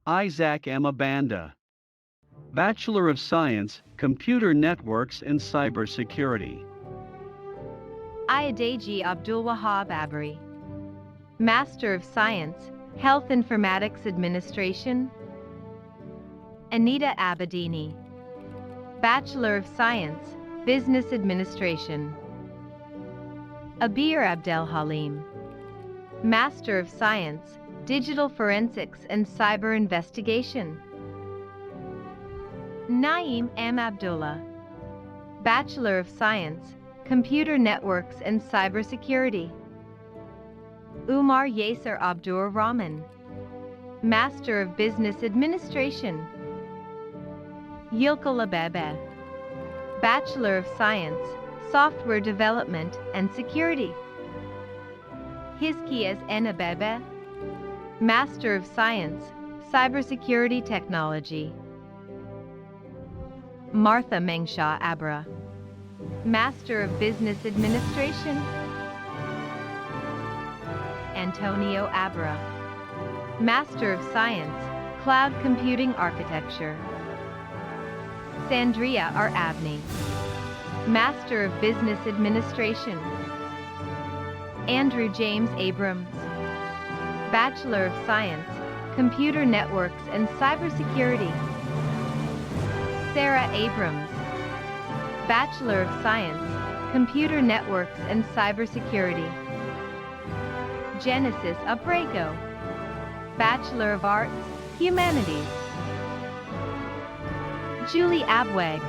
Isaac Amabanda. Bachelor of Science, Computer Networks and Cybersecurity. Ayadeji Abdul Wahab Abri. Master of Science, Health Informatics Administration. Anita Abedini. Bachelor of Science, Business Administration. Abir Abdel Halim. Master of Science, Digital Forensics and Cyber Investigation. Naeem M. Abdullah. Bachelor of Science, Computer Networks and Cybersecurity. Umar Yasser Abdur Rahman. Master of Business Administration. Yilka Labebe. Bachelor of Science, Software Development and Security. Hizkias Enabebe. Master of Science, Cybersecurity Technology. Martha Mengshaw Abra. Master of Business Administration. Antonio Abra. Master of Science, Cloud Computing Architecture. Sandria R. Abney. Master of Business Administration. Andrew James Abrams. Bachelor of Science, Computer Networks and Cybersecurity. Sarah Abrams. Bachelor of Science, Computer Networks and Cybersecurity. Genesis Abrego. Bachelor of Arts, Humanities. Julie Abweg.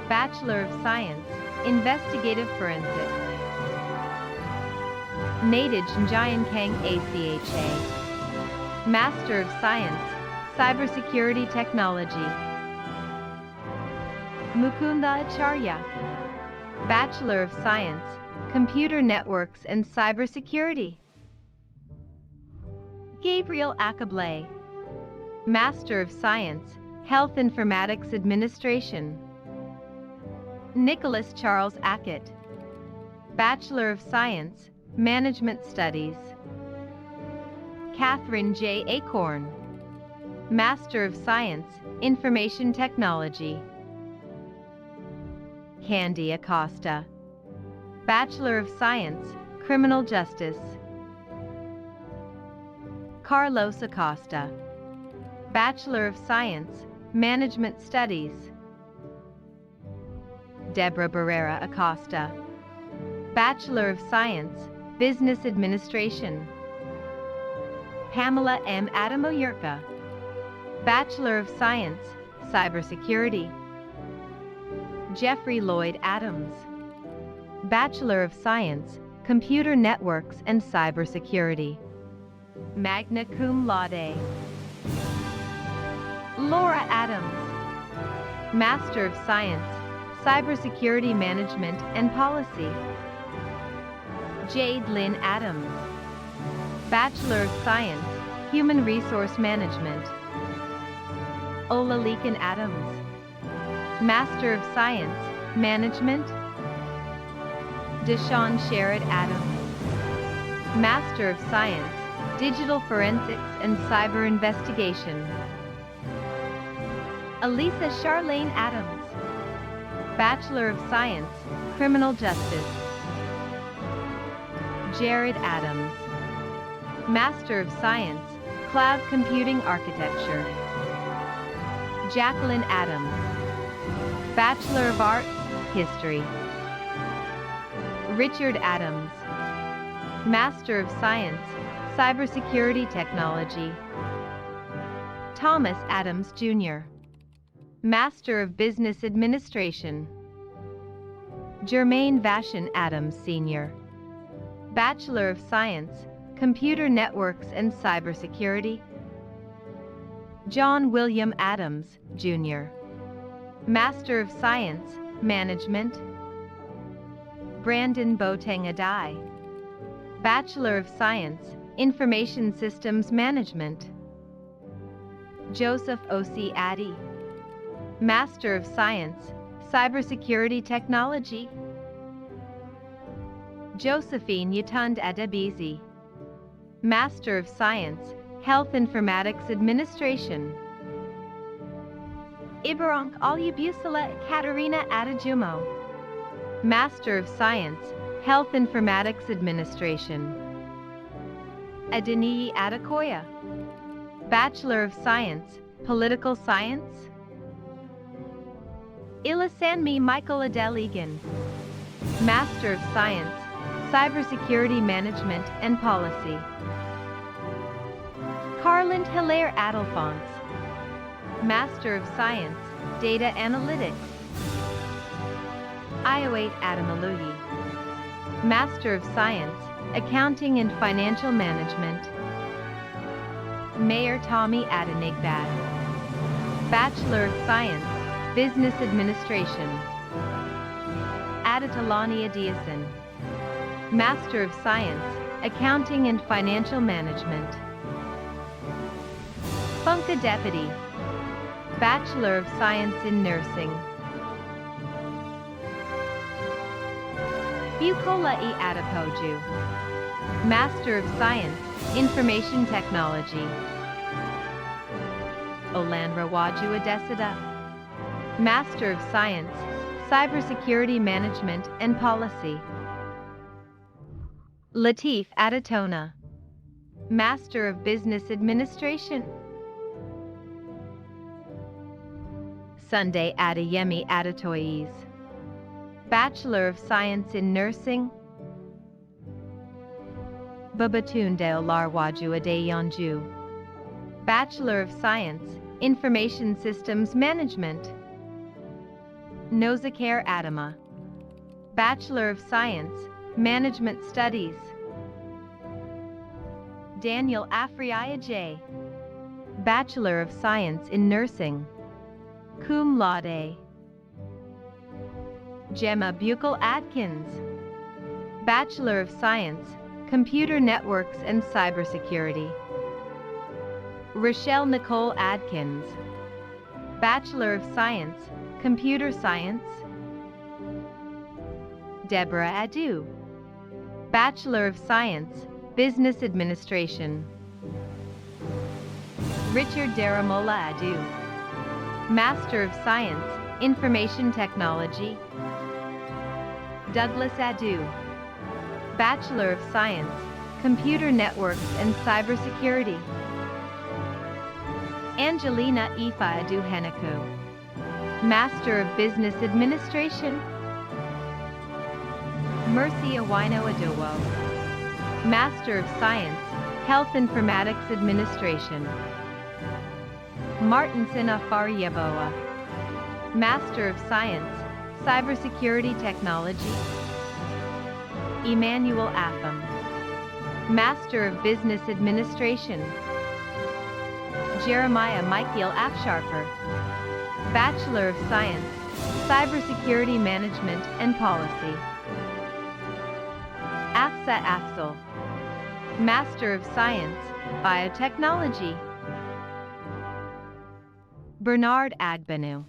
Bachelor of Science, Investigative Forensics. Nadej Njayan Kang ACHA. Master of Science, Cybersecurity Technology. Mukunda Acharya. Bachelor of Science, Computer Networks and Cybersecurity. Gabriel Akable. Master of Science, Health Informatics Administration. Nicholas Charles Ackett. Bachelor of Science, Management Studies. Catherine J. Acorn. Master of Science, Information Technology. Candy Acosta. Bachelor of Science, Criminal Justice. Carlos Acosta. Bachelor of Science, Management Studies. Deborah Barrera Acosta. Bachelor of Science, Business Administration. Pamela M. Adamoyurka. Bachelor of Science, Cybersecurity. Jeffrey Lloyd Adams. Bachelor of Science, Computer Networks and Cybersecurity. Magna Cum Laude. Laura Adams. Master of Science, Cybersecurity Management and Policy. Jade Lynn Adams. Bachelor of Science, Human Resource Management. Ola Leakin Adams. Master of Science, Management. Deshawn Sherrod Adams. Master of Science, Digital Forensics and Cyber Investigation. Elisa Charlene Adams. Bachelor of Science, Criminal Justice. Jared Adams. Master of Science, Cloud Computing Architecture. Jacqueline Adams. Bachelor of Arts, History. Richard Adams. Master of Science, Cybersecurity Technology. Thomas Adams, Jr. Master of Business Administration. Jermaine Vashon Adams, Sr. Bachelor of Science, Computer Networks and Cybersecurity. John William Adams, Jr. Master of Science, Management. Brandon Boateng Adai. Bachelor of Science, Information Systems Management. Joseph O.C. Addy. Master of Science, Cybersecurity Technology. Josephine Yutund Adebizi. Master of Science, Health Informatics Administration. Ibaronk Alyabusala Katerina Adejumo. Master of Science, Health Informatics Administration. Adeniyi Adekoya. Bachelor of Science, Political Science. Ilasanmi Michael Adeligan. Master of Science, Cybersecurity Management and Policy. Carland Hilaire Adelphonse. Master of Science, Data Analytics. Ioate Adamaluyi. Master of Science, Accounting and Financial Management. Mayor Tommy Adenigbad. Bachelor of Science, Business Administration. Adetalani Adiason. Master of Science, Accounting and Financial Management. Funka Deputy. Bachelor of Science in Nursing. Bukola E. Adepoju. Master of Science, Information Technology. Olanra Waju Adesida. Master of Science, Cybersecurity Management and Policy. Latif Adatona. Master of Business Administration. Sunday Adeyemi Adetoyes. Bachelor of Science in Nursing. Babatunde Olarwaju Adeyanju. Bachelor of Science, Information Systems Management. Nozakare Adama. Bachelor of Science, Management Studies. Daniel Afriaya J. Bachelor of Science in Nursing. Cum laude. Gemma Buchel Adkins. Bachelor of Science, Computer Networks and Cybersecurity. Rochelle Nicole Adkins. Bachelor of Science, Computer Science. Deborah Adu. Bachelor of Science, Business Administration. Richard Daramola Adu. Master of Science, Information Technology. Douglas Adu. Bachelor of Science, Computer Networks and Cybersecurity. Angelina Ifa Adu Henaku. Master of Business Administration. Mercy Awino Adowo. Master of Science, Health Informatics Administration. Martinson Afari Yaboa. Master of Science, Cybersecurity Technology. Emmanuel Affam. Master of Business Administration. Jeremiah Michael Afsharper. Bachelor of Science, Cybersecurity Management and Policy. Afsa Afzal. Master of Science, Biotechnology. Bernard Agbanu.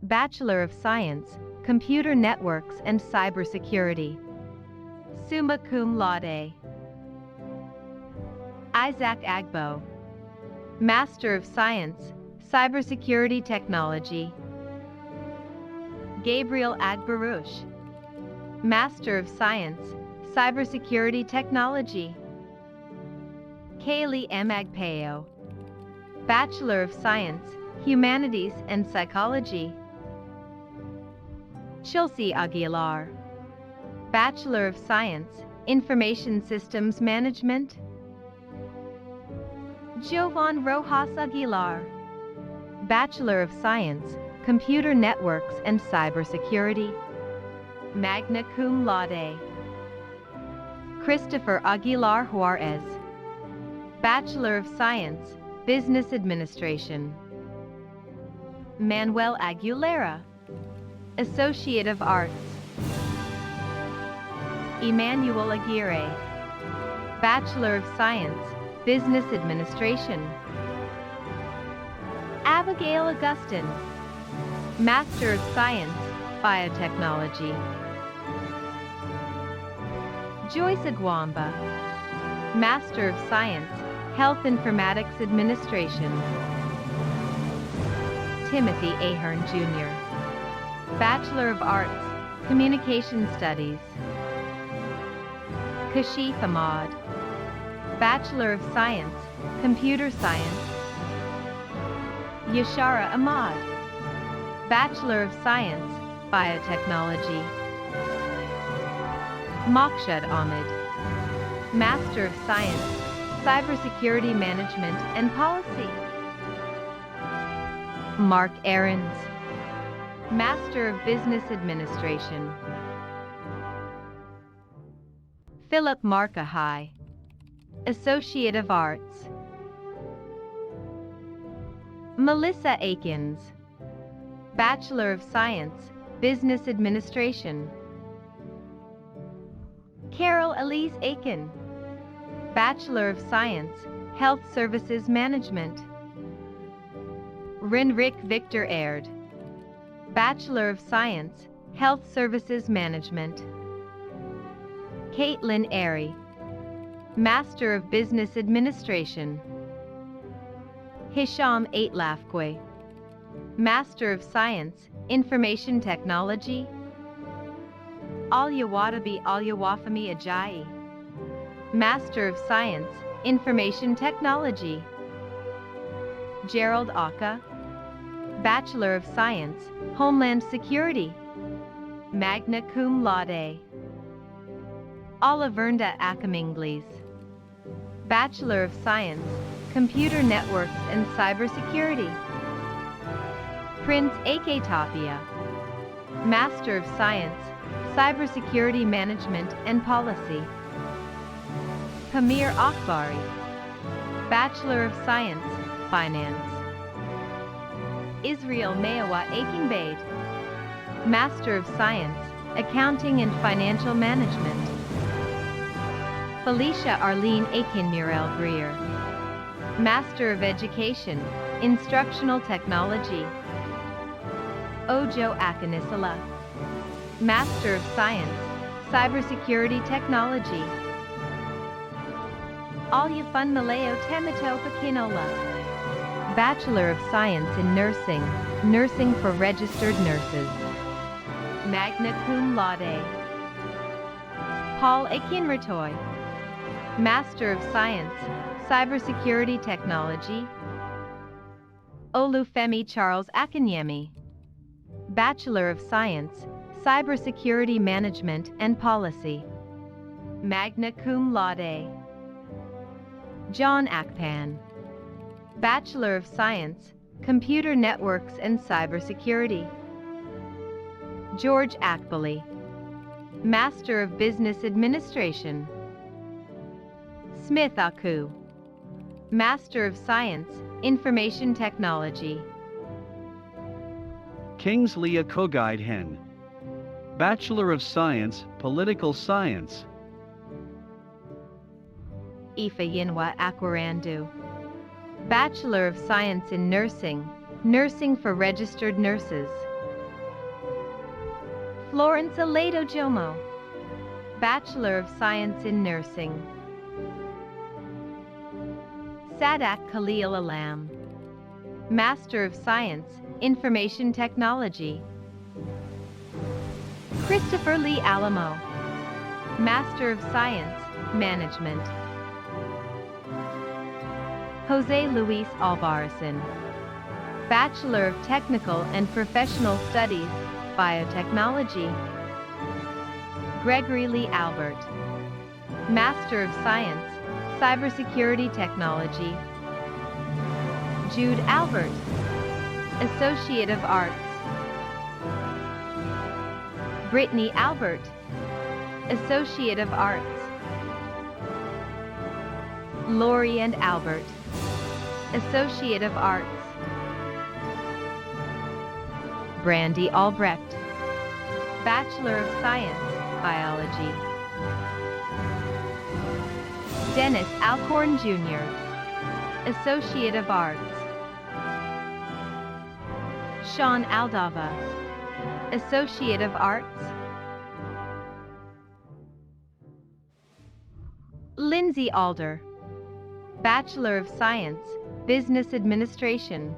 Bachelor of Science, Computer Networks and Cybersecurity. Summa cum laude. Isaac Agbo. Master of Science, Cybersecurity Technology. Gabriel Agbarush. Master of Science, Cybersecurity Technology. Kaylee M. Agpeo. Bachelor of Science, Humanities and Psychology. Chelsea Aguilar. Bachelor of Science, Information Systems Management. Jovan Rojas Aguilar. Bachelor of Science, Computer Networks and Cybersecurity. Magna cum laude. Christopher Aguilar Juarez. Bachelor of Science, Business Administration. Manuel Aguilera. Associate of Arts. Emmanuel Aguirre. Bachelor of Science, Business Administration. Abigail Augustin. Master of Science, Biotechnology. Joyce Agwamba. Master of Science, Health Informatics Administration. Timothy Ahern Jr., Bachelor of Arts, Communication Studies. Kashif Ahmad, Bachelor of Science, Computer Science. Yashara Ahmad, Bachelor of Science, Biotechnology. Mokshad Ahmed, Master of Science, Cybersecurity Management and Policy. Mark Ahrens, Master of Business Administration. Philip Markahai, Associate of Arts. Melissa Akins, Bachelor of Science, Business Administration. Carol Elise Aiken, Bachelor of Science, Health Services Management. Rinrik Victor Aird, Bachelor of Science, Health Services Management. Caitlin Airy, Master of Business Administration. Hisham Aitlafque, Master of Science, Information Technology. Alyawadabi Alyawafami Ajayi, Master of Science, Information Technology. Gerald Aka, Bachelor of Science, Homeland Security, magna cum laude. Olivernda Akaminglis, Bachelor of Science, Computer Networks and Cybersecurity. Prince A.K. Tapia, Master of Science, Cybersecurity Management and Policy. Pamir Akbari, Bachelor of Science, Finance. Israel Mayawa Akinbade, Master of Science, Accounting and Financial Management. Felicia Arlene Akin Murel Greer, Master of Education, Instructional Technology. Ojo Akanisala, Master of Science, Cybersecurity Technology. Alyafun Maleo Temito Pakinola, Bachelor of Science in Nursing, Nursing for Registered Nurses, magna cum laude. Paul Akinratoy, Master of Science, Cybersecurity Technology. Olufemi Charles Akinyemi, Bachelor of Science, Cybersecurity Management and Policy, magna cum laude. John Akpan, Bachelor of Science, Computer Networks and Cybersecurity. George Akbali, Master of Business Administration. Smith Aku, Master of Science, Information Technology. Kingsley Akogaid Hen, Bachelor of Science, Political Science. Ifa Yinwa Akwarandu, Bachelor of Science in Nursing, Nursing for Registered Nurses. Florence Aledo Jomo, Bachelor of Science in Nursing. Sadak Khalil Alam, Master of Science, Information Technology. Christopher Lee Alamo, Master of Science, Management. Jose Luis Alvarezon, Bachelor of Technical and Professional Studies, Biotechnology. Gregory Lee Albert, Master of Science, Cybersecurity Technology. Jude Albert, Associate of Arts. Brittany Albert, Associate of Arts. Lori and Albert, Associate of Arts. Brandy Albrecht, Bachelor of Science, Biology. Dennis Alcorn Jr., Associate of Arts. Sean Aldava, Associate of Arts. Lindsay Alder, Bachelor of Science, Business Administration.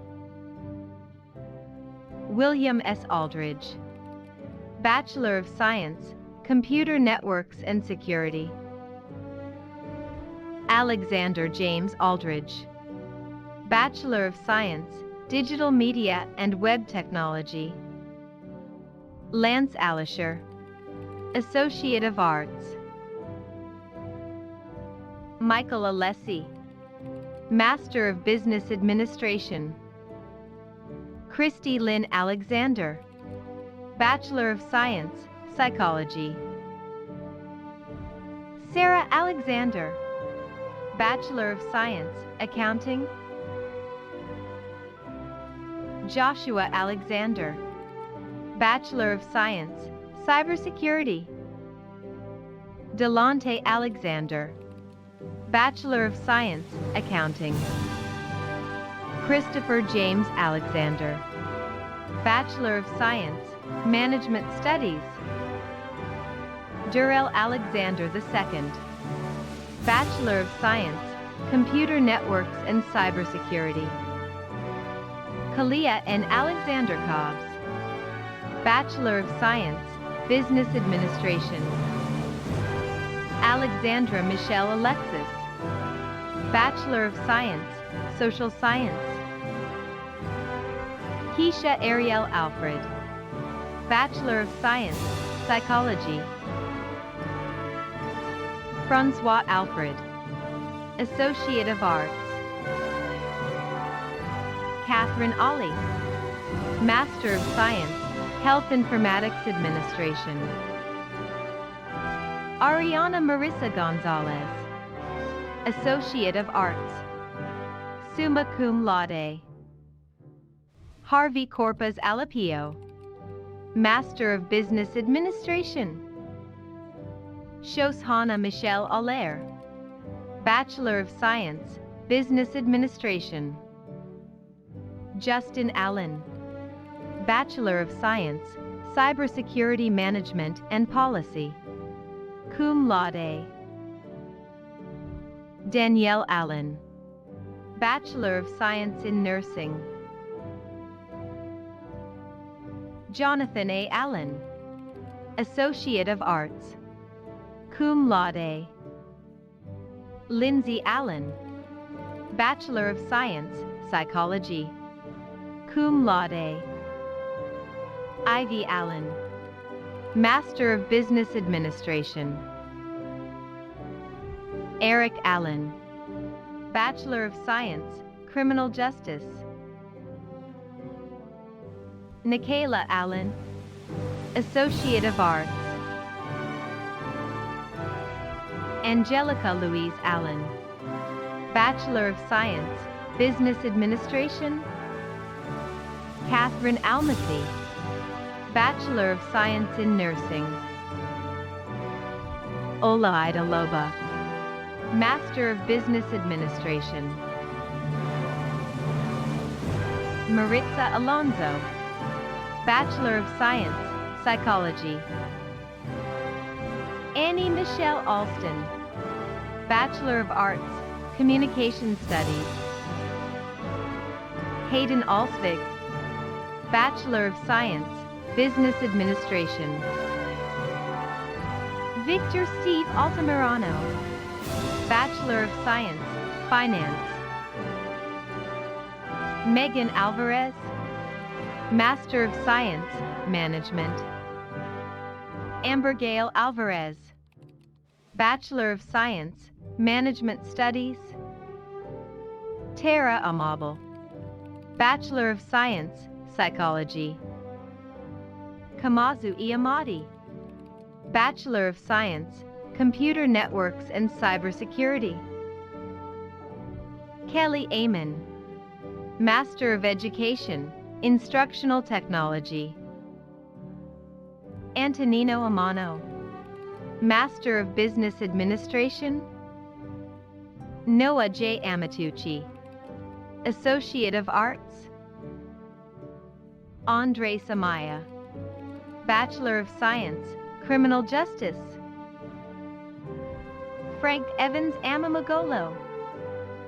William S. Aldridge, Bachelor of Science, Computer Networks and Security. Alexander James Aldridge, Bachelor of Science, Digital Media and Web Technology. Lance Alisher, Associate of Arts. Michael Alessi, Master of Business Administration. Christy Lynn Alexander, Bachelor of Science, Psychology. Sarah Alexander, Bachelor of Science, Accounting. Joshua Alexander, Bachelor of Science, Cybersecurity. Delonte Alexander, Bachelor of Science, Accounting. Christopher James Alexander, Bachelor of Science, Management Studies. Durrell Alexander II, Bachelor of Science, Computer Networks and Cybersecurity. Kalia N. Alexander Cobbs, Bachelor of Science, Business Administration. Alexandra Michelle Alexis, Bachelor of Science, Social Science. Keisha Ariel Alfred, Bachelor of Science, Psychology. Francois Alfred, Associate of Arts. Catherine Ollie, Master of Science, Health Informatics Administration. Ariana Marissa Gonzalez, Associate of Arts, summa cum laude. Harvey Corpus Alapio, Master of Business Administration. Shoshana Michelle Allaire, Bachelor of Science, Business Administration. Justin Allen, Bachelor of Science, Cybersecurity Management and Policy, cum laude. Danielle Allen, Bachelor of Science in Nursing. Jonathan A. Allen, Associate of Arts, cum laude. Lindsay Allen, Bachelor of Science, Psychology, cum laude. Ivy Allen, Master of Business Administration. Eric Allen, Bachelor of Science, Criminal Justice. Nikayla Allen, Associate of Arts. Angelica Louise Allen, Bachelor of Science, Business Administration. Catherine Almaty, Bachelor of Science in Nursing. Olaida Loba, Master of Business Administration. Maritza Alonso, Bachelor of Science, Psychology. Annie Michelle Alston, Bachelor of Arts, Communication Studies. Hayden Alsvig, Bachelor of Science, Business Administration. Victor Steve Altamirano, Bachelor of Science, Finance. Megan Alvarez, Master of Science, Management. Amber Gail Alvarez, Bachelor of Science, Management Studies. Tara Amabel, Bachelor of Science, Psychology. Kamazu Iamati, Bachelor of Science, Computer Networks and Cybersecurity. Kelly Amon, Master of Education, Instructional Technology. Antonino Amano, Master of Business Administration. Noah J. Amatucci, Associate of Arts. Andre Samaya, Bachelor of Science, Criminal Justice. Frank Evans Amamagolo,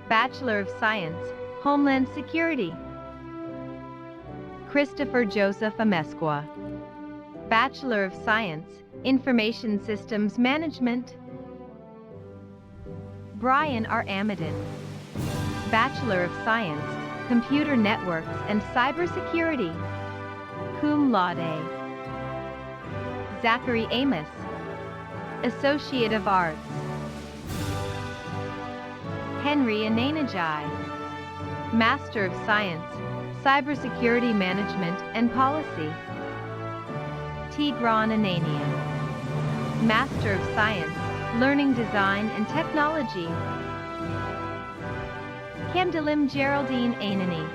Bachelor of Science, Homeland Security. Christopher Joseph Amesqua, Bachelor of Science, Information Systems Management. Brian R. Amadin, Bachelor of Science, Computer Networks and Cybersecurity, cum laude. Zachary Amos, Associate of Arts. Henry Ananajai, Master of Science, Cybersecurity Management and Policy. Tigran Ananian, Master of Science, Learning Design and Technology. Kamdalim Geraldine Anani,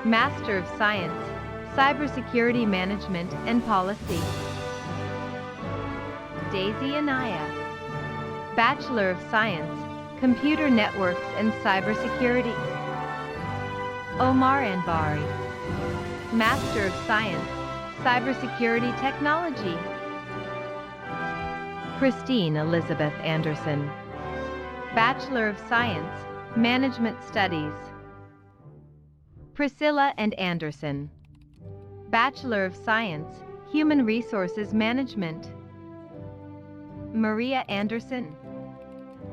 Master of Science, Cybersecurity Management and Policy. Daisy Anaya, Bachelor of Science, Computer Networks and Cybersecurity. Omar Anbari, Master of Science, Cybersecurity Technology. Christine Elizabeth Anderson, Bachelor of Science, Management Studies. Priscilla and Anderson, Bachelor of Science, Human Resources Management. Maria Anderson,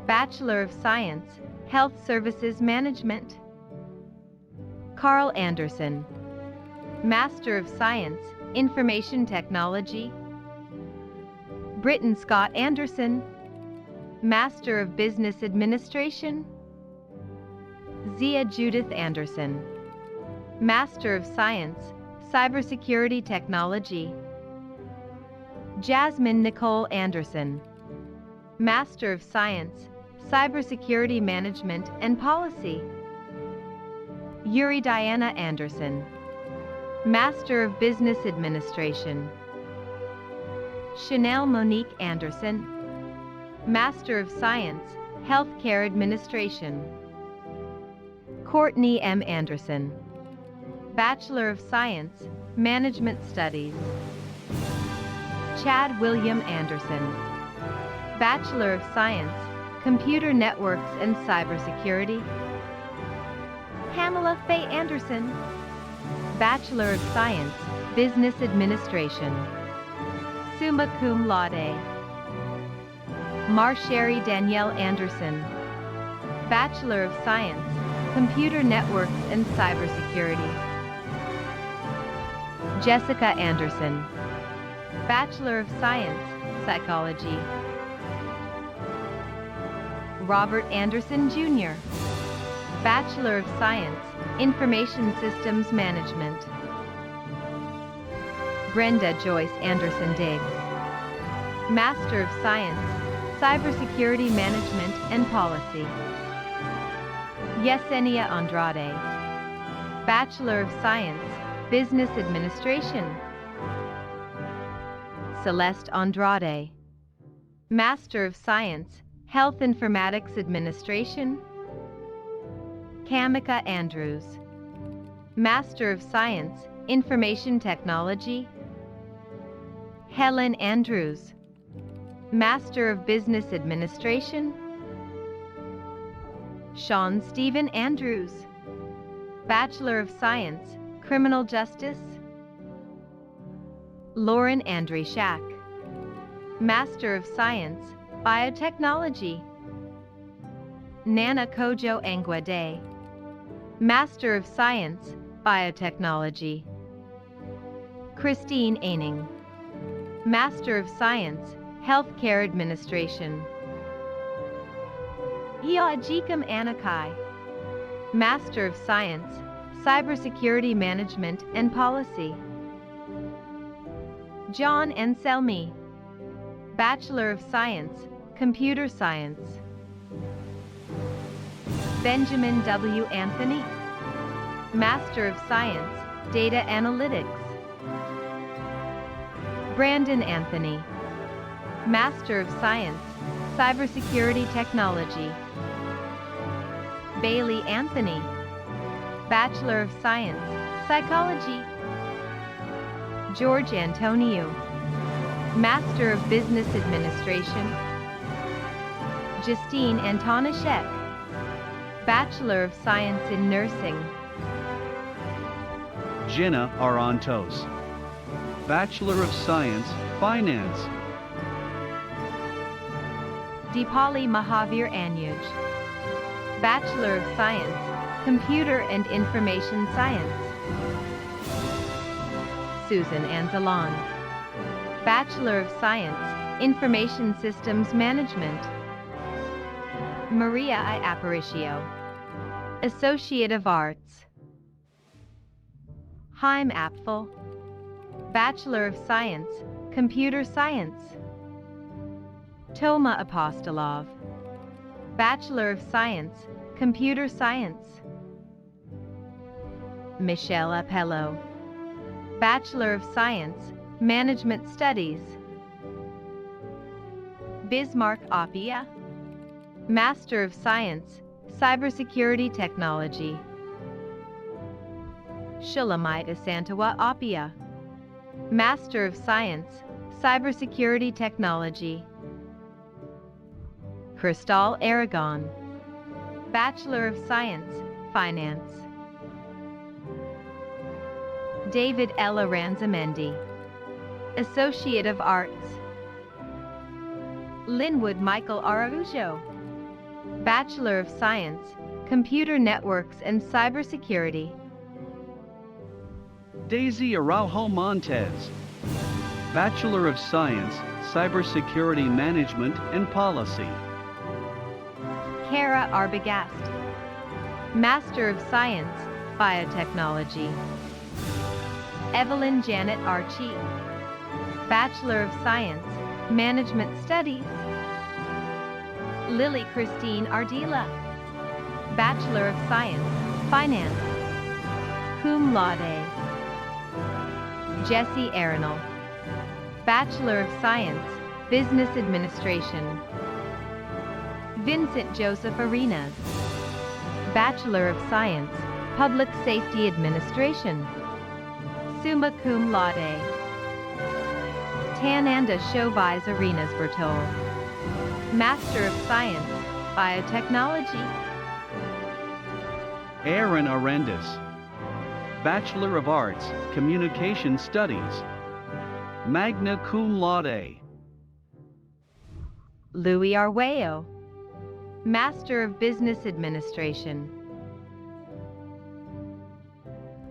Bachelor of Science, Health Services Management. Carl Anderson, Master of Science, Information Technology. Britton Scott Anderson, Master of Business Administration. Zia Judith Anderson, Master of Science, Cybersecurity Technology. Jasmine Nicole Anderson, Master of Science, Cybersecurity Management and Policy. Yuri Diana Anderson, Master of Business Administration. Chanel Monique Anderson, Master of Science, Healthcare Administration. Courtney M. Anderson, Bachelor of Science, Management Studies. Chad William Anderson, Bachelor of Science, Computer Networks and Cybersecurity. Pamela Faye Anderson, Bachelor of Science, Business Administration. Summa cum laude. Marsherry Danielle Anderson, Bachelor of Science, Computer Networks and Cybersecurity. Jessica Anderson, Bachelor of Science, Psychology. Robert Anderson Jr., Bachelor of Science, Information Systems Management. Brenda Joyce Anderson Diggs, Master of Science, Cybersecurity Management and Policy. Yesenia Andrade, Bachelor of Science, Business Administration. Celeste Andrade, Master of Science, Health Informatics Administration. Kamika Andrews, Master of Science, Information Technology. Helen Andrews, Master of Business Administration. Sean Stephen Andrews, Bachelor of Science, Criminal Justice. Lauren Andre Shack, Master of Science, Biotechnology. Nana Kojo Angwade, Master of Science, Biotechnology. Christine Aining, Master of Science, Healthcare Administration. Hiajikam Anakai, Master of Science, Cybersecurity Management and Policy. John Anselmi, Bachelor of Science, Computer Science. Benjamin W. Anthony, Master of Science, Data Analytics. Brandon Anthony, Master of Science, Cybersecurity Technology. Bailey Anthony, Bachelor of Science, Psychology. George Antonio, Master of Business Administration. Justine Antonishek, Bachelor of Science in Nursing. Jinnah Arantos, Bachelor of Science, Finance. Deepali Mahavir Anyuj, Bachelor of Science, Computer and Information Science. Susan Anzalon, Bachelor of Science, Information Systems Management. Maria I. Aparicio, Associate of Arts. Haim Apfel, Bachelor of Science, Computer Science. Toma Apostolov, Bachelor of Science, Computer Science. Michelle Appello, Bachelor of Science, Management Studies. Bismarck Appia, Master of Science, Cybersecurity Technology. Shulamite Asantawa Appia, Master of Science, Cybersecurity Technology. Cristal Aragon, Bachelor of Science, Finance. David L. Aranzamendi, Associate of Arts. Linwood Michael Araujo, Bachelor of Science, Computer Networks and Cybersecurity. Daisy Araujo Montez, Bachelor of Science, Cybersecurity Management and Policy. Kara Arbogast, Master of Science, Biotechnology. Evelyn Janet Archie, Bachelor of Science, Management Studies. Lily Christine Ardila, Bachelor of Science, Finance. Cum laude. Jesse Arenal, Bachelor of Science, Business Administration. Vincent Joseph Arenas, Bachelor of Science, Public Safety Administration. Summa cum laude. Tananda Chauvais Arenas Bertol, Master of Science, Biotechnology. Aaron Arendis, Bachelor of Arts, Communication Studies. Magna cum laude. Louis Arguello, Master of Business Administration.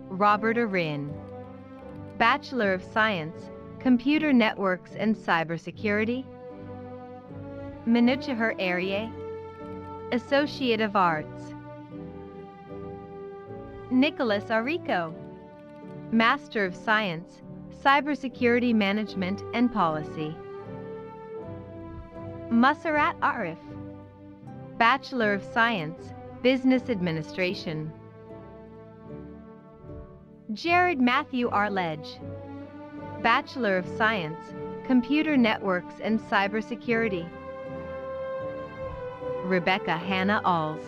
Robert Arin, Bachelor of Science, Computer Networks and Cybersecurity. Minuchahar Arye, Associate of Arts. Nicholas Arico, Master of Science, Cybersecurity Management and Policy. Masarat Arif, Bachelor of Science, Business Administration. Jared Matthew Arledge, Bachelor of Science, Computer Networks and Cybersecurity. Rebecca Hannah Alls,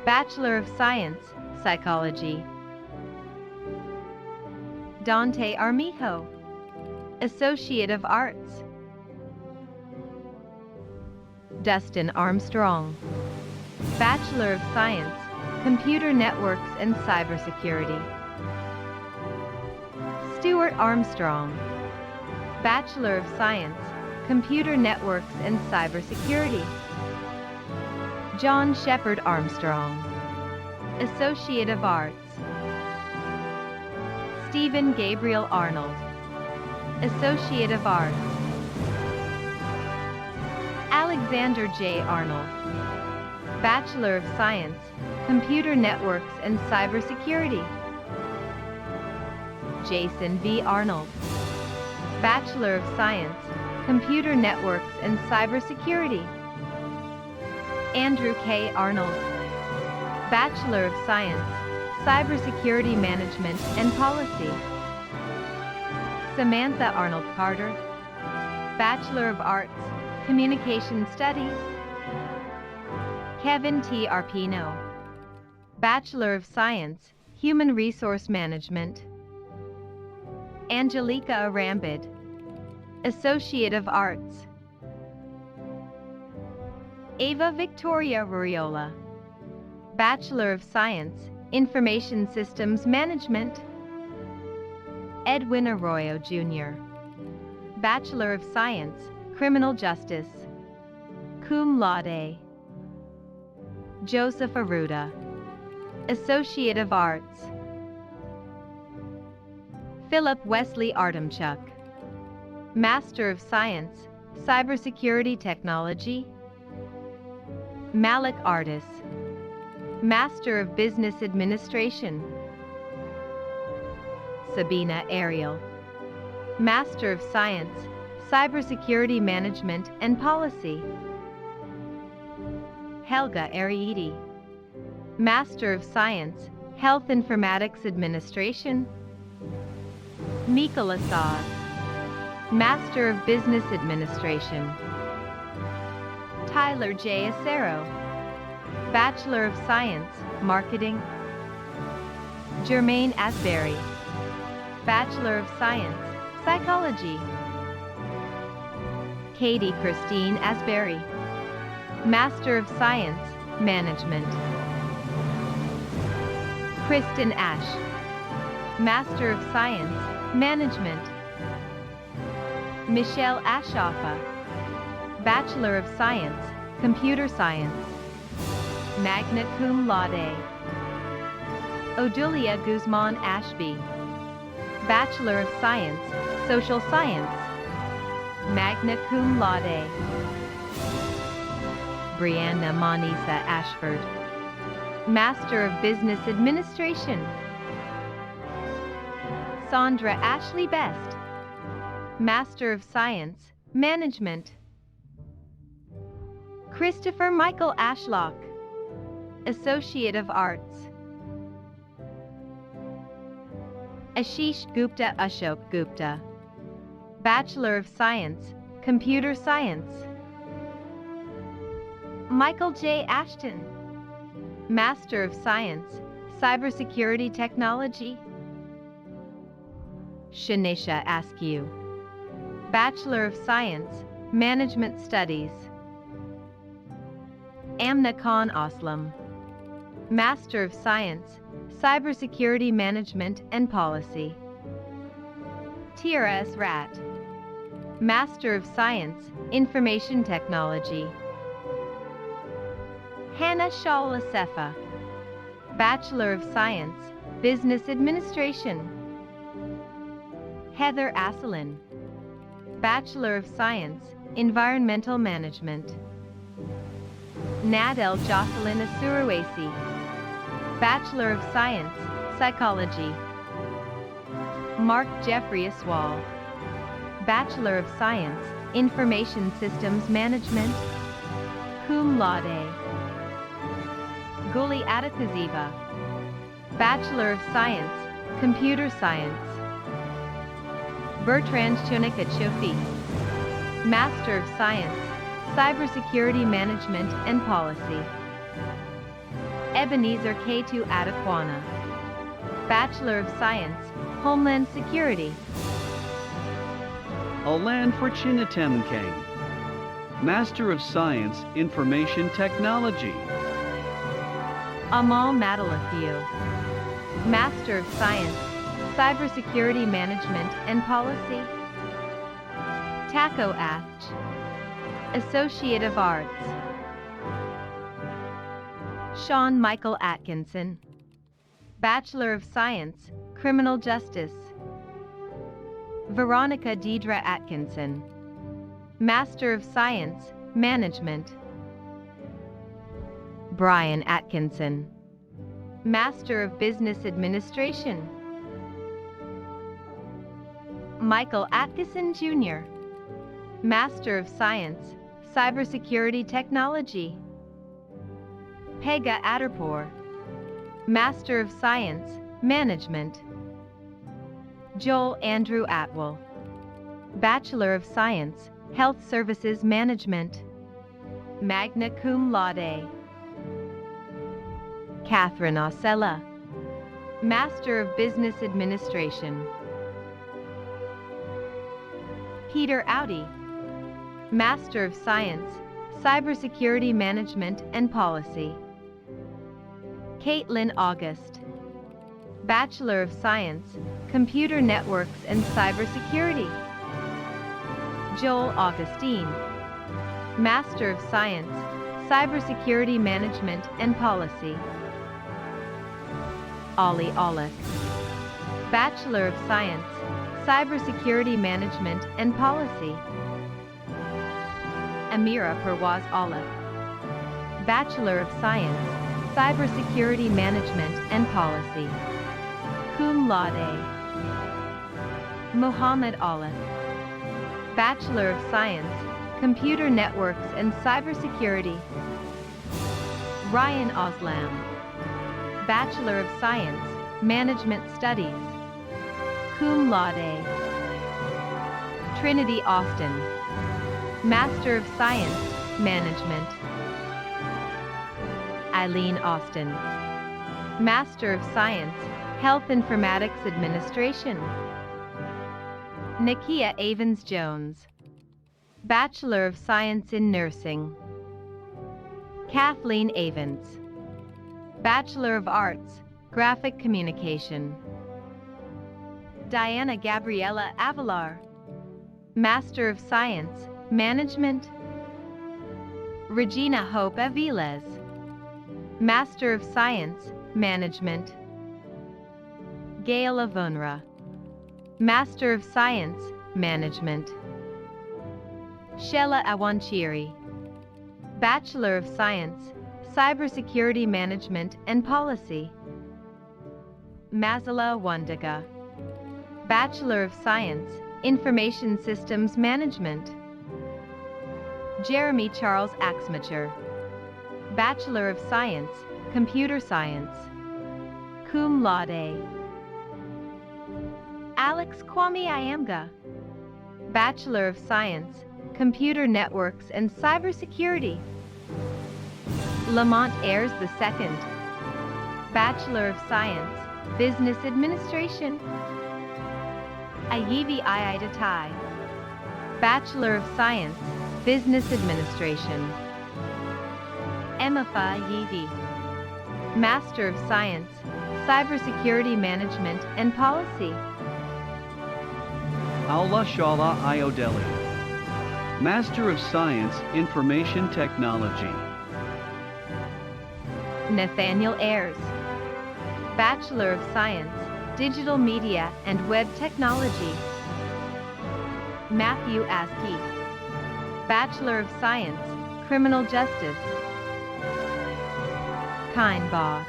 Bachelor of Science, Psychology. Dante Armijo, Associate of Arts. Dustin Armstrong, Bachelor of Science, Computer Networks and Cybersecurity. Stuart Armstrong, Bachelor of Science, Computer Networks and Cybersecurity. John Shepard Armstrong, Associate of Arts. Stephen Gabriel Arnold, Associate of Arts. Alexander J. Arnold, Bachelor of Science, Computer Networks and Cybersecurity. Jason V. Arnold, Bachelor of Science, Computer Networks and Cybersecurity. Andrew K. Arnold, Bachelor of Science, Cybersecurity Management and Policy. Samantha Arnold Carter, Bachelor of Arts, Communication Studies. Kevin T. Arpino, Bachelor of Science, Human Resource Management. Angelica Arambid, Associate of Arts. Ava Victoria Ruriola, Bachelor of Science, Information Systems Management. Edwin Arroyo Jr., Bachelor of Science, Criminal Justice, cum laude. Joseph Arruda, Associate of Arts. Philip Wesley Artemchuk, Master of Science, Cybersecurity Technology. Malik Artis, Master of Business Administration. Sabina Ariel, Master of Science, Cybersecurity Management and Policy. Helga Ariidi, Master of Science, Health Informatics Administration. Mikal Assad, Master of Business Administration. Tyler J. Acero, Bachelor of Science, Marketing. Jermaine Asbury, Bachelor of Science, Psychology. Katie Christine Asbury, Master of Science, Management. Kristen Ash, Master of Science, Management. Michelle Ashafa, Bachelor of Science, Computer Science. Magna cum laude. Odulia Guzman Ashby, Bachelor of Science, Social Science. Magna cum laude. Brianna Monisa Ashford, Master of Business Administration. Sandra Ashley Best, Master of Science, Management. Christopher Michael Ashlock, Associate of Arts. Ashish Gupta Ashok Gupta, Bachelor of Science, Computer Science. Michael J. Ashton, Master of Science, Cybersecurity Technology. Shanisha Askew, Bachelor of Science, Management Studies. Amna Khan Aslam, Master of Science, Cybersecurity Management and Policy. Tira S. Rat, Master of Science, Information Technology. Hannah Shaula Sefa, Bachelor of Science, Business Administration. Heather Asselin, Bachelor of Science, Environmental Management. Nadel Jocelyn Asuruwasi, Bachelor of Science, Psychology. Mark Jeffrey Aswal, Bachelor of Science, Information Systems Management, cum laude. Guli Adakaziva, Bachelor of Science, Computer Science. Bertrand Chunika Chofi, Master of Science, Cybersecurity Management and Policy. Ebenezer K2 Adequana, Bachelor of Science, Homeland Security. Alan Fortunatemkang, Master of Science, Information Technology. Amal Madalathio, Master of Science, Cybersecurity Management and Policy. Taco Ath, Associate of Arts. Sean Michael Atkinson, Bachelor of Science, Criminal Justice. Veronica Deidre Atkinson, Master of Science, Management. Brian Atkinson, Master of Business Administration. Michael Atkinson Jr., Master of Science, Cybersecurity Technology. Pega Adderpour, Master of Science, Management. Joel Andrew Atwell, Bachelor of Science, Health Services Management. Magna cum laude. Catherine Osella, Master of Business Administration. Peter Audi, Master of Science, Cybersecurity Management and Policy. Caitlin August. Bachelor of Science, Computer Networks and Cybersecurity. Joel Augustine. Master of Science, Cybersecurity Management and Policy. Ollie Olick. Bachelor of Science, Cybersecurity Management and Policy. Amira Perwaz Olick. Bachelor of Science, Cybersecurity Management and Policy. Cum laude. Muhammad Olick. Bachelor of Science, Computer Networks and Cybersecurity. Ryan Oslam. Bachelor of Science, Management Studies. Cum laude. Trinity Austin. Master of Science, Management. Eileen Austin. Master of Science, Health Informatics Administration. Nakia Avens-Jones. Bachelor of Science in Nursing. Kathleen Avens. Bachelor of Arts, Graphic Communication. Diana Gabriela Avalar. Master of Science, Management. Regina Hope Aviles. Master of Science, Management. Gail Avonra. Master of Science, Management. Shela Awanchiri. Bachelor of Science, Cybersecurity Management and Policy. Mazala Wandaga. Bachelor of Science, Information Systems Management. Jeremy Charles Axmacher. Bachelor of Science, Computer Science. Cum laude. Alex Kwame Iamga. Bachelor of Science, Computer Networks and Cybersecurity. Lamont Ayers II. Bachelor of Science, Business Administration. Ayivi Iidatai. Bachelor of Science, Business Administration. Emafa Yivi. Master of Science, Cybersecurity Management and Policy. Aula Shala Iodeli. Master of Science, Information Technology. Nathaniel Ayers. Bachelor of Science, Digital Media and Web Technology. Matthew Askey. Bachelor of Science, Criminal Justice. Kine Ba.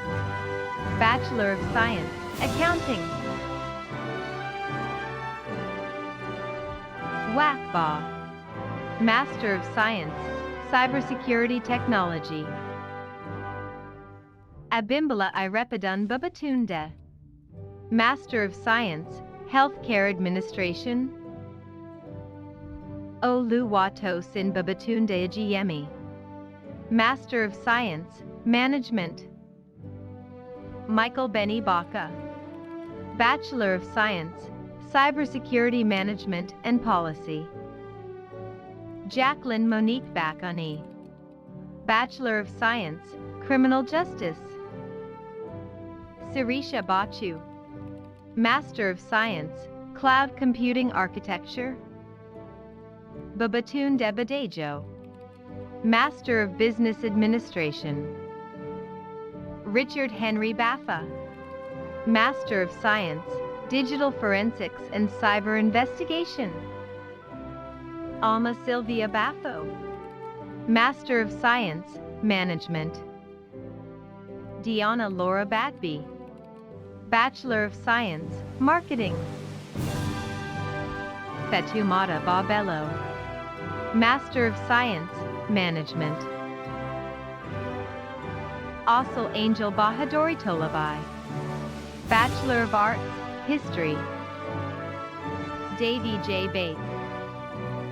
Bachelor of Science, Accounting. Wak Ba. Master of Science, Cybersecurity Technology. Abimbala Irepadan Babatunde. Master of Science, Healthcare Administration. Oluwato Sin Babatunde Ajiyemi. Master of Science, Management. Michael Benny Baca. Bachelor of Science, Cybersecurity Management and Policy. Jacqueline Monique Bakani. Bachelor of Science, Criminal Justice. Sirisha Bachu. Master of Science, Cloud Computing Architecture. Babatunde Badejo. Master of Business Administration. Richard Henry Baffa. Master of Science, Digital Forensics and Cyber Investigation. Alma Sylvia Baffo. Master of Science, Management. Deanna Laura Bagby. Bachelor of Science, Marketing. Fatumata Barbello. Master of Science, Management. Asal Angel Bahadori Tolabai. Bachelor of Arts, History. Davy J. Bake.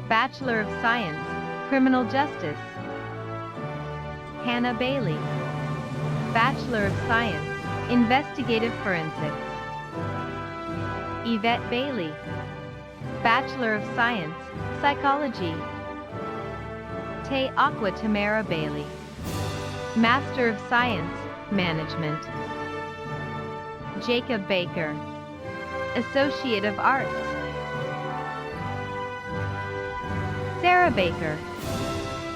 Bachelor of Science, Criminal Justice. Hannah Bailey. Bachelor of Science, Investigative Forensics. Yvette Bailey. Bachelor of Science, Psychology. Te Aqua Tamara Bailey. Master of Science, Management. Jacob Baker, Associate of Arts. Sarah Baker,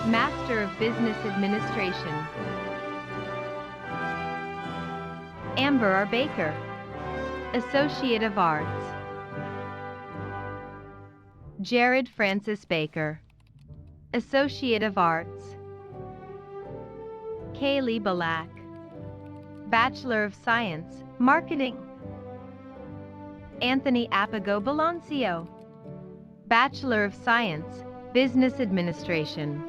Master of Business Administration. Amber R. Baker, Associate of Arts. Jared Francis Baker, Associate of Arts. Kaylee Balak, Bachelor of Science, Marketing. Anthony Apigo Balancio, Bachelor of Science, Business Administration.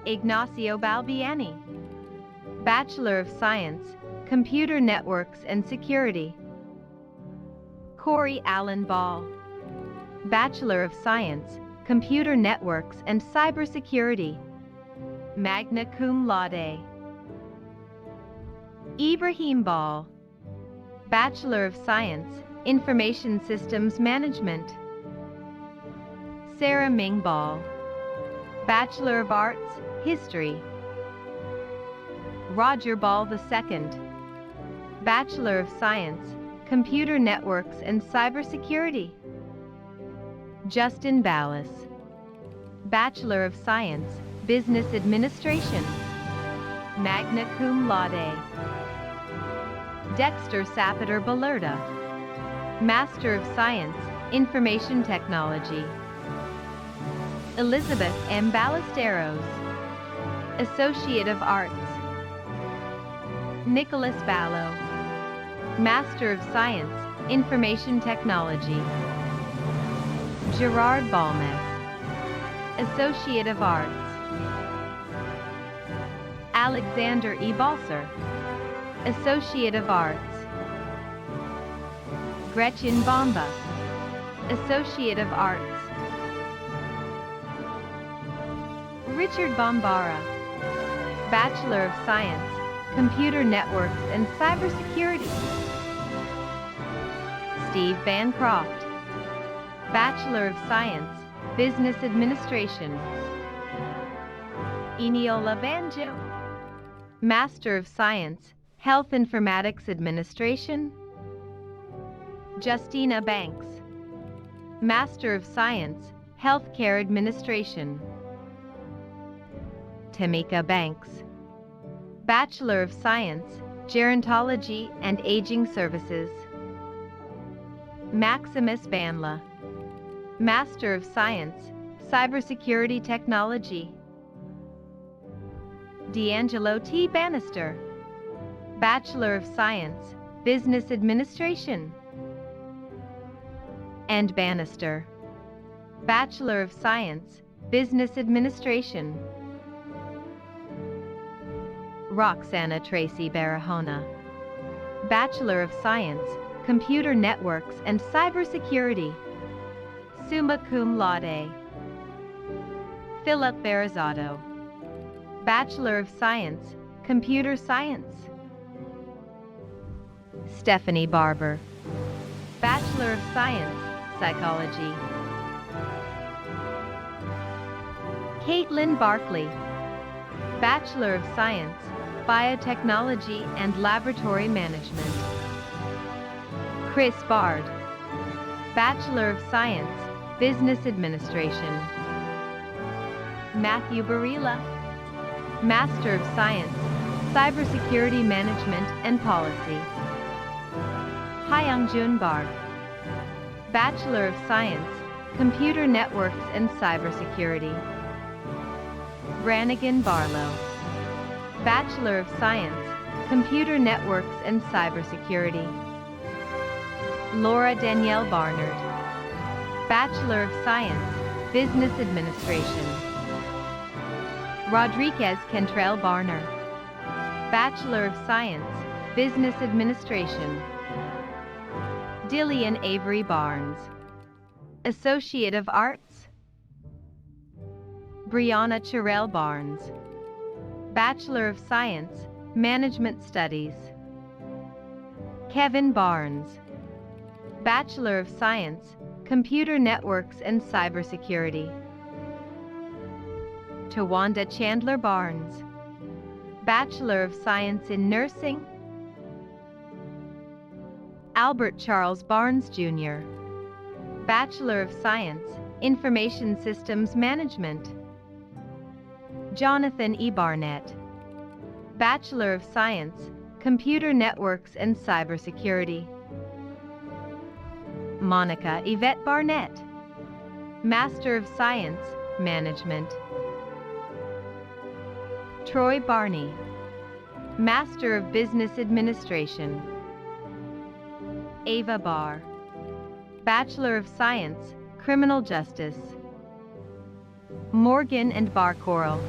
Ignacio Balbiani, Bachelor of Science, Computer Networks and Security. Corey Allen Ball, Bachelor of Science, Computer Networks and Cybersecurity, magna cum laude. Ibrahim Ball, Bachelor of Science, Information Systems Management. Sarah Ming Ball, Bachelor of Arts, History. Roger Ball II, Bachelor of Science, Computer Networks and Cybersecurity. Justin Ballas, Bachelor of Science, Business Administration, magna cum laude. Dexter Sapiter Balerta, Master of Science, Information Technology. Elizabeth M. Ballesteros, Associate of Arts. Nicholas Ballo, Master of Science, Information Technology. Gerard Balmes, Associate of Arts. Alexander E. Balser, Associate of Arts. Gretchen Bomba, Associate of Arts. Richard Bombara, Bachelor of Science, Computer Networks and Cybersecurity. Steve Bancroft, Bachelor of Science, Business Administration. Eniola Banjo, Master of Science, Health Informatics Administration. Justina Banks, Master of Science, Healthcare Administration. Tamika Banks, Bachelor of Science, Gerontology and Aging Services. Maximus Banla, Master of Science, Cybersecurity Technology. D'Angelo T. Bannister, Bachelor of Science, Business Administration. And Bannister, Bachelor of Science, Business Administration. Roxana Tracy Barahona, Bachelor of Science, Computer Networks and Cybersecurity, summa cum laude. Philip Barazzato, Bachelor of Science, Computer Science. Stephanie Barber, Bachelor of Science, Psychology. Caitlin Barkley, Bachelor of Science, Biotechnology and Laboratory Management. Chris Bard, Bachelor of Science, Business Administration. Matthew Barilla, Master of Science, Cybersecurity Management and Policy. Hyungjun Park, Bachelor of Science, Computer Networks and Cybersecurity. Brannigan Barlow, Bachelor of Science, Computer Networks and Cybersecurity. Laura Danielle Barnard, Bachelor of Science, Business Administration. Rodriguez Cantrell Barner, Bachelor of Science, Business Administration. Dillian Avery Barnes, Associate of Arts. Brianna Chirell Barnes, Bachelor of Science, Management Studies. Kevin Barnes, Bachelor of Science, Computer Networks and Cybersecurity. Tawanda Chandler Barnes, Bachelor of Science in Nursing. Albert Charles Barnes, Jr., Bachelor of Science, Information Systems Management. Jonathan E. Barnett, Bachelor of Science, Computer Networks and Cybersecurity. Monica Yvette Barnett, Master of Science, Management. Troy Barney, Master of Business Administration. Ava Barr, Bachelor of Science, Criminal Justice. Morgan and Barr Coral,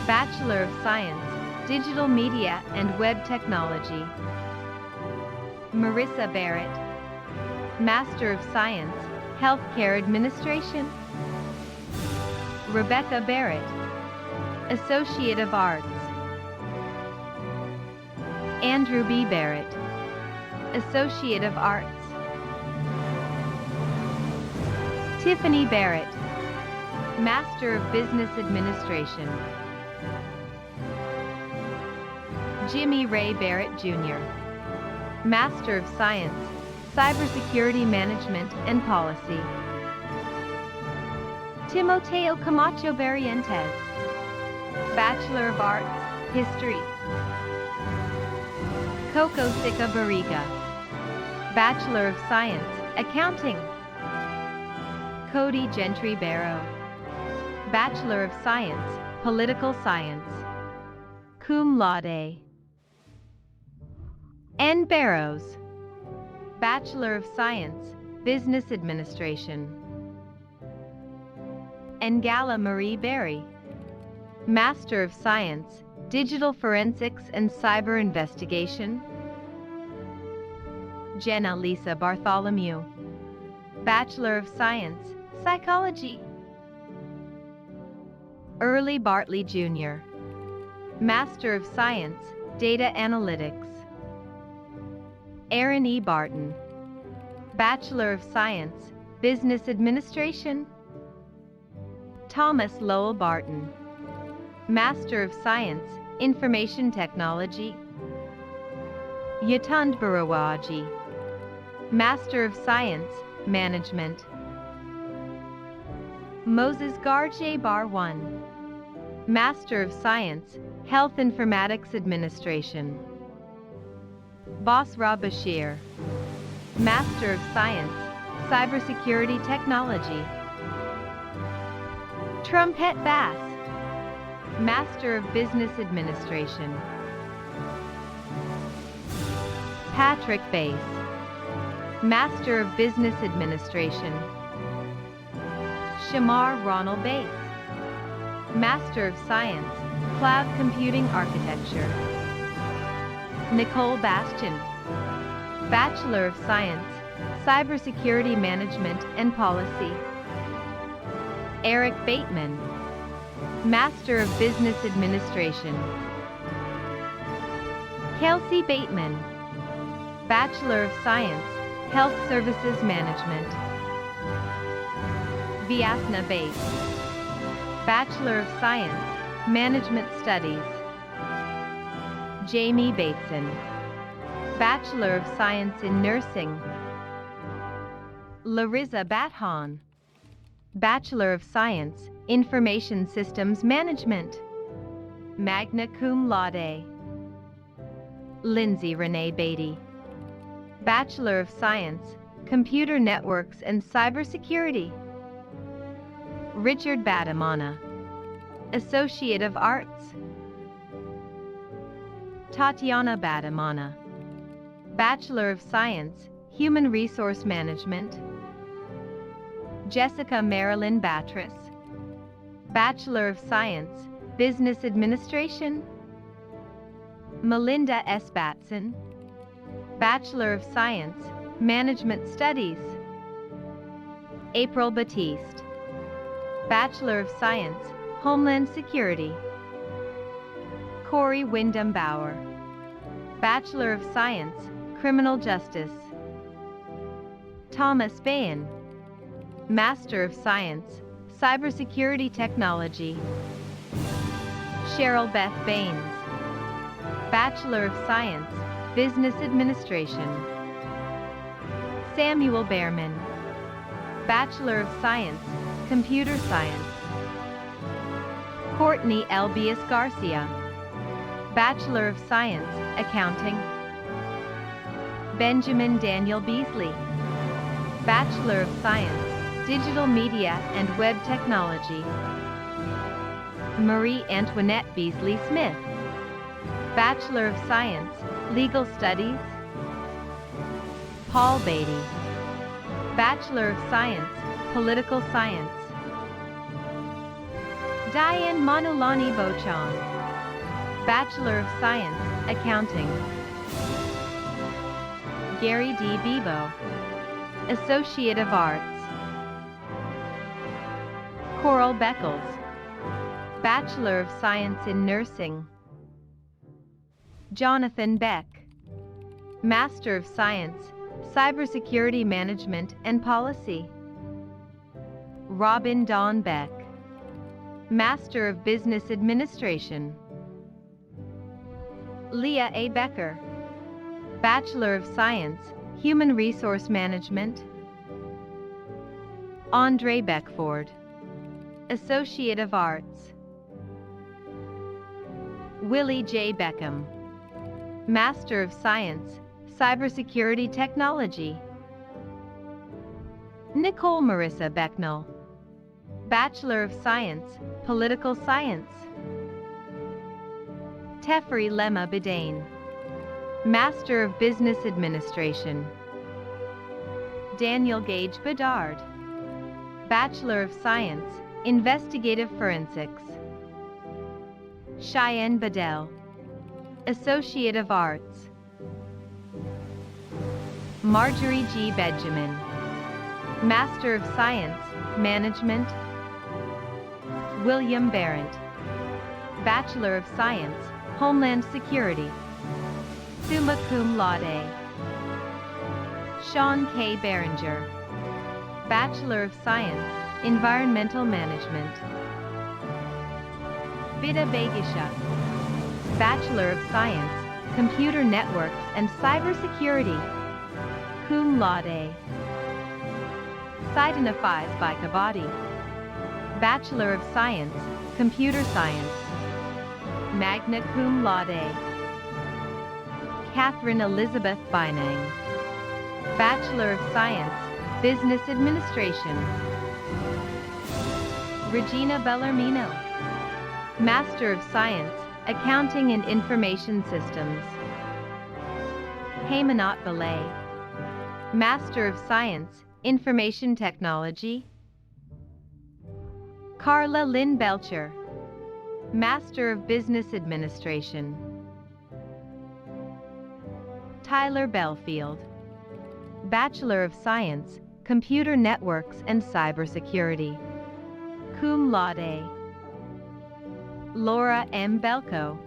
Bachelor of Science, Digital Media and Web Technology. Marissa Barrett, Master of Science, Healthcare Administration. Rebecca Barrett, Associate of Arts. Andrew B. Barrett, Associate of Arts. Tiffany Barrett, Master of Business Administration. Jimmy Ray Barrett, Jr., Master of Science, Cybersecurity Management and Policy. Timoteo Camacho Barrientos, Bachelor of Arts, History. Coco Sica Barriga, Bachelor of Science, Accounting. Cody Gentry Barrow, Bachelor of Science, Political Science. Cum laude. N. Barrows, Bachelor of Science, Business Administration. Ngala Marie Berry, Master of Science, Digital Forensics and Cyber Investigation. Jenna Lisa Bartholomew, Bachelor of Science, Psychology. Early Bartley, Jr., Master of Science, Data Analytics. Aaron E. Barton, Bachelor of Science, Business Administration. Thomas Lowell Barton, Master of Science, Information Technology. Yatund Barawaji, Master of Science, Management. Moses Garje Bar 1, Master of Science, Health Informatics Administration. Basra Bashir, Master of Science, Cybersecurity Technology. Trumpet Bass, Master of Business Administration. Patrick Bass, Master of Business Administration. Shamar Ronald Bass, Master of Science, Cloud Computing Architecture. Nicole Bastian, Bachelor of Science, Cybersecurity Management and Policy. Eric Bateman, Master of Business Administration. Kelsey Bateman, Bachelor of Science, Health Services Management. Vyasna Bates, Bachelor of Science, Management Studies. Jamie Bateson, Bachelor of Science in Nursing. Larissa Bathan, Bachelor of Science, Information Systems Management. Magna Cum Laude. Lindsay Renee Beatty, Bachelor of Science, Computer Networks and Cybersecurity. Richard Badamana, Associate of Arts. Tatiana Badamana, Bachelor of Science, Human Resource Management. Jessica Marilyn Batres, Bachelor of Science, Business Administration. Melinda S. Batson, Bachelor of Science, Management Studies. April Batiste, Bachelor of Science, Homeland Security. Corey Wyndham Bauer, Bachelor of Science, Criminal Justice. Thomas Bain, Master of Science, Cybersecurity Technology. Cheryl Beth Baines, Bachelor of Science, Business Administration. Samuel Behrman, Bachelor of Science, Computer Science. Courtney Elbias Garcia, Bachelor of Science, Accounting. Benjamin Daniel Beasley, Bachelor of Science, Digital Media and Web Technology. Marie Antoinette Beasley Smith, Bachelor of Science, Legal Studies. Paul Beatty, Bachelor of Science, Political Science. Diane Manulani Bochon, Bachelor of Science, Accounting. Gary D. Bebo, Associate of Arts. Coral Beckles, Bachelor of Science in Nursing. Jonathan Beck, Master of Science, Cybersecurity Management and Policy. Robin Dawn Beck, Master of Business Administration. Leah A. Becker, Bachelor of Science, Human Resource Management. Andre Beckford, Associate of Arts. Willie J. Beckham, Master of Science, Cybersecurity Technology. Nicole Marissa Becknell, Bachelor of Science, Political Science. Teferi Lema Bidain, Master of Business Administration. Daniel Gage Bedard, Bachelor of Science, Investigative Forensics. Cheyenne Bedell, Associate of Arts. Marjorie G. Benjamin, Master of Science, Management. William Barrett, Bachelor of Science, Homeland Security. Summa cum laude. Sean K. Berenger, Bachelor of Science, Environmental Management. Vida Begisha, Bachelor of Science, Computer Networks and Cybersecurity. Cum laude. Saidana Faiz Baikabadi, Bachelor of Science, Computer Science. Magna cum laude. Catherine Elizabeth Bynang, Bachelor of Science, Business Administration. Regina Bellarmino, Master of Science, Accounting and Information Systems. Haymanot Belay, Master of Science, Information Technology. Carla Lynn Belcher, Master of Business Administration. Tyler Belfield, Bachelor of Science, Computer Networks and Cybersecurity. Cum laude. Laura M. Belko,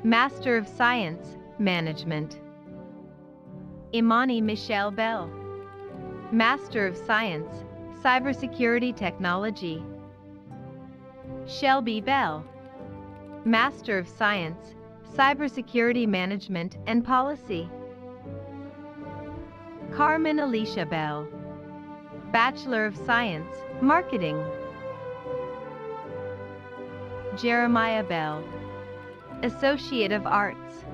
Master of Science, Management. Imani Michelle Bell, Master of Science, Cybersecurity Technology. Shelby Bell, Master of Science, Cybersecurity Management and Policy. Carmen Alicia Bell, Bachelor of Science, Marketing. Jeremiah Bell, Associate of Arts.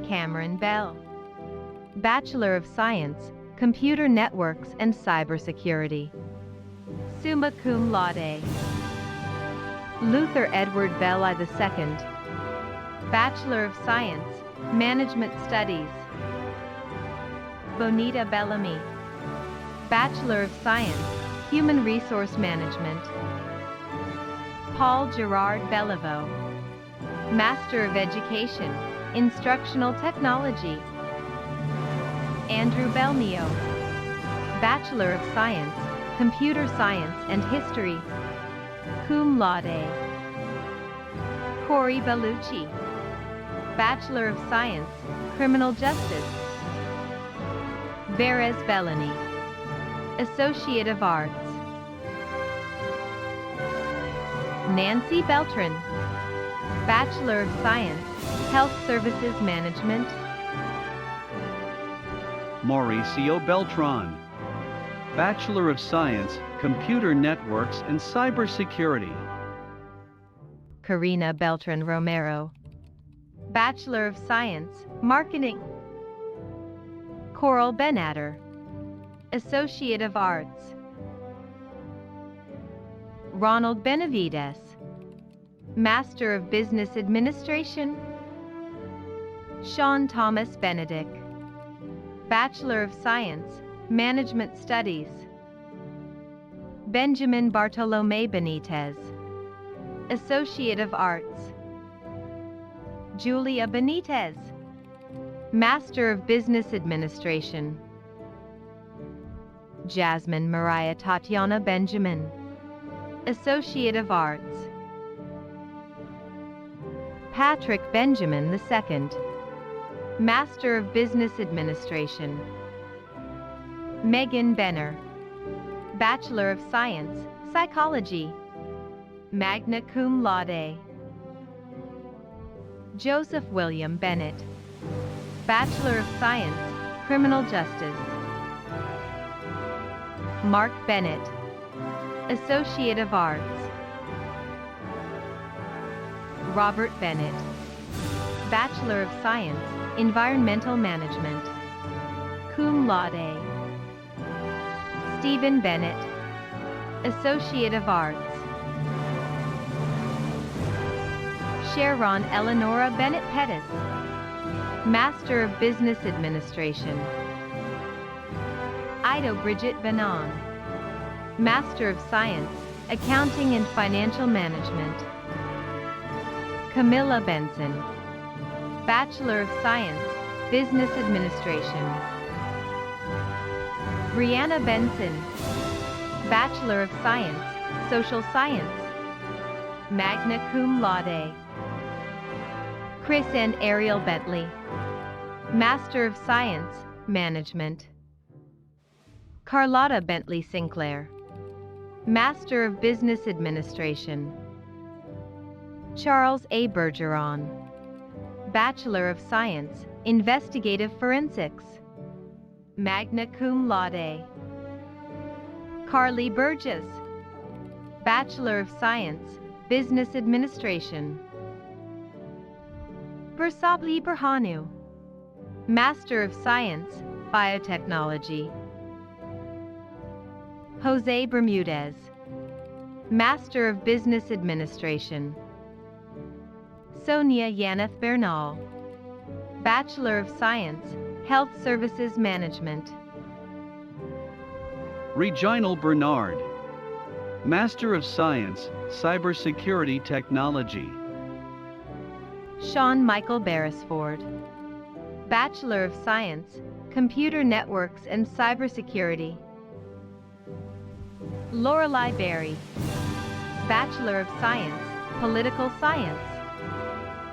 Cameron Bell, Bachelor of Science, Computer Networks and Cybersecurity. Summa cum laude. Luther Edward Bell II, Bachelor of Science, Management Studies. Bonita Bellamy, Bachelor of Science, Human Resource Management. Paul Gerard Belliveau, Master of Education, Instructional Technology. Andrew Belneo, Bachelor of Science, Computer Science and History. Cum laude. Corey Bellucci, Bachelor of Science, Criminal Justice. Verez Bellany, Associate of Arts. Nancy Beltran, Bachelor of Science, Health Services Management. Mauricio Beltran, Bachelor of Science, Computer Networks and Cybersecurity. Karina Beltran Romero, Bachelor of Science, Marketing. Coral Benatter, Associate of Arts. Ronald Benavides, Master of Business Administration. Sean Thomas Benedict, Bachelor of Science, Management Studies. Benjamin Bartolome Benitez, Associate of Arts. Julia Benitez, Master of Business Administration. Jasmine Mariah Tatiana Benjamin, Associate of Arts. Patrick Benjamin II, Master of Business Administration. Megan Benner, Bachelor of Science, Psychology, magna cum laude. Joseph William Bennett, Bachelor of Science, Criminal Justice. Mark Bennett, Associate of Arts. Robert Bennett, Bachelor of Science, Environmental Management, cum laude. Stephen Bennett, Associate of Arts. Sharon Eleonora Bennett Pettis, Master of Business Administration. Ido Bridget Banan, Master of Science, Accounting and Financial Management. Camilla Benson, Bachelor of Science, Business Administration. Brianna Benson, Bachelor of Science, Social Science, magna cum laude. Chris and Ariel Bentley, Master of Science, Management. Carlotta Bentley Sinclair, Master of Business Administration. Charles A. Bergeron, Bachelor of Science, Investigative Forensics, magna cum laude. Carly Burgess, Bachelor of Science, Business Administration. Bersabli Berhanu, Master of Science, Biotechnology. Jose Bermudez, Master of Business Administration. Sonia Yaneth Bernal, Bachelor of Science, Health Services Management. Reginald Bernard, Master of Science, Cybersecurity Technology. Sean Michael Beresford, Bachelor of Science, Computer Networks and Cybersecurity. Lorelei Berry, Bachelor of Science, Political Science,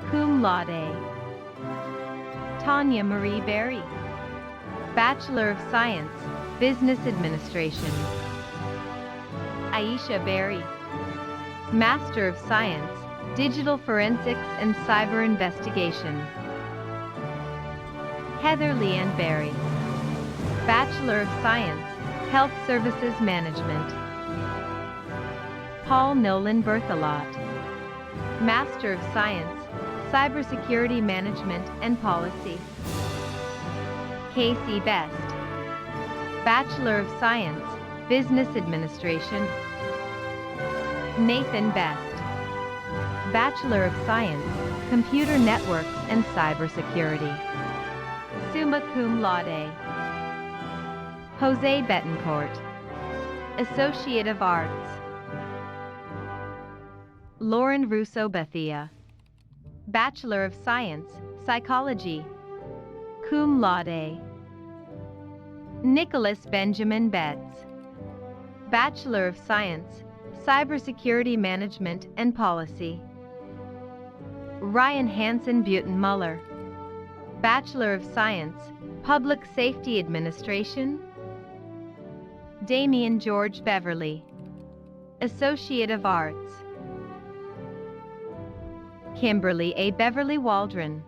cum laude. Tanya Marie Berry, Bachelor of Science, Business Administration. Aisha Berry, Master of Science, Digital Forensics and Cyber Investigation. Heather Leanne Berry, Bachelor of Science, Health Services Management. Paul Nolan Berthelot, Master of Science, Cybersecurity Management and Policy. Casey Best, Bachelor of Science, Business Administration. Nathan Best, Bachelor of Science, Computer Networks and Cybersecurity, summa cum laude. Jose Betancourt, Associate of Arts. Lauren Russo Bethia, Bachelor of Science, Psychology, cum laude. Nicholas Benjamin Betts, Bachelor of Science, Cybersecurity Management and Policy. Ryan Hansen Buten Muller, Bachelor of Science, Public Safety Administration. Damian George Beverly, Associate of Arts. Kimberly A. Beverly Waldron,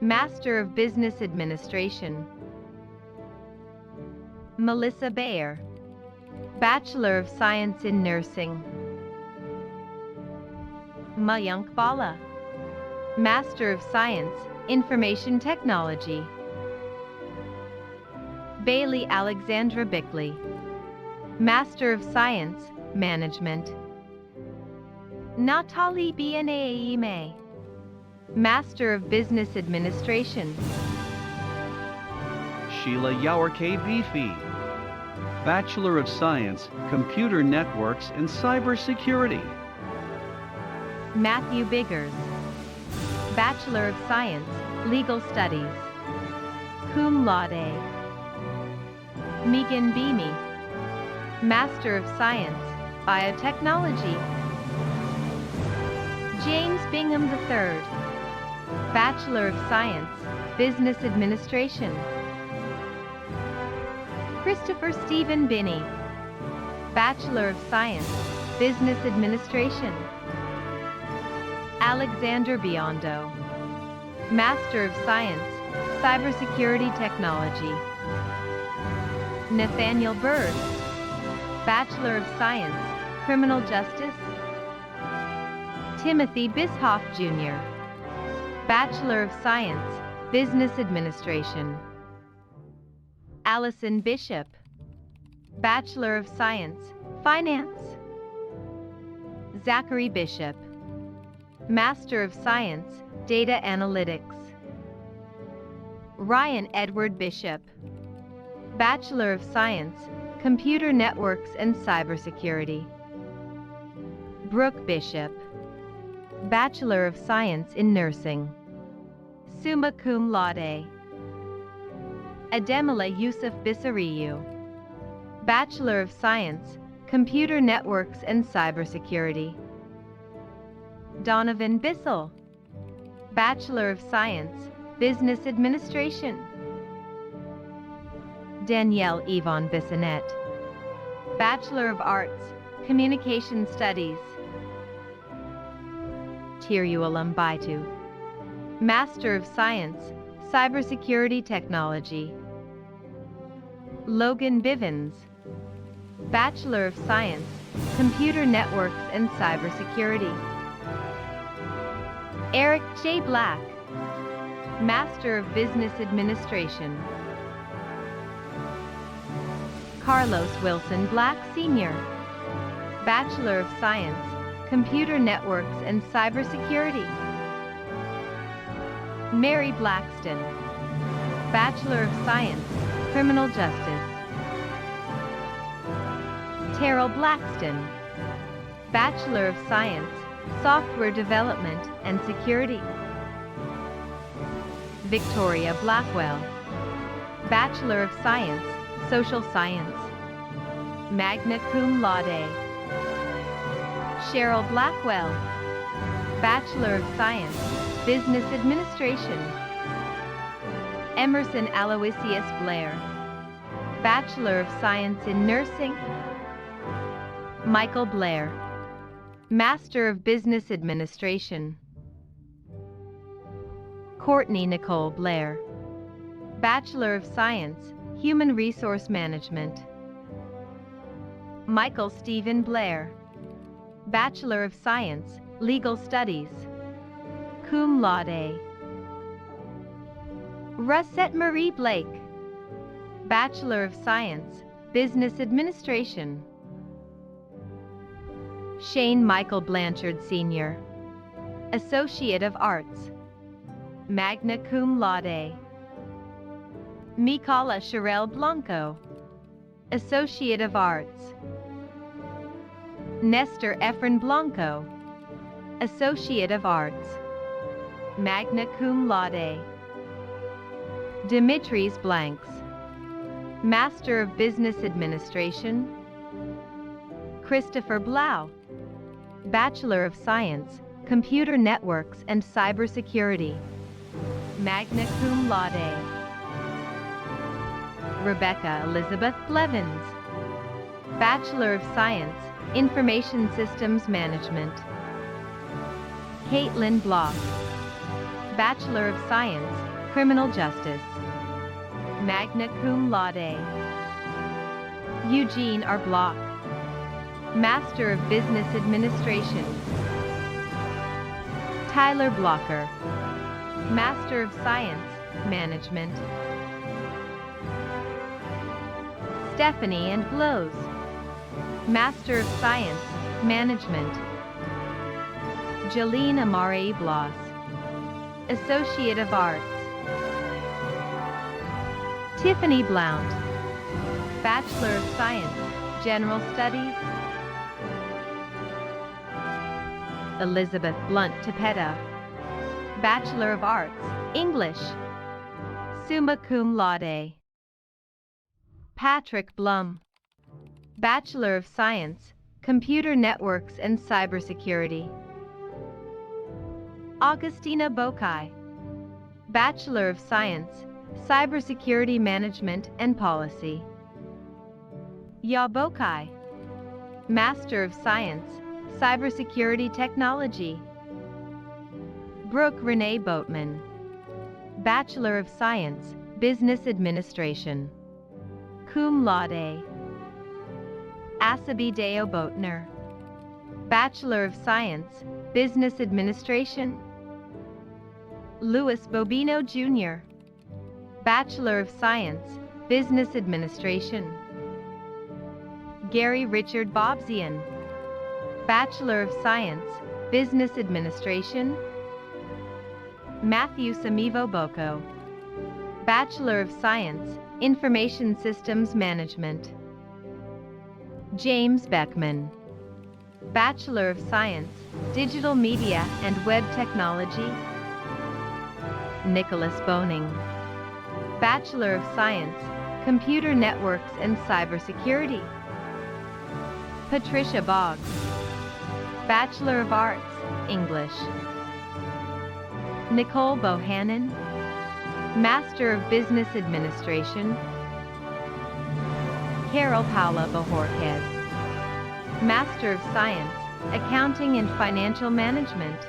Master of Business Administration. Melissa Bayer, Bachelor of Science in Nursing. Mayank Bala, Master of Science, Information Technology. Bailey Alexandra Bickley, Master of Science, Management. Natali Bnaime, Master of Business Administration. Sheila Yaurke Beefy, Bachelor of Science, Computer Networks and Cybersecurity. Matthew Biggers, Bachelor of Science, Legal Studies, cum laude. Megan Beamy, Master of Science, Biotechnology. James Bingham III, Bachelor of Science, Business Administration. Christopher Stephen Binney, Bachelor of Science, Business Administration. Alexander Biondo, Master of Science, Cybersecurity Technology. Nathaniel Bird, Bachelor of Science, Criminal Justice. Timothy Bishoff Jr., Bachelor of Science, Business Administration. Allison Bishop, Bachelor of Science, Finance. Zachary Bishop, Master of Science, Data Analytics. Ryan Edward Bishop, Bachelor of Science, Computer Networks and Cybersecurity. Brooke Bishop, Bachelor of Science in Nursing, summa cum laude. Ademola Yusuf Bissariyu, Bachelor of Science, Computer Networks and Cybersecurity. Donovan Bissell, Bachelor of Science, Business Administration. Danielle Yvonne Bissonnette, Bachelor of Arts, Communication Studies. Tirualam Baitu, Master of Science, Cybersecurity Technology. Logan Bivens, Bachelor of Science, Computer Networks and Cybersecurity. Eric J. Black, Master of Business Administration. Carlos Wilson Black Sr., Bachelor of Science, Computer Networks and Cybersecurity. Mary Blackston, Bachelor of Science, Criminal Justice. Terrell Blackston, Bachelor of Science, Software Development and Security. Victoria Blackwell, Bachelor of Science, Social Science, magna cum laude. Cheryl Blackwell, Bachelor of Science, Business Administration. Emerson Aloysius Blair, Bachelor of Science in Nursing. Michael Blair, Master of Business Administration. Courtney Nicole Blair, Bachelor of Science, Human Resource Management. Michael Stephen Blair, Bachelor of Science, Legal Studies, cum laude. Russette Marie Blake, Bachelor of Science, Business Administration. Shane Michael Blanchard Sr., Associate of Arts, magna cum laude. Mikala Sherelle Blanco, Associate of Arts. Nestor Efren Blanco, Associate of Arts, magna cum laude. Dimitris Blanks, Master of Business Administration. Christopher Blau, Bachelor of Science, Computer Networks and Cybersecurity, magna cum laude. Rebecca Elizabeth Blevins, Bachelor of Science, Information Systems Management. Caitlin Block, Bachelor of Science, Criminal Justice, magna cum laude. Eugene R. Block, Master of Business Administration. Tyler Blocker, Master of Science, Management. Stephanie and Blows, Master of Science, Management. Jolene Amare Bloss, Associate of Arts. Tiffany Blount, Bachelor of Science, General Studies. Elizabeth Blunt Tepeta, Bachelor of Arts, English, summa cum laude. Patrick Blum, Bachelor of Science, Computer Networks and Cybersecurity. Augustina Bokai, Bachelor of Science, Cybersecurity Management and Policy. Ya Bokai, Master of Science, Cybersecurity Technology. Brooke Renee Boatman, Bachelor of Science, Business Administration, cum laude. Asabi Deo Boatner, Bachelor of Science, Business Administration. Louis Bobino Jr., Bachelor of Science, Business Administration. Gary Richard Bobzian, Bachelor of Science, Business Administration. Matthew Samivo Boko, Bachelor of Science, Information Systems Management. James Beckman, Bachelor of Science, Digital Media and Web Technology. Nicholas Boning, Bachelor of Science, Computer Networks and Cybersecurity. Patricia Boggs, Bachelor of Arts, English. Nicole Bohannon, Master of Business Administration. Carol Paula Bojorquez, Master of Science, Accounting and Financial Management.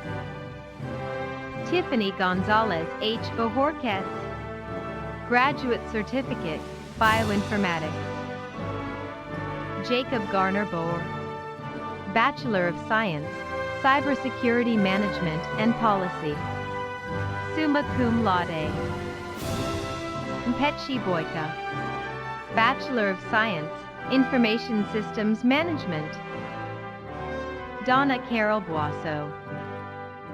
Tiffany Gonzalez H. Bojorquez, Graduate Certificate, Bioinformatics. Jacob Garner Boer, Bachelor of Science, Cybersecurity Management and Policy, summa cum laude. Mpetshi Boyka, Bachelor of Science, Information Systems Management. Donna Carol Boisseau,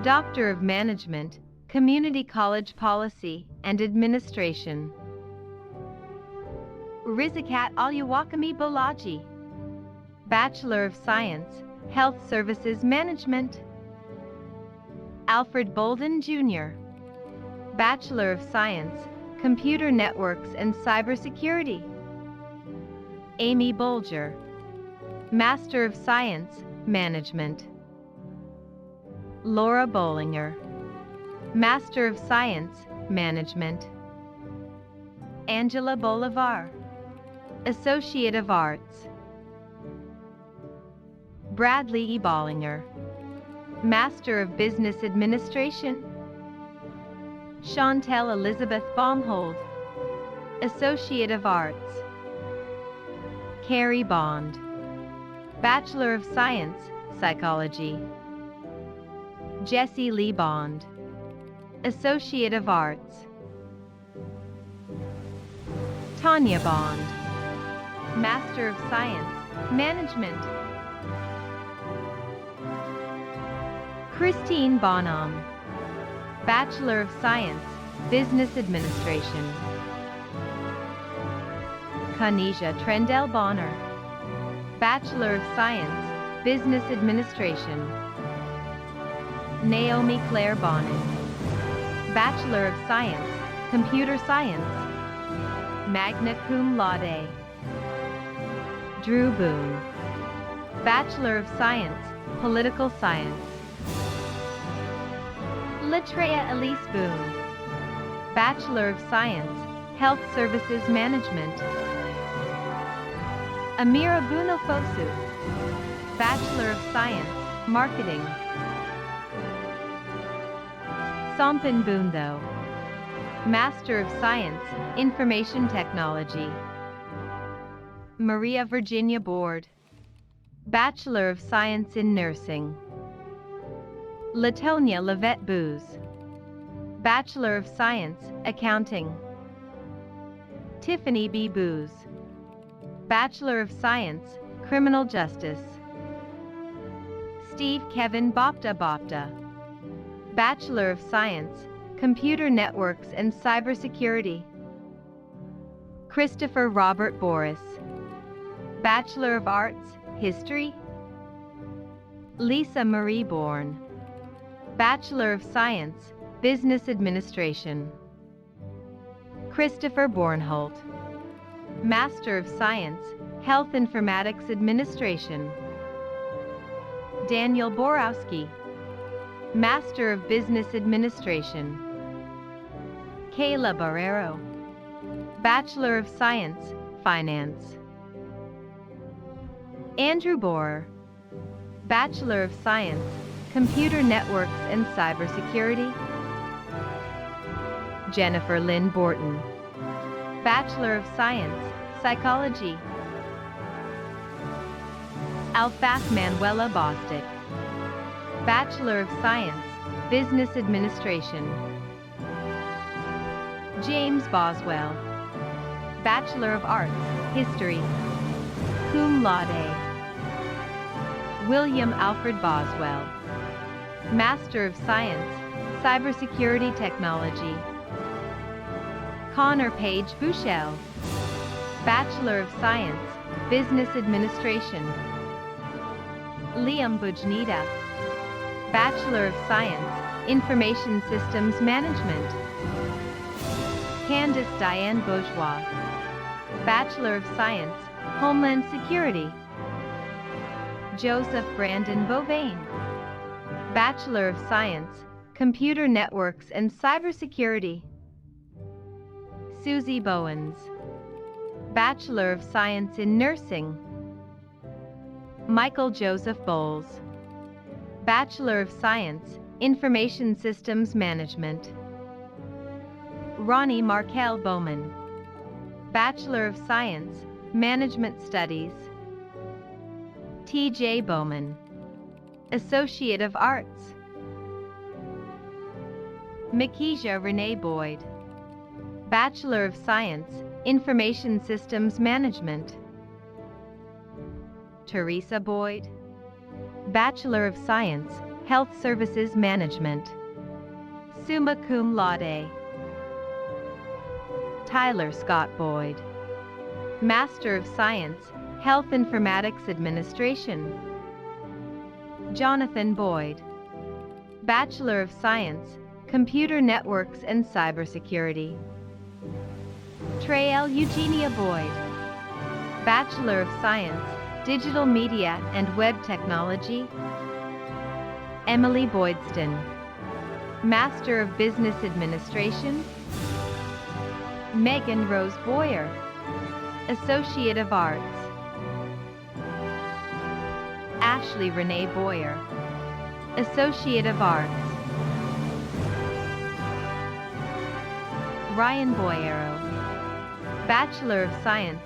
Doctor of Management, Community College Policy and Administration. Rizikat Alyawakami Bolaji, Bachelor of Science, Health Services Management. Alfred Bolden Jr., Bachelor of Science, Computer Networks and Cybersecurity. Amy Bolger, Master of Science, Management. Laura Bollinger, Master of Science, Management. Angela Bolivar, Associate of Arts. Bradley E. Bollinger, Master of Business Administration. Chantel Elizabeth Baumhold, Associate of Arts. Carrie Bond, Bachelor of Science, Psychology. Jessie Lee Bond, Associate of Arts. Tanya Bond, Master of Science, Management. Christine Bonham, Bachelor of Science, Business Administration. Kanisha Trendell Bonner, Bachelor of Science, Business Administration. Naomi Claire Bonin, Bachelor of Science, Computer Science, magna cum laude. Drew Boone, Bachelor of Science, Political Science. Latreia Elise Boone, Bachelor of Science, Health Services Management. Amira Bunofosu, Bachelor of Science, Marketing. Sompan Buntho, Master of Science, Information Technology. Maria Virginia Board, Bachelor of Science in Nursing. Latonia Lavette Booz, Bachelor of Science, Accounting. Tiffany B. Booz, Bachelor of Science, Criminal Justice. Steve Kevin Bopta Bopta, Bachelor of Science, Computer Networks and Cybersecurity. Christopher Robert Boris, Bachelor of Arts, History. Lisa Marie Bourne, Bachelor of Science, Business Administration. Christopher Bornholt, Master of Science, Health Informatics Administration. Daniel Borowski, Master of Business Administration. Kayla Barrero, Bachelor of Science, Finance. Andrew Borer, Bachelor of Science, Computer Networks and Cybersecurity. Jennifer Lynn Borton, Bachelor of Science, Psychology. Alfaf Manuela Bostic, Bachelor of Science, Business Administration. James Boswell, Bachelor of Arts, History, cum laude. William Alfred Boswell, Master of Science, Cybersecurity Technology. Connor Page Bushell, Bachelor of Science, Business Administration. Liam Bujnita, Bachelor of Science, Information Systems Management. Candice Diane Bourgeois, Bachelor of Science, Homeland Security. Joseph Brandon Bovain, Bachelor of Science, Computer Networks and Cybersecurity. Susie Bowens, Bachelor of Science in Nursing. Michael Joseph Bowles, Bachelor of Science, Information Systems Management. Ronnie Markel Bowman, Bachelor of Science, Management Studies. T.J. Bowman, Associate of Arts. Makisha Renee Boyd, Bachelor of Science, Information Systems Management. Teresa Boyd, Bachelor of Science, Health Services Management. Summa cum laude. Tyler Scott Boyd, Master of Science, Health Informatics Administration. Jonathan Boyd, Bachelor of Science, Computer Networks and Cybersecurity. Trael Eugenia Boyd, Bachelor of Science, Digital Media and Web Technology. Emily Boydston, Master of Business Administration. Megan Rose Boyer, Associate of Arts. Ashley Renee Boyer, Associate of Arts. Ryan Boyero, Bachelor of Science,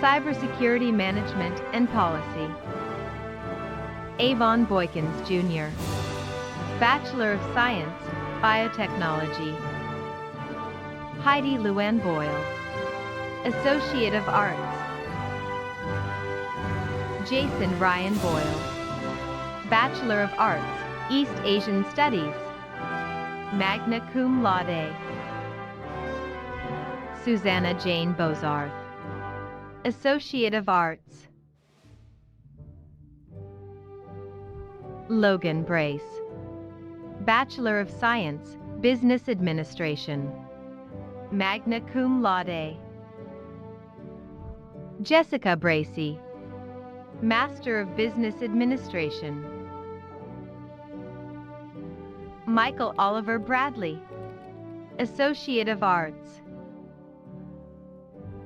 Cybersecurity Management and Policy. Avon Boykins Jr., Bachelor of Science, Biotechnology. Heidi Luann Boyle, Associate of Arts. Jason Ryan Boyle, Bachelor of Arts, East Asian Studies. Magna cum laude. Susanna Jane Bozarth, Associate of Arts. Logan Brace, Bachelor of Science, Business Administration. Magna cum laude. Jessica Bracey, Master of Business Administration. Michael Oliver Bradley, Associate of Arts.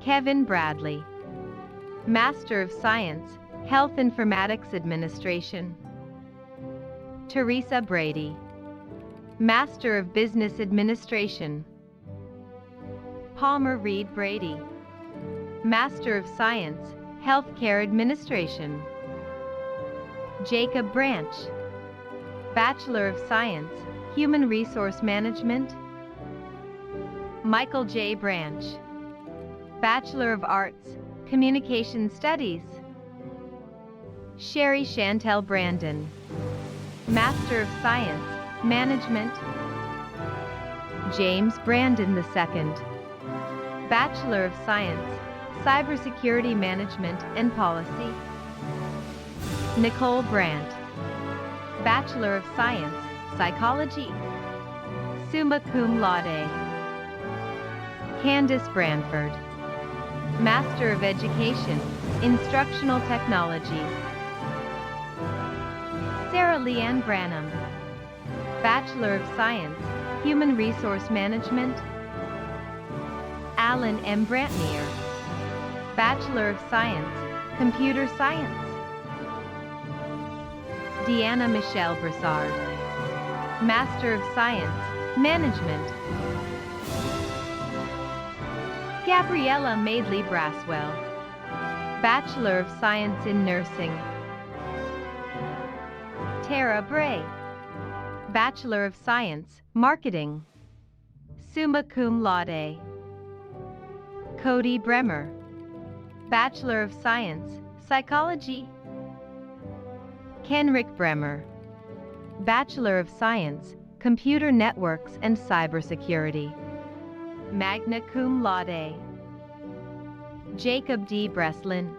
Kevin Bradley, Master of Science, Health Informatics Administration. Teresa Brady, Master of Business Administration. Palmer Reed Brady, Master of Science, Healthcare Administration. Jacob Branch, Bachelor of Science, Human Resource Management. Michael J. Branch, Bachelor of Arts, Communication Studies. Sherry Chantel Brandon, Master of Science, Management. James Brandon II, Bachelor of Science, Cybersecurity Management and Policy. Nicole Brandt, Bachelor of Science, Psychology, summa cum laude. Candace Branford, Master of Education, Instructional Technology. Sarah Leanne Branham, Bachelor of Science, Human Resource Management. Alan M. Brantnier, Bachelor of Science, Computer Science. Deanna Michelle Broussard, Master of Science, Management. Gabriella Madeley Braswell, Bachelor of Science in Nursing. Tara Bray, Bachelor of Science, Marketing, summa cum laude. Cody Bremer, Bachelor of Science, Psychology. Kenrick Bremer, Bachelor of Science, Computer Networks and Cybersecurity, magna cum laude. Jacob D. Breslin,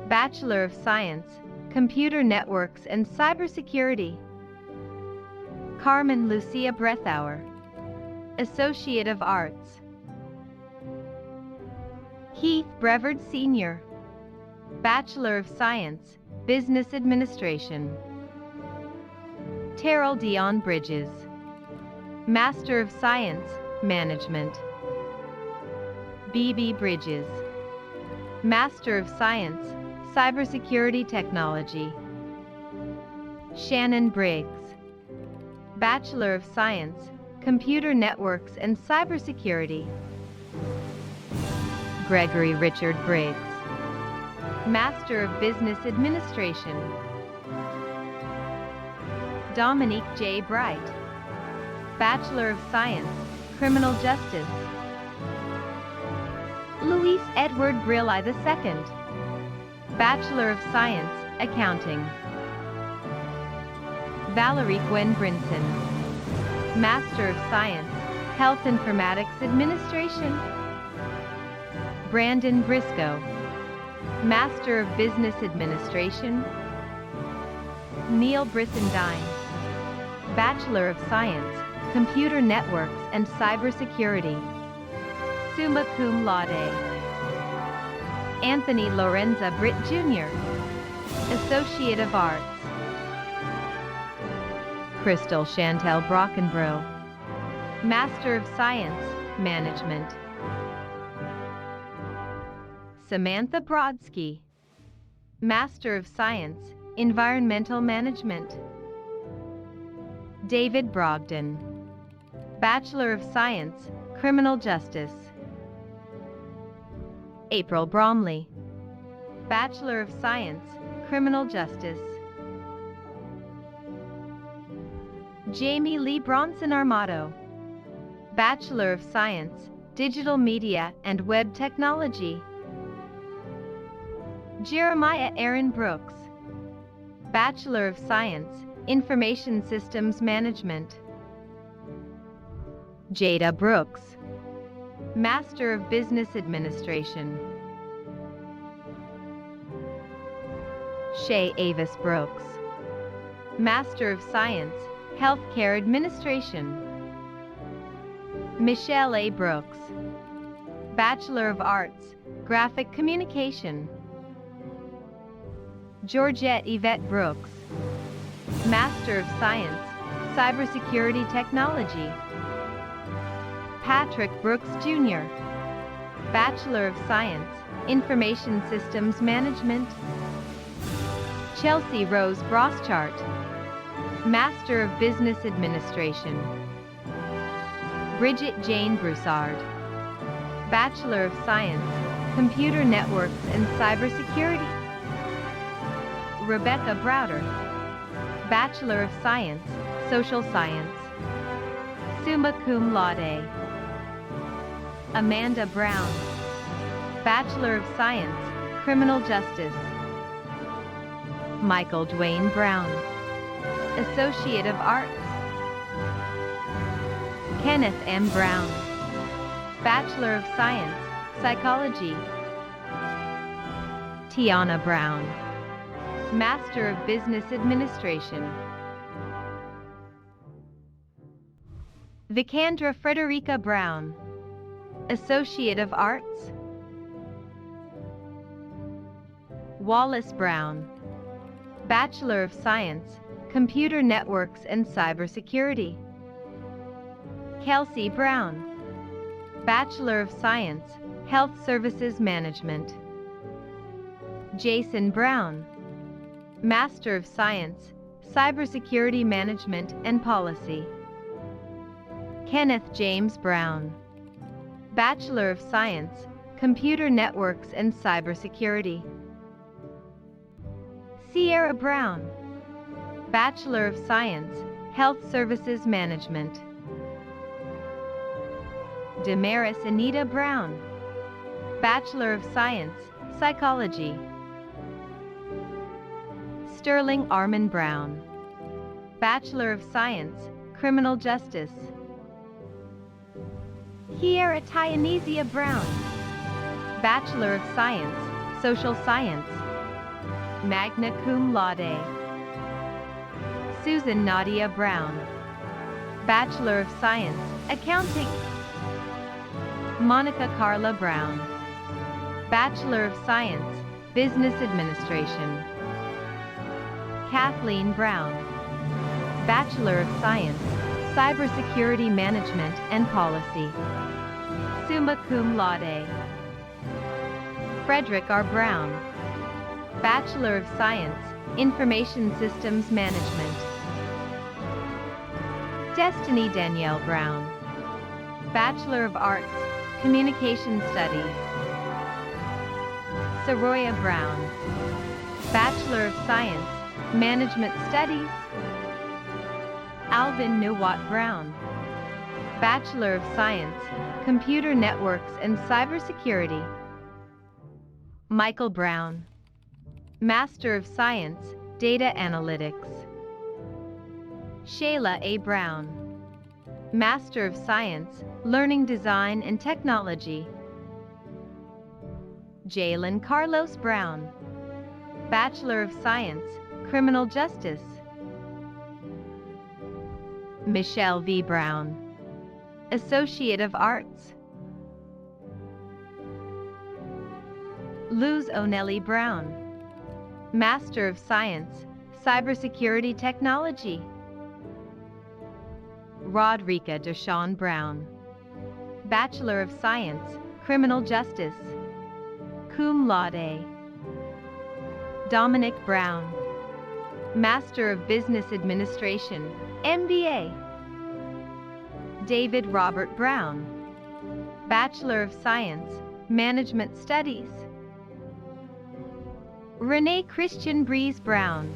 Bachelor of Science, Computer Networks and Cybersecurity. Carmen Lucia Brethauer, Associate of Arts. Heath Brevard Sr., Bachelor of Science, Business Administration. Terrell Dion Bridges, Master of Science, Management. B.B. Bridges, Master of Science, Cybersecurity Technology. Shannon Briggs, Bachelor of Science, Computer Networks and Cybersecurity. Gregory Richard Briggs, Master of Business Administration. Dominique J. Bright, Bachelor of Science, Criminal Justice. Luis Edward Brilli II, Bachelor of Science, Accounting. Valerie Gwen Brinson, Master of Science, Health Informatics Administration. Brandon Briscoe, Master of Business Administration. Neil Brissendine, Bachelor of Science, Computer Networks and Cybersecurity, summa cum laude. Anthony Lorenza Britt Jr., Associate of Arts. Crystal Chantel Brockenbrough, Master of Science, Management. Samantha Brodsky, Master of Science, Environmental Management. David Brogdon, Bachelor of Science, Criminal Justice. April Bromley, Bachelor of Science, Criminal Justice. Jamie Lee Bronson Armato, Bachelor of Science, Digital Media and Web Technology. Jeremiah Aaron Brooks, Bachelor of Science, Information Systems Management. Jada Brooks, Master of Business Administration. Shay Avis Brooks, Master of Science, Healthcare Administration. Michelle A. Brooks, Bachelor of Arts, Graphic Communication. Georgette Yvette Brooks, Master of Science, Cybersecurity Technology. Patrick Brooks Jr., Bachelor of Science, Information Systems Management. Chelsea Rose Broschart, Master of Business Administration. Bridget Jane Broussard, Bachelor of Science, Computer Networks and Cybersecurity. Rebecca Browder, Bachelor of Science, Social Science. Summa cum laude. Amanda Brown, Bachelor of Science, Criminal Justice. Michael Dwayne Brown, Associate of Arts. Kenneth M. Brown, Bachelor of Science, Psychology. Tiana Brown, Master of Business Administration. Vicandra Frederica Brown, Associate of Arts. Wallace Brown, Bachelor of Science, Computer Networks and Cybersecurity. Kelsey Brown, Bachelor of Science, Health Services Management. Jason Brown, Master of Science, Cybersecurity Management and Policy. Kenneth James Brown, Bachelor of Science, Computer Networks and Cybersecurity. Sierra Brown, Bachelor of Science, Health Services Management. Damaris Anita Brown, Bachelor of Science, Psychology. Sterling Armin Brown, Bachelor of Science, Criminal Justice. Kiera Tyanesia Brown, Bachelor of Science, Social Science. Magna cum laude. Susan Nadia Brown, Bachelor of Science, Accounting. Monica Carla Brown, Bachelor of Science, Business Administration. Kathleen Brown, Bachelor of Science, Cybersecurity Management and Policy. Summa cum laude. Frederick R. Brown, Bachelor of Science, Information Systems Management. Destiny Danielle Brown, Bachelor of Arts, Communication Studies. Soroya Brown, Bachelor of Science, Management Studies. Alvin Newat Brown, Bachelor of Science, Computer Networks and Cybersecurity. Michael Brown, Master of Science, Data Analytics. Shayla A. Brown, Master of Science, Learning Design and Technology. Jalen Carlos Brown, Bachelor of Science, Criminal Justice. Michelle V. Brown, Associate of Arts. Luz O'Nelly Brown, Master of Science, Cybersecurity Technology. Rodrika Deshawn Brown, Bachelor of Science, Criminal Justice. Cum laude. Dominic Brown, Master of Business Administration, MBA. David Robert Brown, Bachelor of Science, Management Studies. Renee Christian Breeze Brown,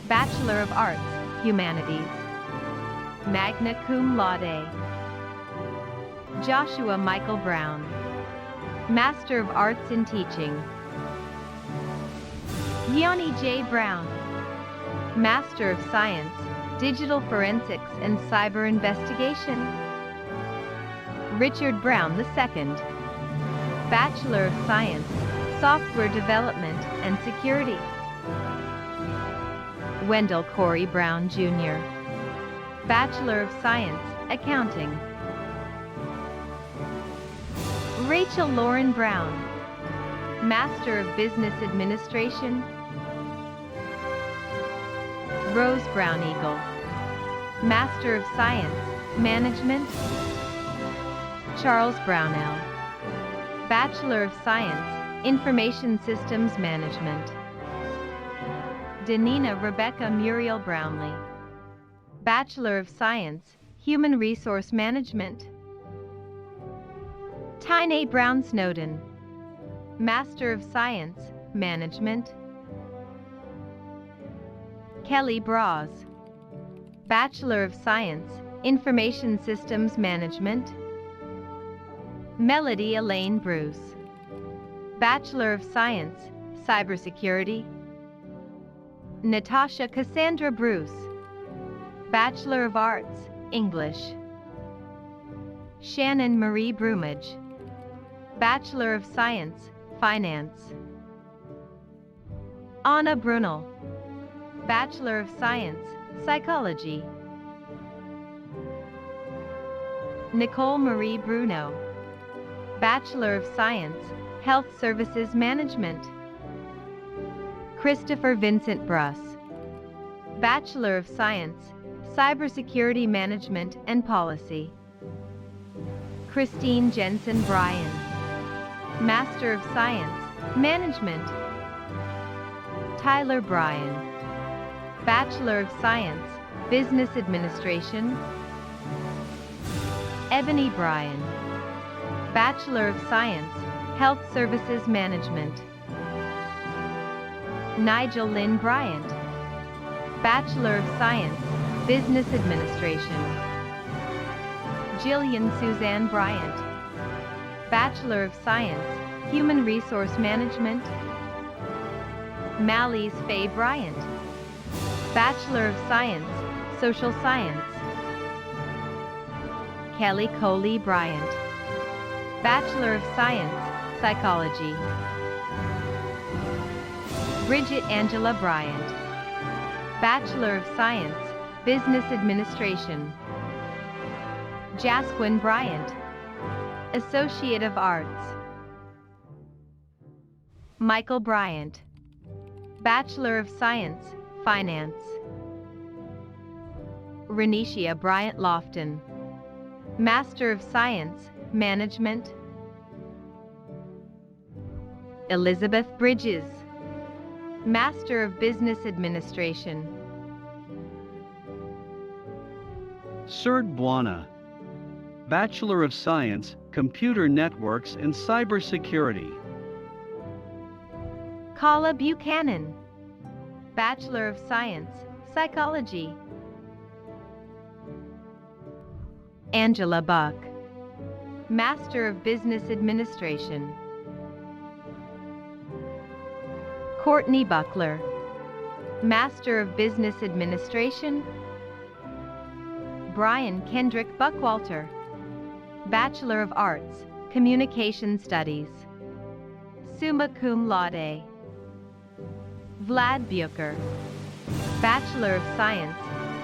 Bachelor of Arts, Humanities. Magna cum laude. Joshua Michael Brown, Master of Arts in Teaching. Yanni J. Brown, Master of Science, Digital Forensics and Cyber Investigation. Richard Brown II, Bachelor of Science, Software Development and Security. Wendell Corey Brown Jr., Bachelor of Science, Accounting. Rachel Lauren Brown, Master of Business Administration. Rose Brown Eagle, Master of Science, Management. Charles Brownell, Bachelor of Science, Information Systems Management. Danina Rebecca Muriel Brownlee, Bachelor of Science, Human Resource Management. Tyne Brown Snowden, Master of Science, Management. Kelly Braz, Bachelor of Science, Information Systems Management. Melody Elaine Bruce, Bachelor of Science, Cybersecurity. Natasha Cassandra Bruce, Bachelor of Arts, English. Shannon Marie Brumage, Bachelor of Science, Finance. Anna Brunel, Bachelor of Science, Psychology. Nicole Marie Bruno, Bachelor of Science, Health Services Management. Christopher Vincent Bruss, Bachelor of Science, Cybersecurity Management and Policy. Christine Jensen Bryan, Master of Science, Management. Tyler Bryan, Bachelor of Science, Business Administration. Ebony Bryan, Bachelor of Science, Health Services Management. Nigel Lynn Bryant, Bachelor of Science, Business Administration. Jillian Suzanne Bryant, Bachelor of Science, Human Resource Management. Malise Faye Bryant, Bachelor of Science, Social Science. Kelly Coley Bryant, Bachelor of Science, Psychology. Bridget Angela Bryant, Bachelor of Science, Business Administration. Jasquine Bryant, Associate of Arts. Michael Bryant, Bachelor of Science, Finance. Renisha Bryant Lofton, Master of Science, Management. Elizabeth Bridges, Master of Business Administration. Serd Buana, Bachelor of Science, Computer Networks and Cybersecurity. Kala Buchanan, Bachelor of Science, Psychology. Angela Buck, Master of Business Administration. Courtney Buckler, Master of Business Administration. Brian Kendrick Buckwalter, Bachelor of Arts, Communication Studies. Summa cum laude. Vlad Bucher, Bachelor of Science,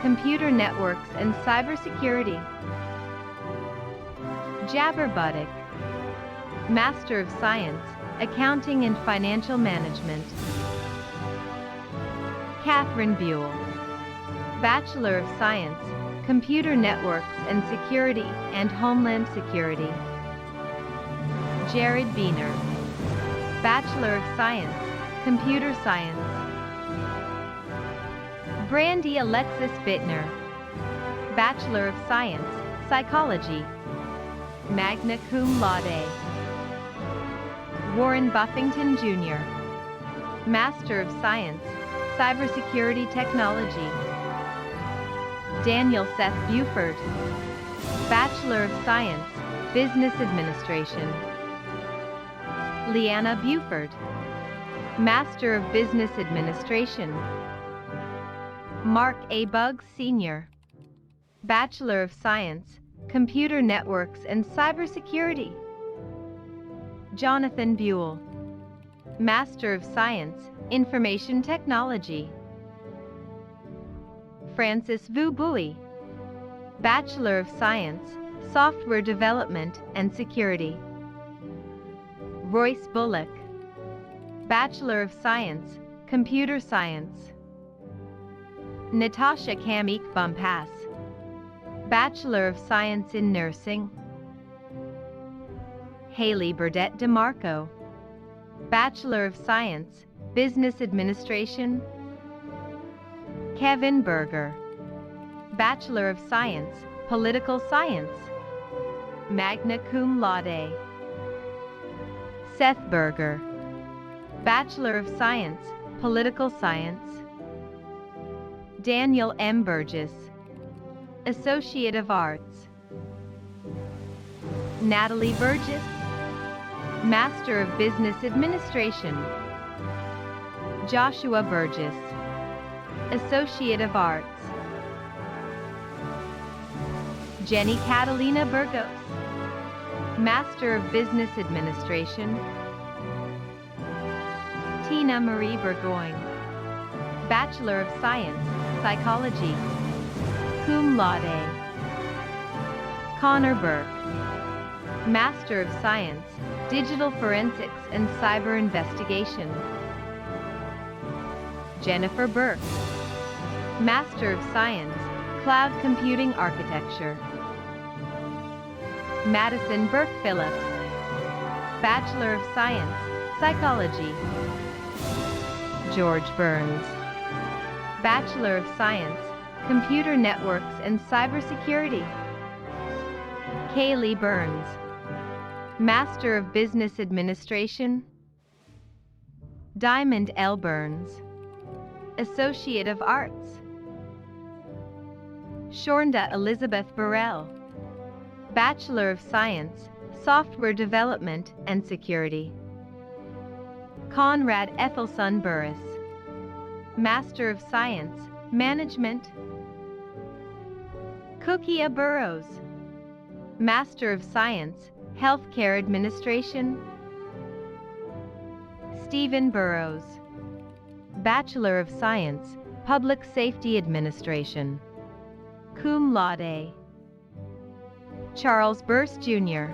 Computer Networks and Cybersecurity. Jabber Buddick, Master of Science, Accounting and Financial Management. Catherine Buell, Bachelor of Science, Computer Networks and Security and Homeland Security. Jared Beener, Bachelor of Science, Computer Science. Brandy Alexis Bittner, Bachelor of Science, Psychology, magna cum laude. Warren Buffington Jr., Master of Science, Cybersecurity Technology. Daniel Seth Buford, Bachelor of Science, Business Administration. Leanna Buford, Master of Business Administration. Mark A. Buggs Sr., Bachelor of Science, Computer Networks and Cybersecurity. Jonathan Buell, Master of Science, Information Technology. Francis Vu Bui, Bachelor of Science, Software Development and Security. Royce Bullock, Bachelor of Science, Computer Science. Natasha Kamik Bumpass, Bachelor of Science in Nursing. Haley Burdette DeMarco, Bachelor of Science, Business Administration. Kevin Berger, Bachelor of Science, Political Science, magna cum laude. Seth Berger, Bachelor of Science, Political Science. Daniel M. Burgess, Associate of Arts. Natalie Burgess, Master of Business Administration. Joshua Burgess, Associate of Arts. Jenny Catalina Burgos, Master of Business Administration. Tina Marie Burgoyne, Bachelor of Science, Psychology, cum laude. Connor Burke, Master of Science, Digital Forensics and Cyber Investigation. Jennifer Burke, Master of Science, Cloud Computing Architecture. Madison Burke Phillips, Bachelor of Science, Psychology. George Burns, Bachelor of Science, Computer Networks and Cybersecurity. Kaylee Burns, Master of Business Administration. Diamond L. Burns, Associate of Arts. Shornda Elizabeth Burrell, Bachelor of Science, Software Development and Security. Conrad Ethelson Burris, Master of Science, Management. Cookia Burrows, Master of Science, Healthcare Administration. Stephen Burrows, Bachelor of Science, Public Safety Administration, cum laude. Charles Burse Jr.,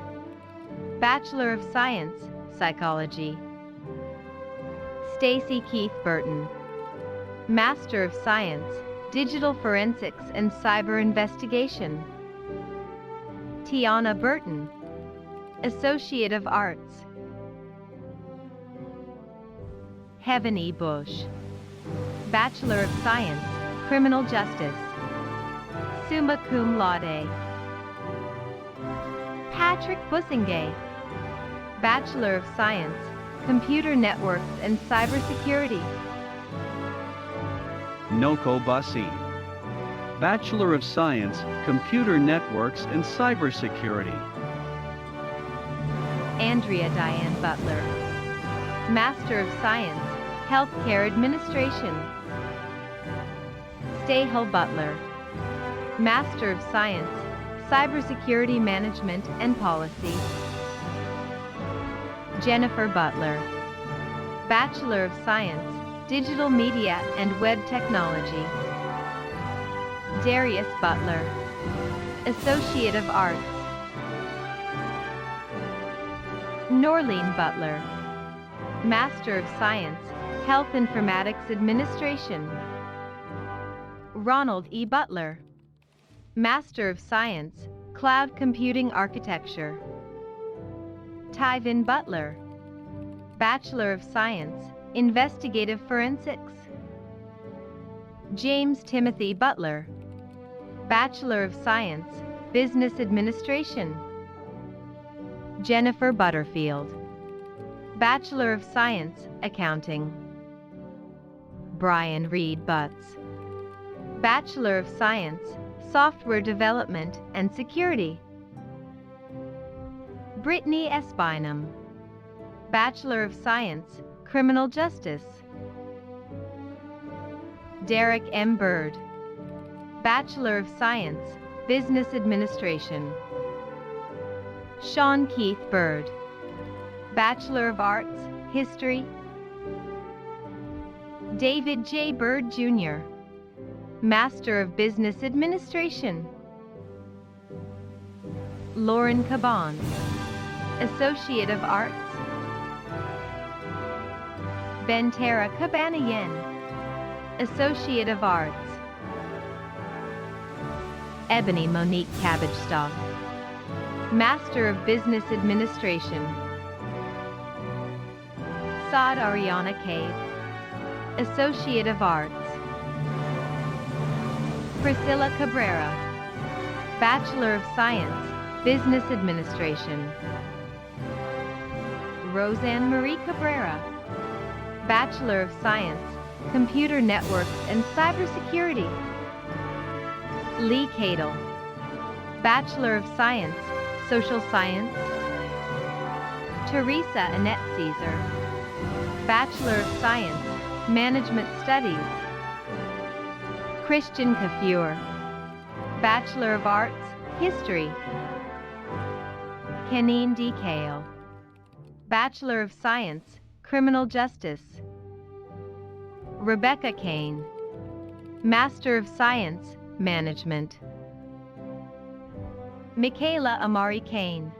Bachelor of Science, Psychology. Stacy Keith Burton, Master of Science, Digital Forensics and Cyber Investigation. Tiana Burton, Associate of Arts. Heaven E. Bush, Bachelor of Science, Criminal Justice, summa cum laude. Patrick Bussingay, Bachelor of Science, Computer Networks and Cybersecurity. Noko Basi, Bachelor of Science, Computer Networks and Cybersecurity. Andrea Diane Butler, Master of Science, Healthcare Administration. Stahel Butler, Master of Science, Cybersecurity Management and Policy. Jennifer Butler, Bachelor of Science, Digital Media and Web Technology. Darius Butler, Associate of Arts. Norleen Butler, Master of Science, Health Informatics Administration. Ronald E. Butler, Master of Science, Cloud Computing Architecture. Tyvin Butler, Bachelor of Science, Investigative Forensics. James Timothy Butler, Bachelor of Science, Business Administration. Jennifer Butterfield, Bachelor of Science, Accounting. Brian Reed Butts, Bachelor of Science, Software Development and Security. Brittany S. Bynum, Bachelor of Science, Criminal Justice. Derek M. Bird, Bachelor of Science, Business Administration. Sean Keith Bird, Bachelor of Arts, History. David J. Bird, Jr., Master of Business Administration. Lauren Caban, Associate of Arts. Bentera Cabanayen, Associate of Arts. Ebony Monique Cabbage-Stock, Master of Business Administration. Saad Ariana Cave, Associate of Arts. Priscilla Cabrera, Bachelor of Science, Business Administration. Roseanne Marie Cabrera, Bachelor of Science, Computer Networks and Cybersecurity. Lee Cadle, Bachelor of Science, Social Science. Teresa Annette Caesar, Bachelor of Science, Management Studies. Christian Kafur, Bachelor of Arts, History. Keneen D. Kale, Bachelor of Science, Criminal Justice. Rebecca Kane, Master of Science, Management. Michaela Amari Kane,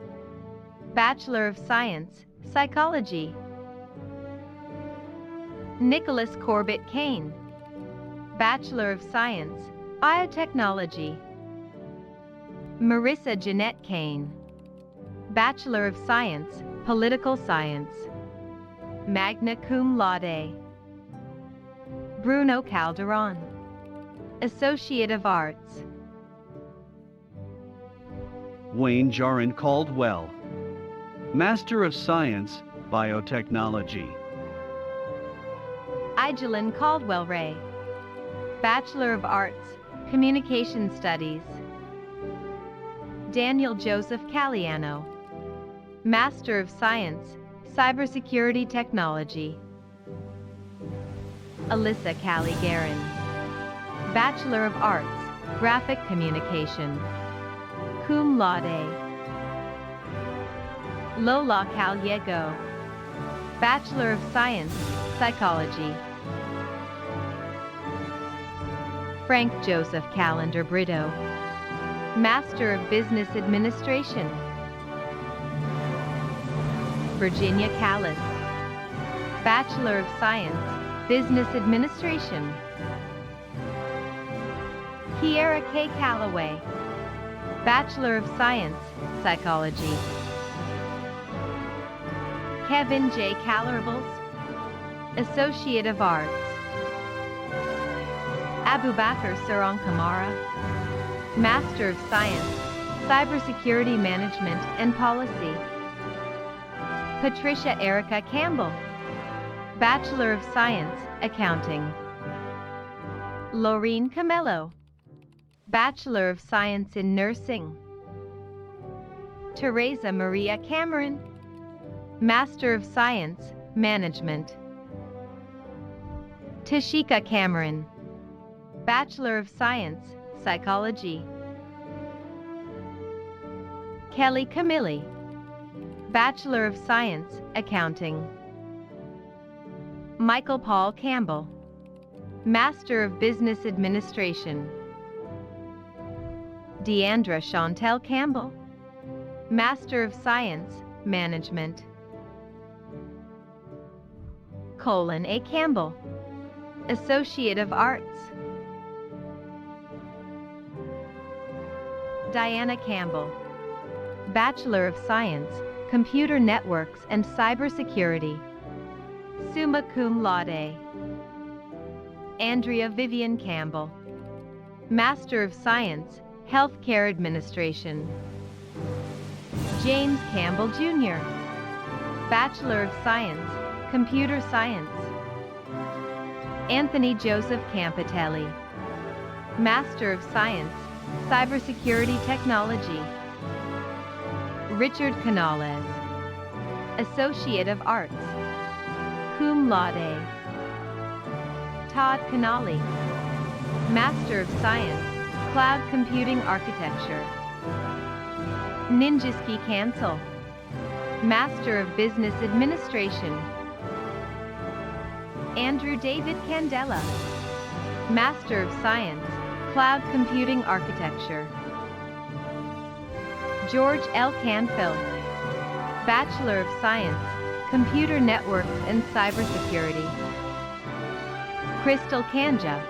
Bachelor of Science, Psychology. Nicholas Corbett Kane, Bachelor of Science, Biotechnology. Marissa Jeanette Kane, Bachelor of Science, Political Science. Magna Cum Laude. Bruno Calderon, Associate of Arts. Wayne Jaron Caldwell, Master of Science, Biotechnology. Igelin Caldwell Ray, Bachelor of Arts, Communication Studies. Daniel Joseph Caliano, Master of Science, Cybersecurity Technology. Alyssa Callie Guerin, Bachelor of Arts, Graphic Communication. Cum laude. Lola Caliego, Bachelor of Science, Psychology. Frank Joseph Callender Brito, Master of Business Administration. Virginia Callis, Bachelor of Science, Business Administration. Kiera K. Calloway, Bachelor of Science, Psychology. Kevin J. Callerbles, Associate of Arts. Abubakar Sarang Kamara, Master of Science, Cybersecurity Management and Policy. Patricia Erica Campbell, Bachelor of Science, Accounting. Laureen Camello, Bachelor of Science in Nursing. Teresa Maria Cameron, Master of Science, Management. Tashika Cameron, Bachelor of Science, Psychology. Kelly Camilli, Bachelor of Science, Accounting. Michael Paul Campbell, Master of Business Administration. Deandra Chantel Campbell, Master of Science, Management. Colin A. Campbell, Associate of Arts. Diana Campbell, Bachelor of Science, Computer Networks and Cybersecurity. Summa cum laude. Andrea Vivian Campbell, Master of Science, Healthcare Administration. James Campbell Jr., Bachelor of Science, Computer Science. Anthony Joseph Campitelli, Master of Science, Cybersecurity Technology. Richard Canales, Associate of Arts, cum laude. Todd Canali, Master of Science, Cloud Computing Architecture. Ninjiski Cancel, Master of Business Administration. Andrew David Candela, Master of Science, Cloud Computing Architecture. George L. Canfield, Bachelor of Science, Computer Networks and Cybersecurity. Crystal Kanja,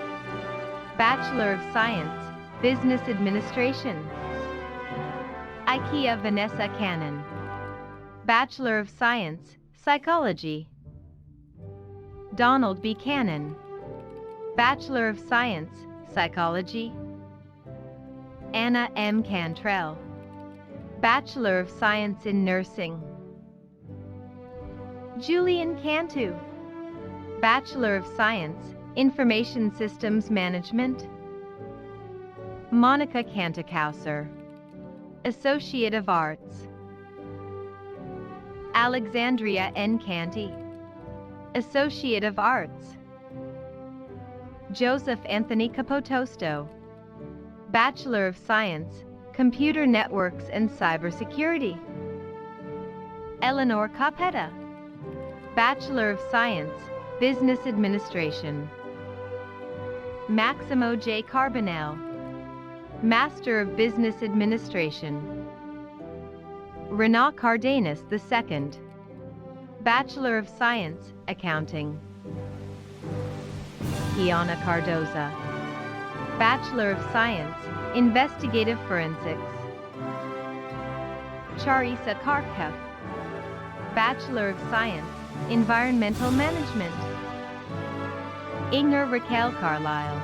Bachelor of Science, Business Administration. Ikea Vanessa Cannon, Bachelor of Science, Psychology. Donald B. Cannon, Bachelor of Science, Psychology. Anna M. Cantrell, Bachelor of Science in Nursing. Julian Cantu, Bachelor of Science, Information Systems Management. Monica Canticouser, Associate of Arts. Alexandria N. Canty, Associate of Arts. Joseph Anthony Capotosto, Bachelor of Science, Computer Networks and Cybersecurity. Eleanor Capetta, Bachelor of Science, Business Administration. Maximo J. Carbonell, Master of Business Administration. Renaud Cardenas II, Bachelor of Science, Accounting. Kiana Cardoza, Bachelor of Science, Investigative Forensics. Charissa Karkov, Bachelor of Science, Environmental Management. Inger Raquel Carlisle,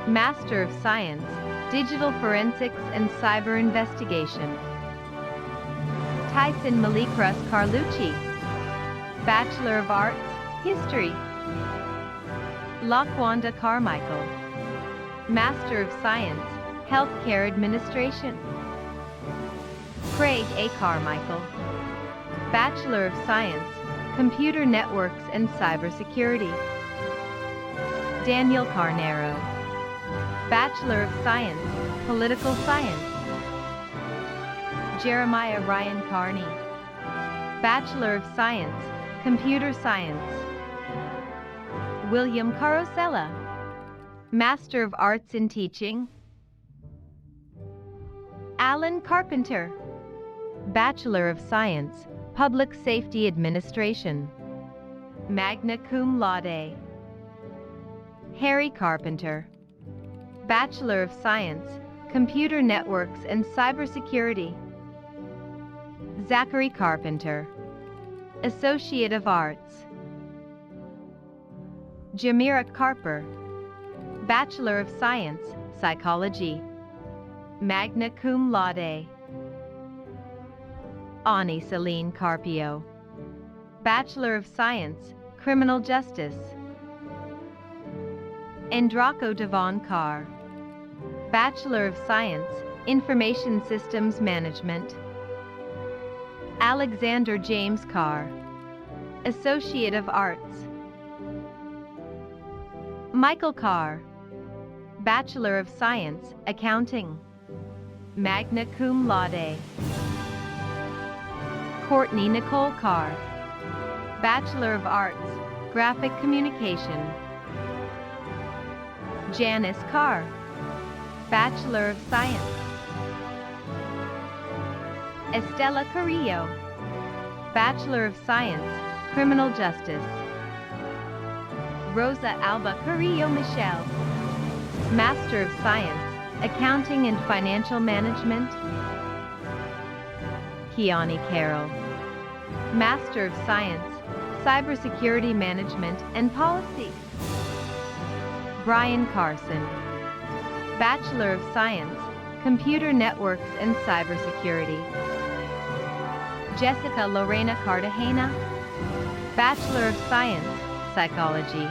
Master of Science, Digital Forensics and Cyber Investigation. Tyson Malik Russ Carlucci, Bachelor of Arts, History. Laquanda Carmichael, Master of Science, Healthcare Administration. Craig A. Carmichael, Bachelor of Science, Computer Networks and Cybersecurity. Daniel Carnero, Bachelor of Science, Political Science. Jeremiah Ryan Carney, Bachelor of Science, Computer Science. William Carosella, Master of Arts in Teaching. Alan Carpenter, Bachelor of Science, Public Safety Administration. Magna cum laude. Harry Carpenter, Bachelor of Science, Computer Networks and Cybersecurity. Zachary Carpenter, Associate of Arts. Jamira Carper, Bachelor of Science, Psychology. Magna cum laude. Ani Celine Carpio, Bachelor of Science, Criminal Justice. Andraco Devon Carr, Bachelor of Science, Information Systems Management. Alexander James Carr, Associate of Arts. Michael Carr, Bachelor of Science, Accounting. Magna cum laude. Courtney Nicole Carr, Bachelor of Arts, Graphic Communication. Janice Carr, Bachelor of Science. Estela Carrillo, Bachelor of Science, Criminal Justice. Rosa Alba Carrillo Michel, Master of Science, Accounting and Financial Management. Kiani Carroll, Master of Science, Cybersecurity Management and Policy. Brian Carson, Bachelor of Science, Computer Networks and Cybersecurity. Jessica Lorena Cartagena, Bachelor of Science, Psychology.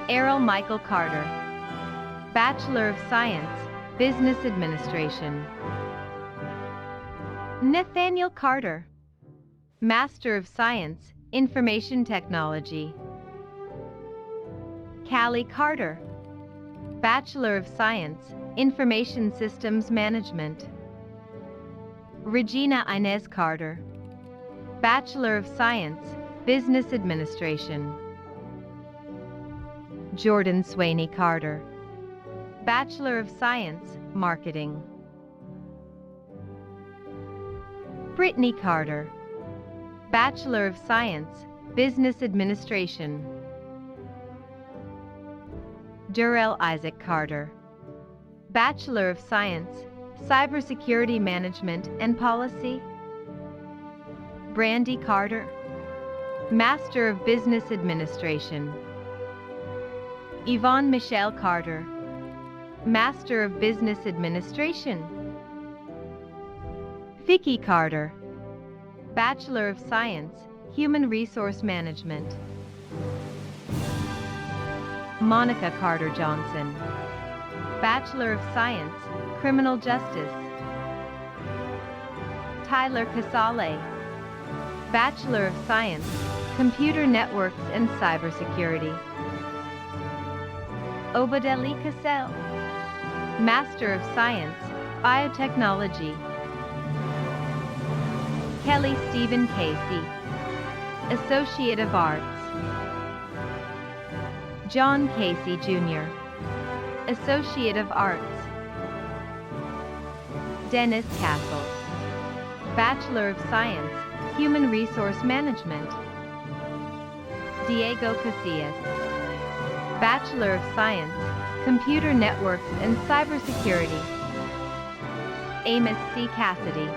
Errol Michael Carter, Bachelor of Science, Business Administration. Nathaniel Carter, Master of Science, Information Technology. Callie Carter, Bachelor of Science, Information Systems Management. Regina Inez Carter, Bachelor of Science, Business Administration. Jordan Swaney Carter, Bachelor of Science, Marketing. Brittany Carter, Bachelor of Science, Business Administration. Durrell Isaac Carter, Bachelor of Science, Cybersecurity Management and Policy. Brandy Carter, Master of Business Administration. Yvonne Michelle Carter, Master of Business Administration. Vicky Carter, Bachelor of Science, Human Resource Management. Monica Carter Johnson, Bachelor of Science, Criminal Justice. Tyler Casale, Bachelor of Science, Computer Networks and Cybersecurity. Obadeli Cassell, Master of Science, Biotechnology. Kelly Stephen Casey, Associate of Arts. John Casey Jr., Associate of Arts. Dennis Castle, Bachelor of Science, Human Resource Management. Diego Casillas, Bachelor of Science, Computer Networks and Cybersecurity. Amos C. Cassidy,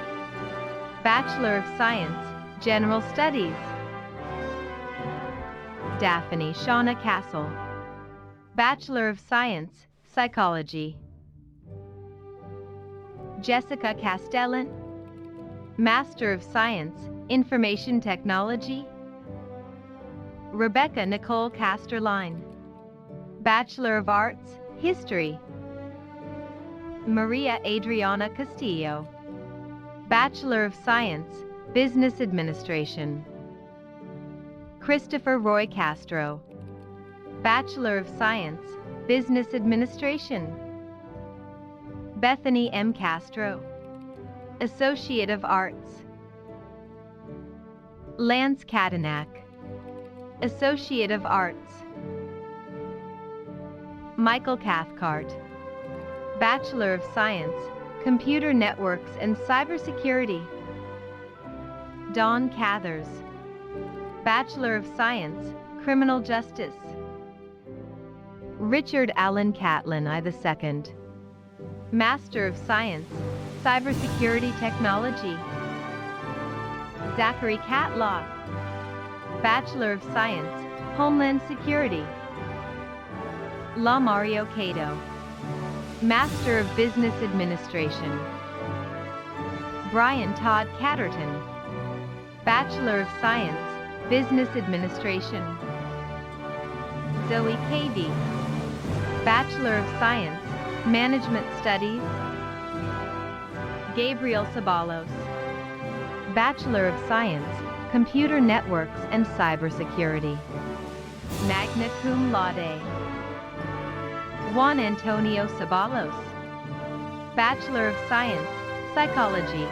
Bachelor of Science, General Studies. Daphne Shauna Castle, Bachelor of Science, Psychology. Jessica Castellan, Master of Science, Information Technology. Rebecca Nicole Casterline, Bachelor of Arts, History. Maria Adriana Castillo, Bachelor of Science, Business Administration. Christopher Roy Castro, Bachelor of Science, Business Administration. Bethany M. Castro, Associate of Arts. Lance Kadanak, Associate of Arts. Michael Cathcart, Bachelor of Science, Computer Networks and Cybersecurity. Dawn Cathers, Bachelor of Science, Criminal Justice. Richard Allen Catlin II, Master of Science, Cybersecurity Technology. Zachary Catlaw, Bachelor of Science, Homeland Security. La Mario Cato, Master of Business Administration. Brian Todd Catterton, Bachelor of Science, Business Administration. Zoe Cavey, Bachelor of Science, Management Studies. Gabriel Sabalos, Bachelor of Science, Computer Networks and Cybersecurity. Magna Cum Laude. Juan Antonio Sabalos, Bachelor of Science, Psychology.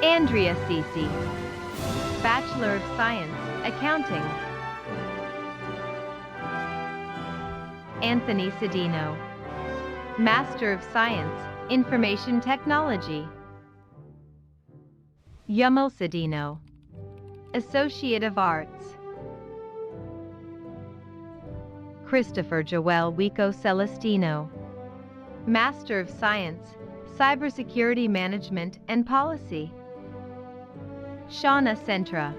Andrea Cece, Bachelor of Science, Accounting. Anthony Cedino, Master of Science, Information Technology. Yumo Cedino, Associate of Arts. Christopher Joel Wico Celestino, Master of Science, Cybersecurity Management and Policy. Shauna Centra,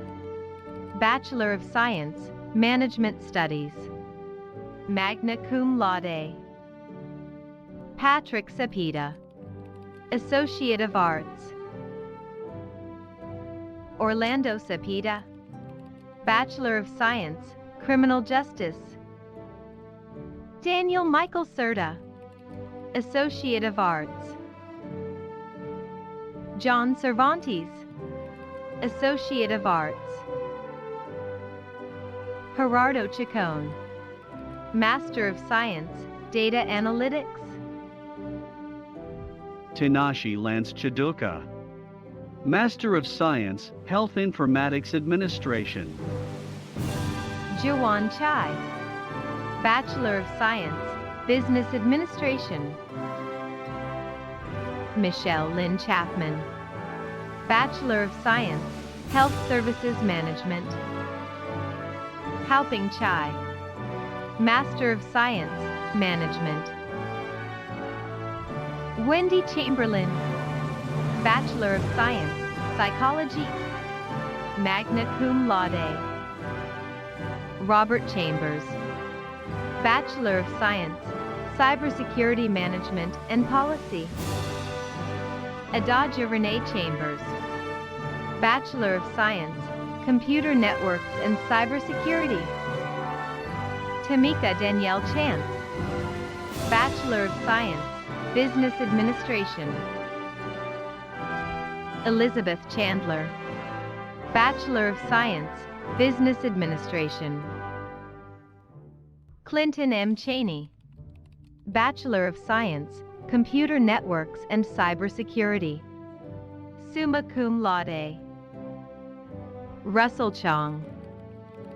Bachelor of Science, Management Studies. Magna Cum Laude. Patrick Cepeda, Associate of Arts. Orlando Cepeda, Bachelor of Science, Criminal Justice. Daniel Michael Serta, Associate of Arts. John Cervantes, Associate of Arts. Gerardo Chacon, Master of Science, Data Analytics. Tinashi Lance Chaduka, Master of Science, Health Informatics Administration. Jawan Chai, Bachelor of Science, Business Administration. Michelle Lynn Chapman, Bachelor of Science, Health Services Management. Haoping Chai, Master of Science, Management. Wendy Chamberlain, Bachelor of Science, Psychology. Magna Cum Laude. Robert Chambers, Bachelor of Science, Cybersecurity Management and Policy. Adagio Renee Chambers, Bachelor of Science, Computer Networks and Cybersecurity. Tamika Danielle Chance, Bachelor of Science, Business Administration. Elizabeth Chandler, Bachelor of Science, Business Administration. Clinton M. Cheney, Bachelor of Science, Computer Networks and Cybersecurity. Summa cum laude. Russell Chong,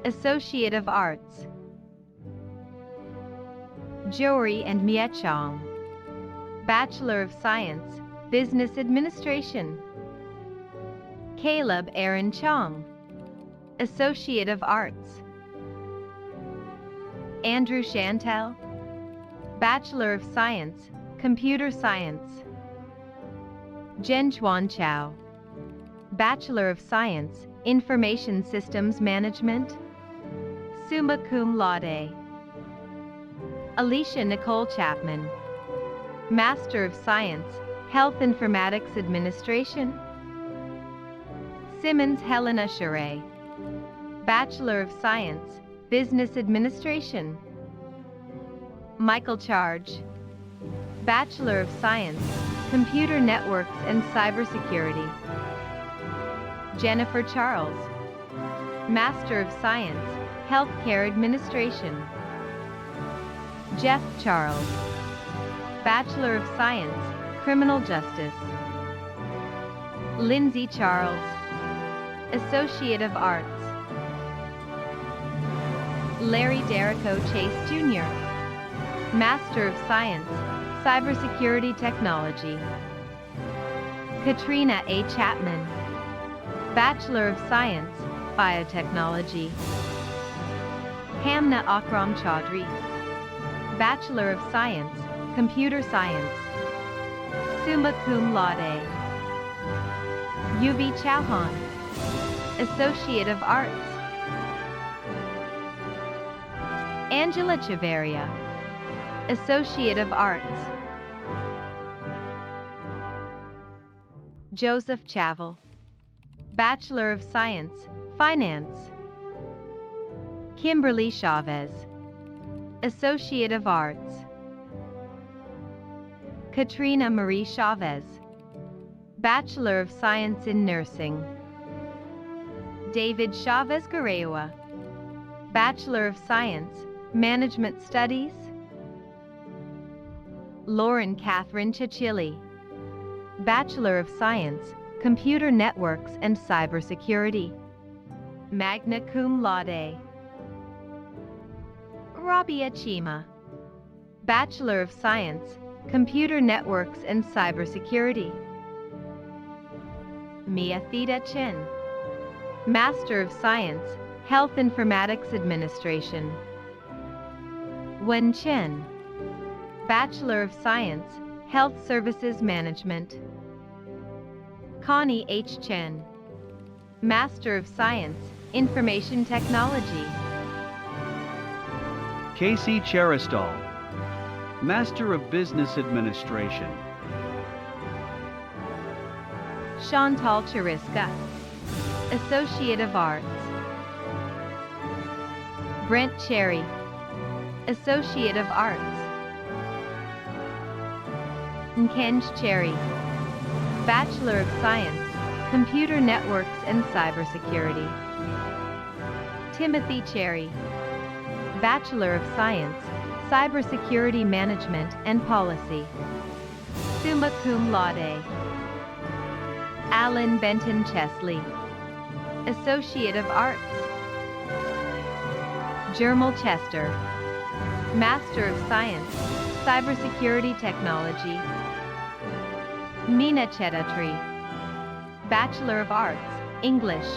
Associate of Arts. Jory and Mia Chong, Bachelor of Science, Business Administration. Caleb Aaron Chong, Associate of Arts. Andrew Chantel, Bachelor of Science, Computer Science. Jen Chuan Chow, Bachelor of Science, Information Systems Management. Summa cum laude. Alicia Nicole Chapman, Master of Science, Health Informatics Administration. Simmons Helena Shure, Bachelor of Science, Business Administration. Michael Charge, Bachelor of Science, Computer Networks and Cybersecurity. Jennifer Charles, Master of Science, Healthcare Administration. Jeff Charles, Bachelor of Science, Criminal Justice. Lindsay Charles, Associate of Arts. Larry Derrico Chase Jr., Master of Science, Cybersecurity Technology. Katrina A. Chapman, Bachelor of Science, Biotechnology. Hamna Akram Chaudhry, Bachelor of Science, Computer Science. Summa cum laude. Yuvi Chauhan, Associate of Arts. Angela Chaveria, Associate of Arts. Joseph Chavel, Bachelor of Science, Finance. Kimberly Chavez, Associate of Arts. Katrina Marie Chavez, Bachelor of Science in Nursing. David Chavez Guerrero, Bachelor of Science, Management Studies. Lauren Catherine Chichili, Bachelor of Science, Computer Networks and Cybersecurity. Magna cum laude. Rabia Chima, Bachelor of Science, Computer Networks and Cybersecurity. Mia Theta Chen, Master of Science, Health Informatics Administration. Wen Chen, Bachelor of Science, Health Services Management. Connie H. Chen, Master of Science, Information Technology. Casey Cheristal, Master of Business Administration. Chantal Chiriska, Associate of Arts. Brent Cherry, Associate of Arts. Nkenj Cherry, Bachelor of Science, Computer Networks and Cybersecurity. Timothy Cherry, Bachelor of Science, Cybersecurity Management and Policy. Summa cum laude. Alan Benton Chesley, Associate of Arts. Jermal Chester, Master of Science, Cybersecurity Technology. Meena Chedatri, Bachelor of Arts, English.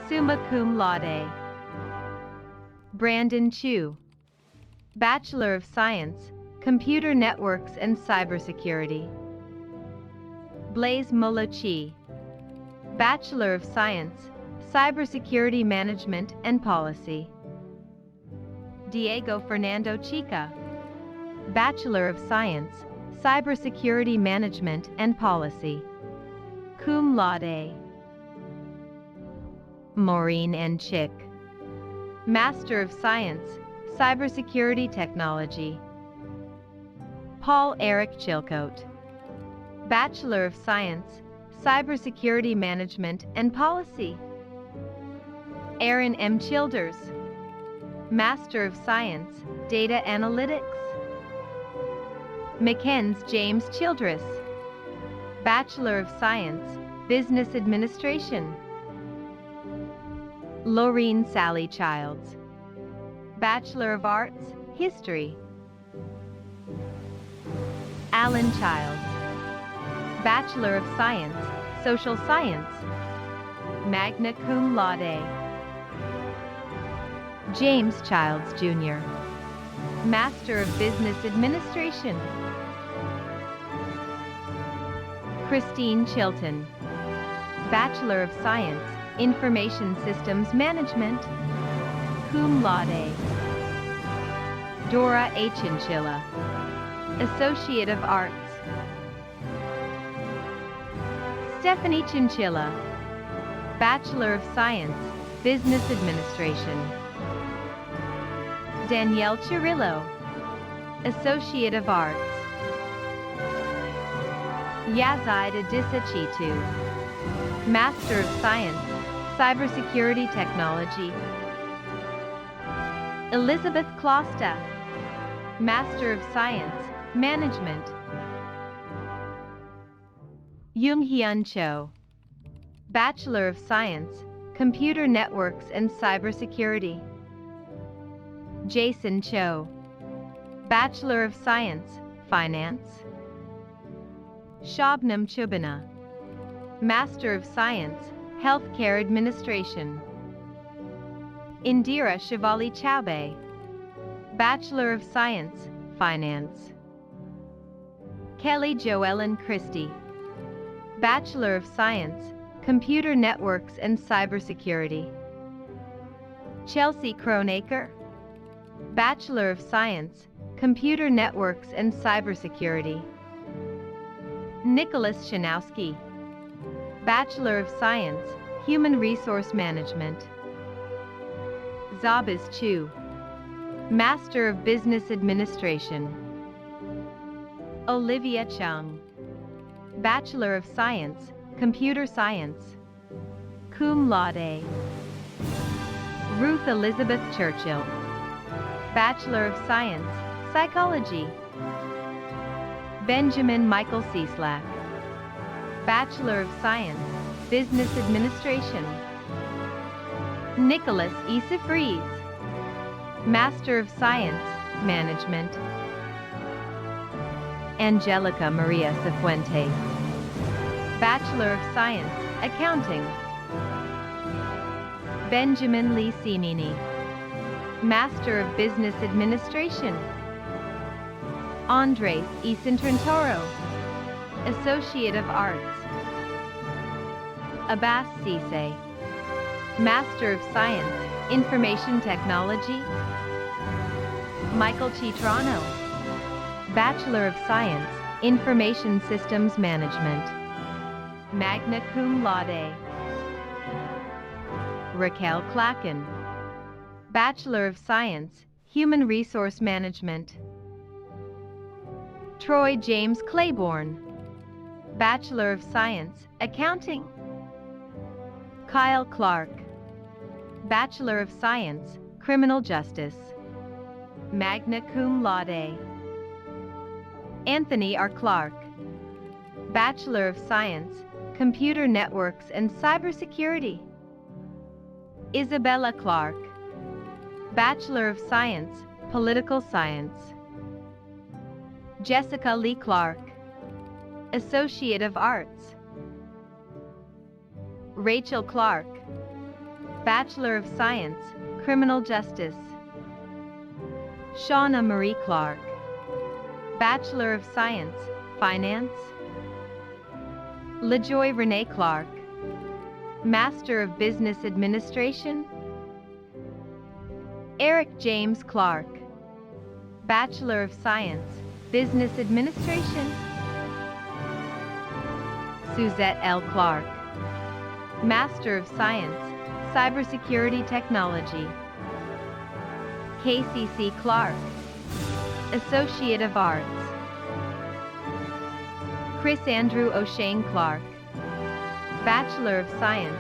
Summa cum laude. Brandon Chu, Bachelor of Science, Computer Networks and Cybersecurity. Blaise Molochi, Bachelor of Science, Cybersecurity Management and Policy. Diego Fernando Chica, Bachelor of Science, Cybersecurity Management and Policy. Cum laude. Maureen N. Chick, Master of Science, Cybersecurity Technology. Paul Eric Chilcote, Bachelor of Science, Cybersecurity Management and Policy. Aaron M. Childers, Master of Science, Data Analytics. McKenz James Childress, Bachelor of Science, Business Administration. Laureen Sally Childs, Bachelor of Arts, History. Alan Childs, Bachelor of Science, Social Science, magna cum laude. James Childs Jr., Master of Business Administration. Christine Chilton, Bachelor of Science, Information Systems Management, cum laude. Dora A. Chinchilla, Associate of Arts. Stephanie Chinchilla, Bachelor of Science, Business Administration. Danielle Chirillo, Associate of Arts. Yazid Adissa Chitu, Master of Science, Cybersecurity Technology. Elizabeth Klosta, Master of Science, Management. Young-Hyun Cho, Bachelor of Science, Computer Networks and Cybersecurity. Jason Cho, Bachelor of Science, Finance. Shabnam Chubina, Master of Science, Healthcare Administration. Indira Shivali Chaube, Bachelor of Science, Finance. Kelly Joellen Christie, Bachelor of Science, Computer Networks and Cybersecurity. Chelsea Kronaker, Bachelor of Science, Computer Networks and Cybersecurity. Nicholas Shanowski, Bachelor of Science, Human Resource Management. Zabaz Chu, Master of Business Administration. Olivia Chung, Bachelor of Science, Computer Science, cum laude. Ruth Elizabeth Churchill, Bachelor of Science, Psychology. Benjamin Michael Cieslak, Bachelor of Science, Business Administration. Nicholas E. Sifries, Master of Science, Management. Angelica Maria Cifuentes, Bachelor of Science, Accounting. Benjamin Lee Simini, Master of Business Administration. Andres E. Cintrantoro, Associate of Arts. Abbas Cisse, Master of Science, Information Technology. Michael Chitrano, Bachelor of Science, Information Systems Management, magna cum laude. Raquel Clacken, Bachelor of Science, Human Resource Management. Troy James Claiborne, Bachelor of Science, Accounting. Kyle Clark, Bachelor of Science, Criminal Justice, magna cum laude. Anthony R. Clark, Bachelor of Science, Computer Networks and Cybersecurity. Isabella Clark, Bachelor of Science, Political Science. Jessica Lee Clark, Associate of Arts. Rachel Clark, Bachelor of Science, Criminal Justice. Shauna Marie Clark, Bachelor of Science, Finance. LaJoy Renee Clark, Master of Business Administration. Eric James Clark, Bachelor of Science, Business Administration. Suzette L. Clark, Master of Science, Cybersecurity Technology. KCC Clark, Associate of Arts. Chris Andrew O'Shane Clark, Bachelor of Science,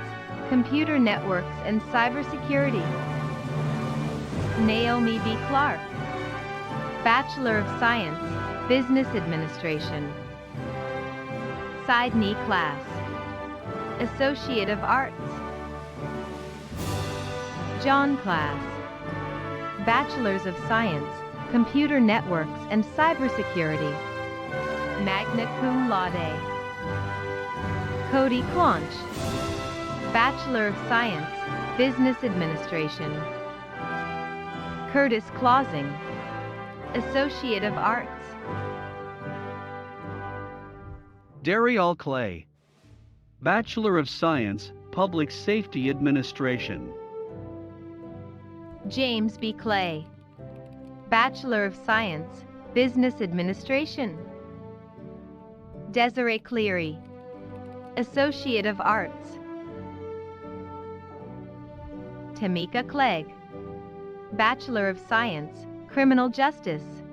Computer Networks and Cybersecurity. Naomi B. Clark, Bachelor of Science, Business Administration. Sidney Class, Associate of Arts. John Class, Bachelors of Science, Computer Networks and Cybersecurity, magna cum laude. Cody Quanch, Bachelor of Science, Business Administration. Curtis Clausing, Associate of Arts. Darial Clay, Bachelor of Science, Public Safety Administration. James B. Clay, Bachelor of Science, Business Administration. Desiree Cleary, Associate of Arts. Tamika Clegg, Bachelor of Science, Criminal Justice,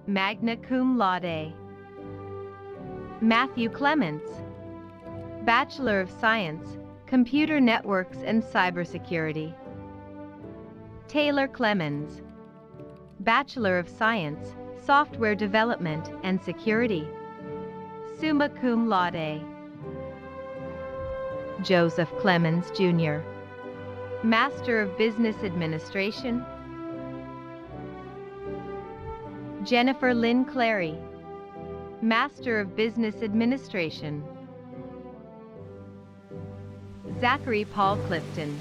magna cum laude. Matthew Clements, Bachelor of Science, Computer Networks and Cybersecurity. Taylor Clemens, Bachelor of Science, Software Development and Security, summa cum laude. Joseph Clemens, Jr., Master of Business Administration. Jennifer Lynn Clary, Master of Business Administration. Zachary Paul Clifton,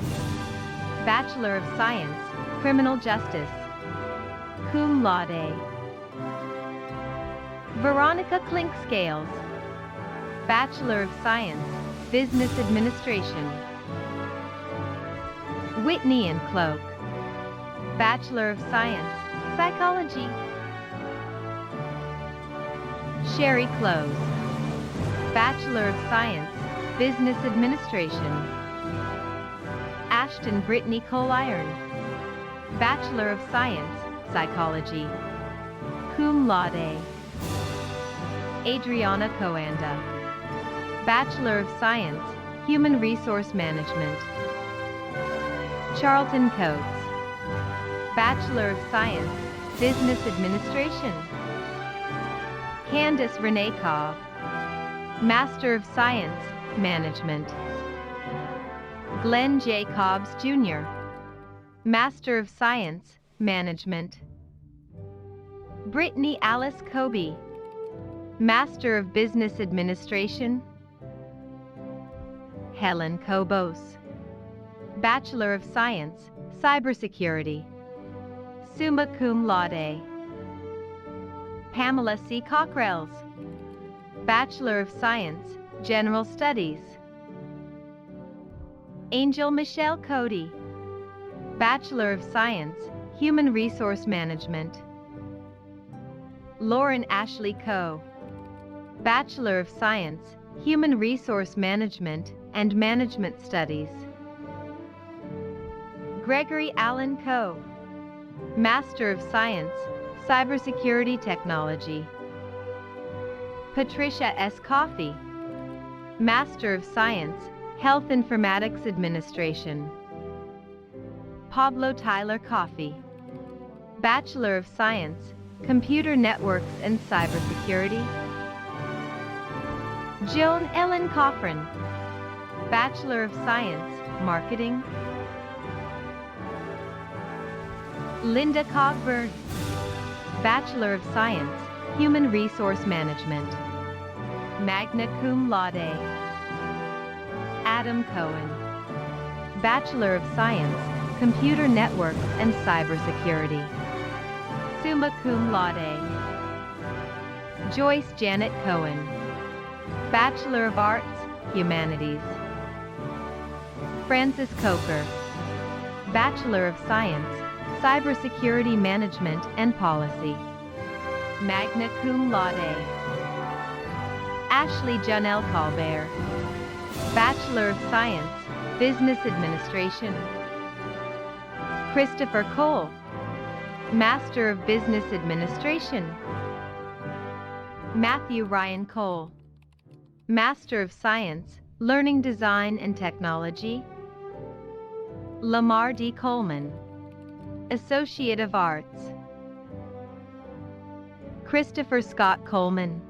Bachelor of Science, Criminal Justice, cum laude. Veronica Klink Scales, Bachelor of Science, Business Administration. Whitney and Cloak, Bachelor of Science, Psychology. Sherry Close, Bachelor of Science, Business Administration. Ashton Brittany Cole-Iron, Bachelor of Science, Psychology, cum laude. Adriana Coanda, Bachelor of Science, Human Resource Management. Charlton Coates, Bachelor of Science, Business Administration. Candace Renee Cobb, Master of Science, Management. Glenn J. Cobbs, Jr., Master of Science, Management. Brittany Alice Kobe, Master of Business Administration. Helen Kobos, Bachelor of Science, Cybersecurity, summa cum laude. Pamela C. Cockrells, Bachelor of Science, General Studies. Angel Michelle Cody, Bachelor of Science, Human Resource Management. Lauren Ashley Coe, Bachelor of Science, Human Resource Management and Management Studies. Gregory Allen Coe, Master of Science, Cybersecurity Technology. Patricia S. Coffey, Master of Science, Health Informatics Administration. Pablo Tyler Coffey, Bachelor of Science, Computer Networks and Cybersecurity. Joan Ellen Coffrin, Bachelor of Science, Marketing. Linda Cogburn, Bachelor of Science, Human Resource Management, magna cum laude. Adam Cohen, Bachelor of Science, Computer Networks and Cybersecurity, summa cum laude. Joyce Janet Cohen, Bachelor of Arts, Humanities. Francis Coker, Bachelor of Science, Cybersecurity Management and Policy. Magna cum laude. Ashley Janelle Colbert. Bachelor of Science, Business Administration. Christopher Cole. Master of Business Administration. Matthew Ryan Cole. Master of Science, Learning Design and Technology. Lamar D. Coleman. Associate of Arts. Christopher Scott Coleman.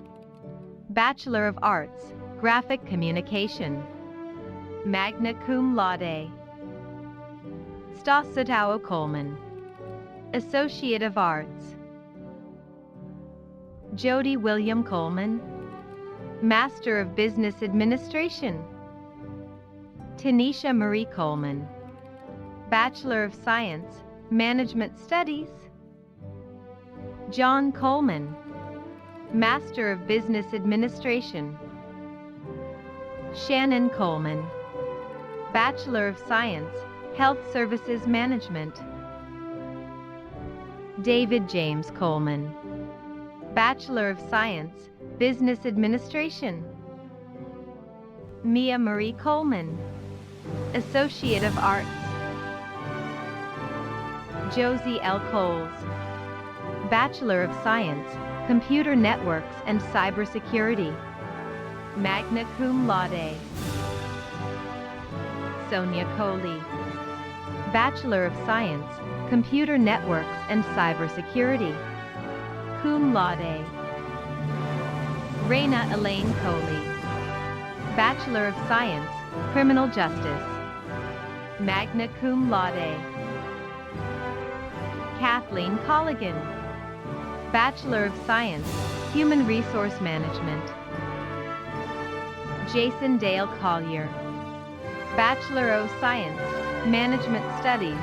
Bachelor of Arts, Graphic Communication. Magna cum laude. Stas Sotao Coleman. Associate of Arts. Jody William Coleman. Master of Business Administration. Tanisha Marie Coleman. Bachelor of Science, Management Studies. John Coleman. Master of Business Administration. Shannon Coleman. Bachelor of Science, Health Services Management. David James Coleman. Bachelor of Science, Business Administration. Mia Marie Coleman. Associate of Arts. Josie L. Coles. Bachelor of Science, Computer Networks and Cybersecurity. Magna cum laude. Sonia Coley. Bachelor of Science, Computer Networks and Cybersecurity. Cum laude. Raina Elaine Coley. Bachelor of Science, Criminal Justice. Magna cum laude. Kathleen Colligan. Bachelor of Science, Human Resource Management. Jason Dale Collier. Bachelor of Science, Management Studies.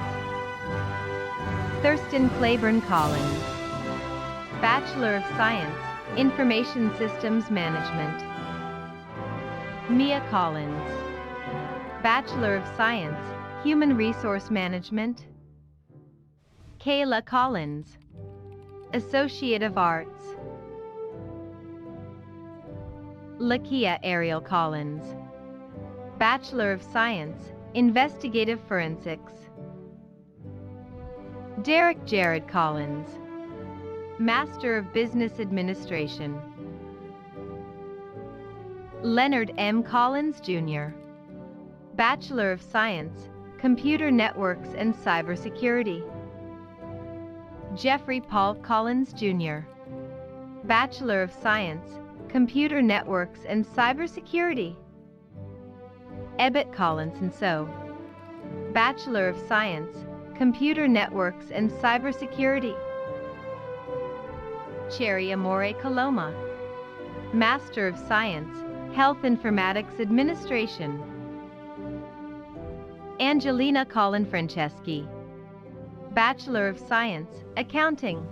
Thurston Claiborne Collins. Bachelor of Science, Information Systems Management. Mia Collins. Bachelor of Science, Human Resource Management. Kayla Collins. Associate of Arts. Lakia Ariel Collins. Bachelor of Science, Investigative Forensics. Derek Jared Collins. Master of Business Administration. Leonard M. Collins, Jr. Bachelor of Science, Computer Networks and Cybersecurity. Jeffrey Paul Collins, Jr. Bachelor of Science, Computer Networks and Cybersecurity. Ebbett Collins and So. Bachelor of Science, Computer Networks and Cybersecurity. Cherry Amore Coloma. Master of Science, Health Informatics Administration. Angelina Colin Franceschi. Bachelor of Science, Accounting.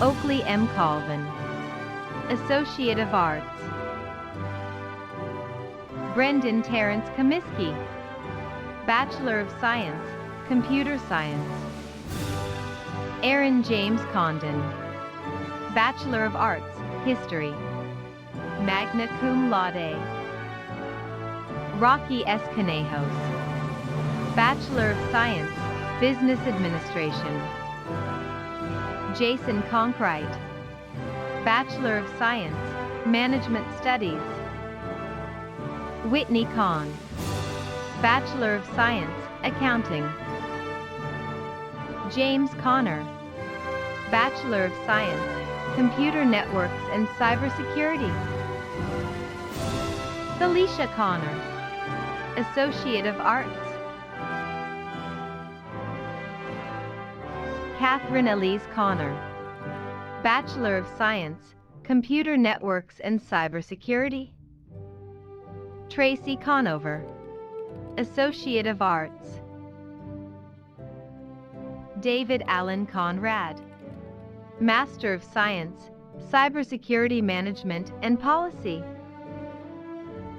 Oakley M. Colvin. Associate of Arts. Brendan Terrence Comiskey. Bachelor of Science, Computer Science. Aaron James Condon. Bachelor of Arts, History. Magna cum laude. Rocky S. Canejos. Bachelor of Science, Business Administration. Jason Conkright. Bachelor of Science, Management Studies. Whitney Kahn. Bachelor of Science, Accounting. James Connor. Bachelor of Science, Computer Networks and Cybersecurity. Felicia Connor. Associate of Arts. Catherine Elise Connor. Bachelor of Science, Computer Networks and Cybersecurity. Tracy Conover. Associate of Arts. David Allen Conrad. Master of Science, Cybersecurity Management and Policy.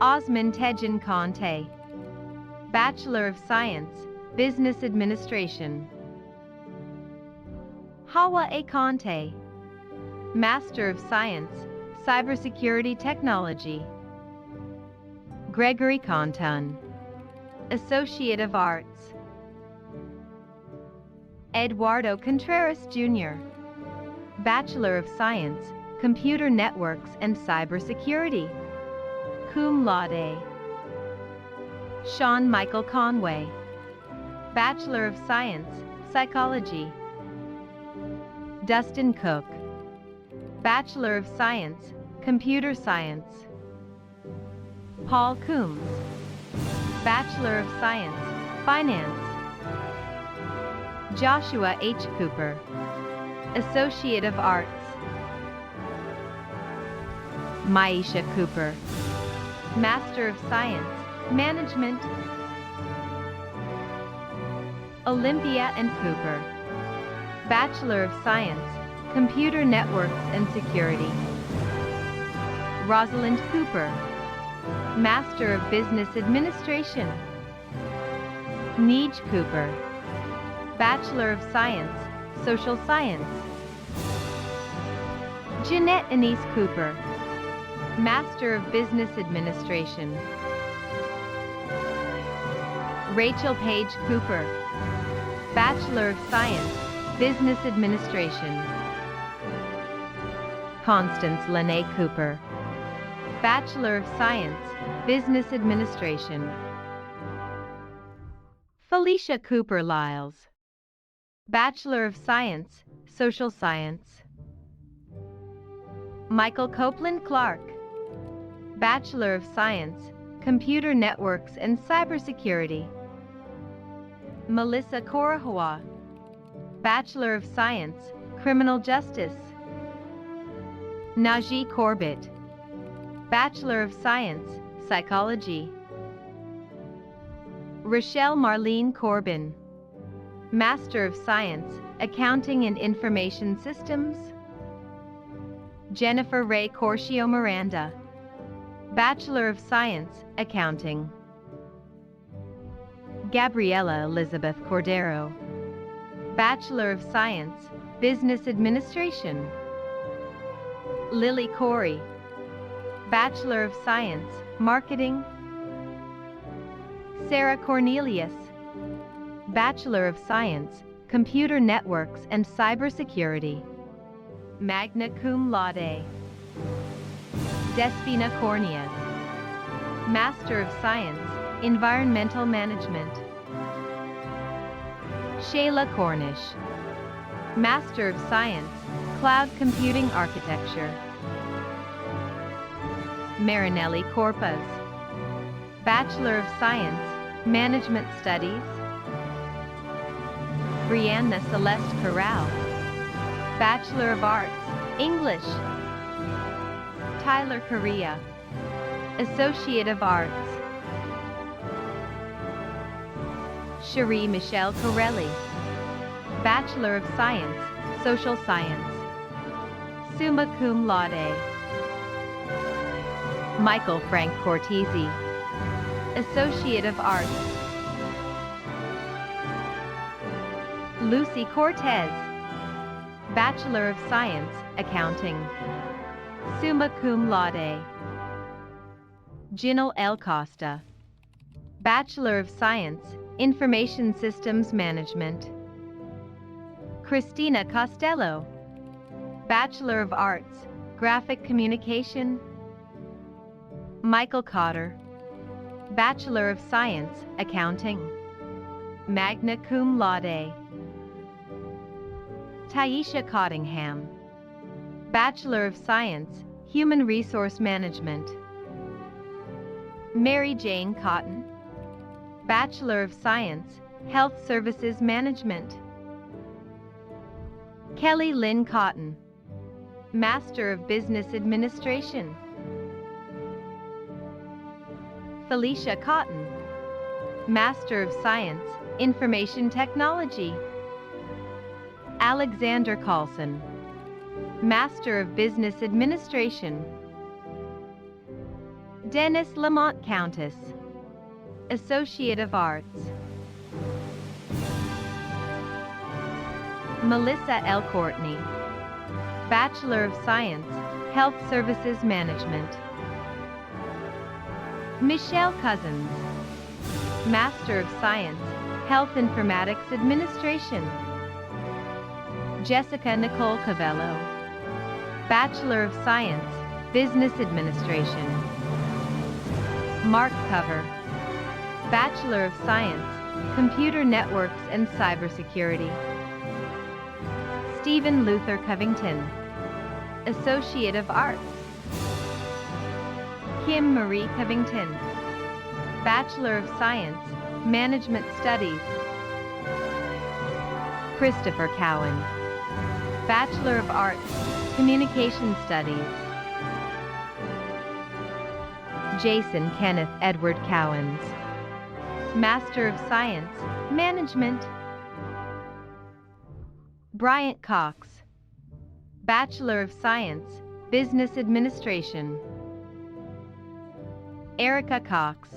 Osman Tejan Conte. Bachelor of Science, Business Administration. Hawa Akante, Master of Science, Cybersecurity Technology. Gregory Contun, Associate of Arts. Eduardo Contreras Jr., Bachelor of Science, Computer Networks and Cybersecurity, cum laude. Sean Michael Conway, Bachelor of Science, Psychology. Dustin Cook, Bachelor of Science, Computer Science. Paul Coombs, Bachelor of Science, Finance. Joshua H. Cooper, Associate of Arts. Maisha Cooper, Master of Science, Management. Olympia N. Cooper, Bachelor of Science, Computer Networks and Security. Rosalind Cooper, Master of Business Administration. Neej Cooper, Bachelor of Science, Social Science. Jeanette Anise Cooper, Master of Business Administration. Rachel Page Cooper, Bachelor of Science, Business Administration. Constance Lene Cooper, Bachelor of Science, Business Administration. Felicia Cooper Lyles, Bachelor of Science, Social Science. Michael Copeland Clark, Bachelor of Science, Computer Networks and Cybersecurity. Melissa Korahua, Bachelor of Science, Criminal Justice. Najee Corbett, Bachelor of Science, Psychology. Rochelle Marlene Corbin, Master of Science, Accounting and Information Systems. Jennifer Ray Corcio Miranda, Bachelor of Science, Accounting. Gabriela Elizabeth Cordero, Bachelor of Science, Business Administration. Lily Corey, Bachelor of Science, Marketing. Sarah Cornelius, Bachelor of Science, Computer Networks and Cybersecurity. Magna cum laude. Despina Corneas, Master of Science, Environmental Management. Shayla Cornish, Master of Science, Cloud Computing Architecture. Marinelli Corpus, Bachelor of Science, Management Studies. Brianna Celeste Corral, Bachelor of Arts, English. Tyler Correa, Associate of Arts. Cherie Michelle Corelli, Bachelor of Science, Social Science. Summa cum laude. Michael Frank Cortese, Associate of Arts. Lucy Cortez, Bachelor of Science, Accounting. Summa cum laude. Ginal L. Costa, Bachelor of Science, Information Systems Management. Christina Costello, Bachelor of Arts, Graphic Communication. Michael Cotter, Bachelor of Science, Accounting. Magna cum laude. Taisha Cottingham, Bachelor of Science, Human Resource Management. Mary Jane Cotton, Bachelor of Science, Health Services Management. Kelly Lynn Cotton, Master of Business Administration. Felicia Cotton, Master of Science, Information Technology. Alexander Carlson, Master of Business Administration. Dennis Lamont Countess, Associate of Arts. Melissa L. Courtney. Bachelor of Science, Health Services Management. Michelle Cousins. Master of Science, Health Informatics Administration. Jessica Nicole Cavello. Bachelor of Science, Business Administration. Mark Cover. Bachelor of Science, Computer Networks and Cybersecurity. Stephen Luther Covington. Associate of Arts. Kim Marie Covington. Bachelor of Science, Management Studies. Christopher Cowan. Bachelor of Arts, Communication Studies. Jason Kenneth Edward Cowens. Master of Science, Management. Bryant Cox. Bachelor of Science, Business Administration. Erica Cox.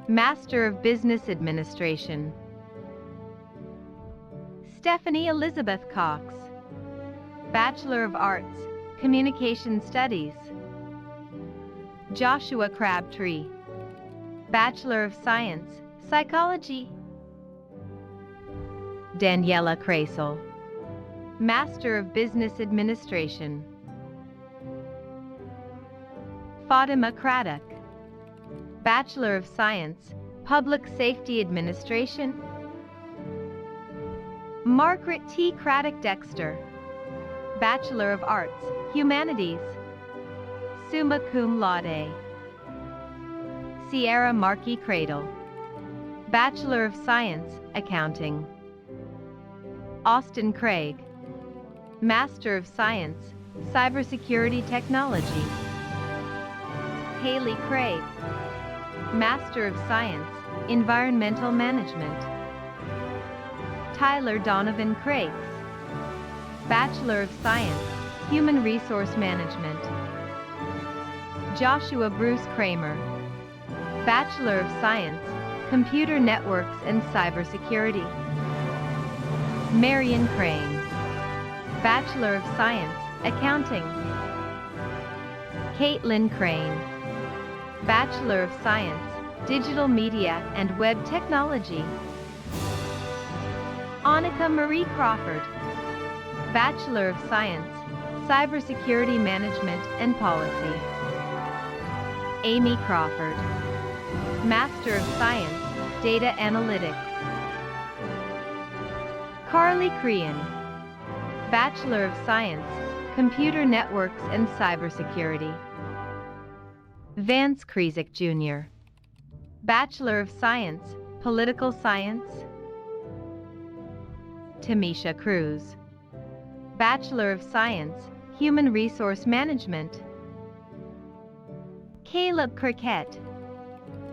Master of Business Administration. Stephanie Elizabeth Cox. Bachelor of Arts, Communication Studies. Joshua Crabtree. Bachelor of Science, Psychology. Daniela Krasel. Master of Business Administration. Fatima Craddock. Bachelor of Science, Public Safety Administration. Margaret T. Craddock Dexter. Bachelor of Arts, Humanities. Summa cum laude. Sierra Markey Cradle. Bachelor of Science, Accounting. Austin Craig. Master of Science, Cybersecurity Technology. Haley Craig. Master of Science, Environmental Management. Tyler Donovan Crakes. Bachelor of Science, Human Resource Management. Joshua Bruce Kramer. Bachelor of Science, Computer Networks and Cybersecurity. Marion Crane. Bachelor of Science, Accounting. Caitlin Crane. Bachelor of Science, Digital Media and Web Technology. Annika Marie Crawford. Bachelor of Science, Cybersecurity Management and Policy. Amy Crawford. Master of Science, Data Analytics. Carly Crean. Bachelor of Science, Computer Networks and Cybersecurity. Vance Krizik Jr. Bachelor of Science, Political Science. Tamisha Cruz. Bachelor of Science, Human Resource Management. Caleb Cricket.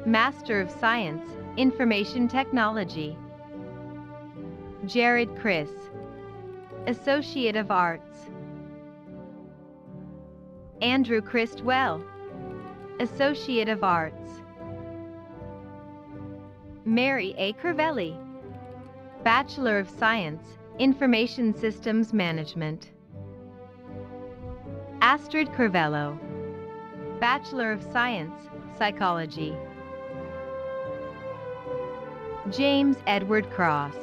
Master of Science, Information Technology. Jared Chris. Associate of Arts. Andrew Christwell. Associate of Arts. Mary A. Crivelli. Bachelor of Science, Information Systems Management. Astrid Crivello. Bachelor of Science, Psychology. James Edward Cross.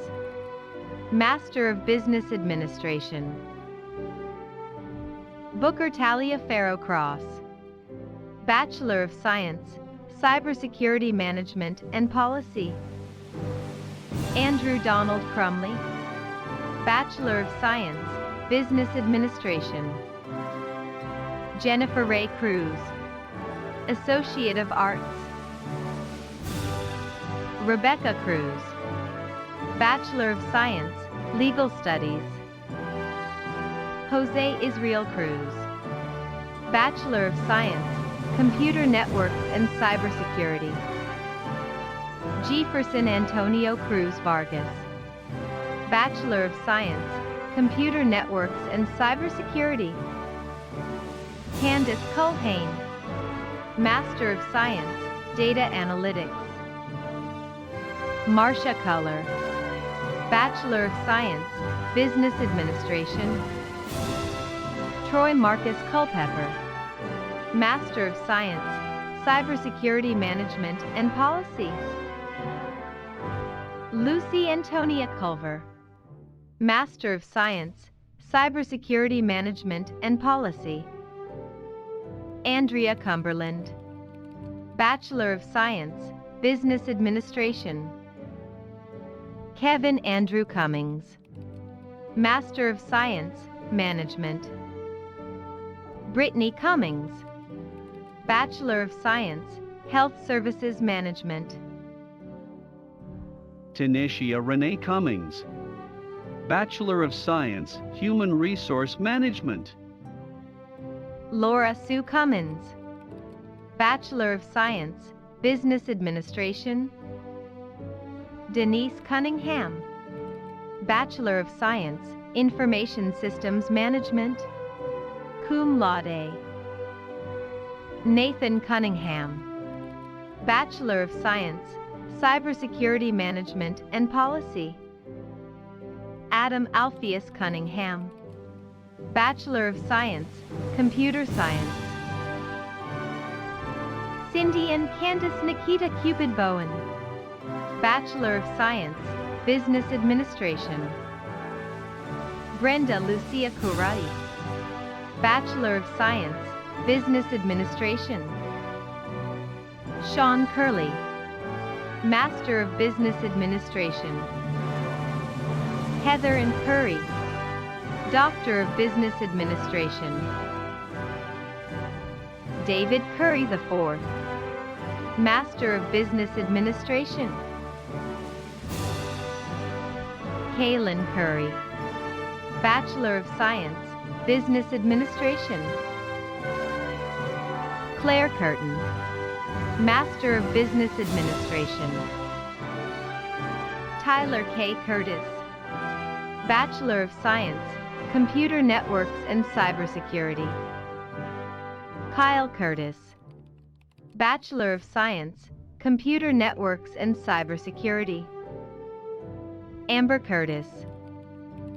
Master of Business Administration. Booker Talia Farrow Cross. Bachelor of Science, Cybersecurity Management and Policy. Andrew Donald Crumley. Bachelor of Science, Business Administration. Jennifer Ray Cruz. Associate of Arts. Rebecca Cruz. Bachelor of Science, Legal Studies. Jose Israel Cruz. Bachelor of Science, Computer Networks and Cybersecurity. Jefferson Antonio Cruz Vargas. Bachelor of Science, Computer Networks and Cybersecurity. Candace Culhane. Master of Science, Data Analytics. Marcia Culler. Bachelor of Science, Business Administration. Troy Marcus Culpepper, Master of Science, Cybersecurity Management and Policy. Lucy Antonia Culver, Master of Science, Cybersecurity Management and Policy. Andrea Cumberland, Bachelor of Science, Business Administration. Kevin Andrew Cummings, Master of Science, Management. Brittany Cummings, Bachelor of Science, Health Services Management. Tanisha Renee Cummings, Bachelor of Science, Human Resource Management. Laura Sue Cummins, Bachelor of Science, Business Administration. Denise Cunningham, Bachelor of Science, Information Systems Management, cum laude. Nathan Cunningham, Bachelor of Science, Cybersecurity Management and Policy. Adam Alpheus Cunningham, Bachelor of Science, Computer Science. Cindy and Candace Nikita Cupid Bowen, Bachelor of Science, Business Administration. Brenda Lucia Kurati, Bachelor of Science, Business Administration. Sean Curley, Master of Business Administration. Heather and Curry, Doctor of Business Administration. David Curry IV, Master of Business Administration. Kaylin Curry, Bachelor of Science, Business Administration. Claire Curtin, Master of Business Administration. Tyler K. Curtis, Bachelor of Science, Computer Networks and Cybersecurity. Kyle Curtis, Bachelor of Science, Computer Networks and Cybersecurity. Amber Curtis,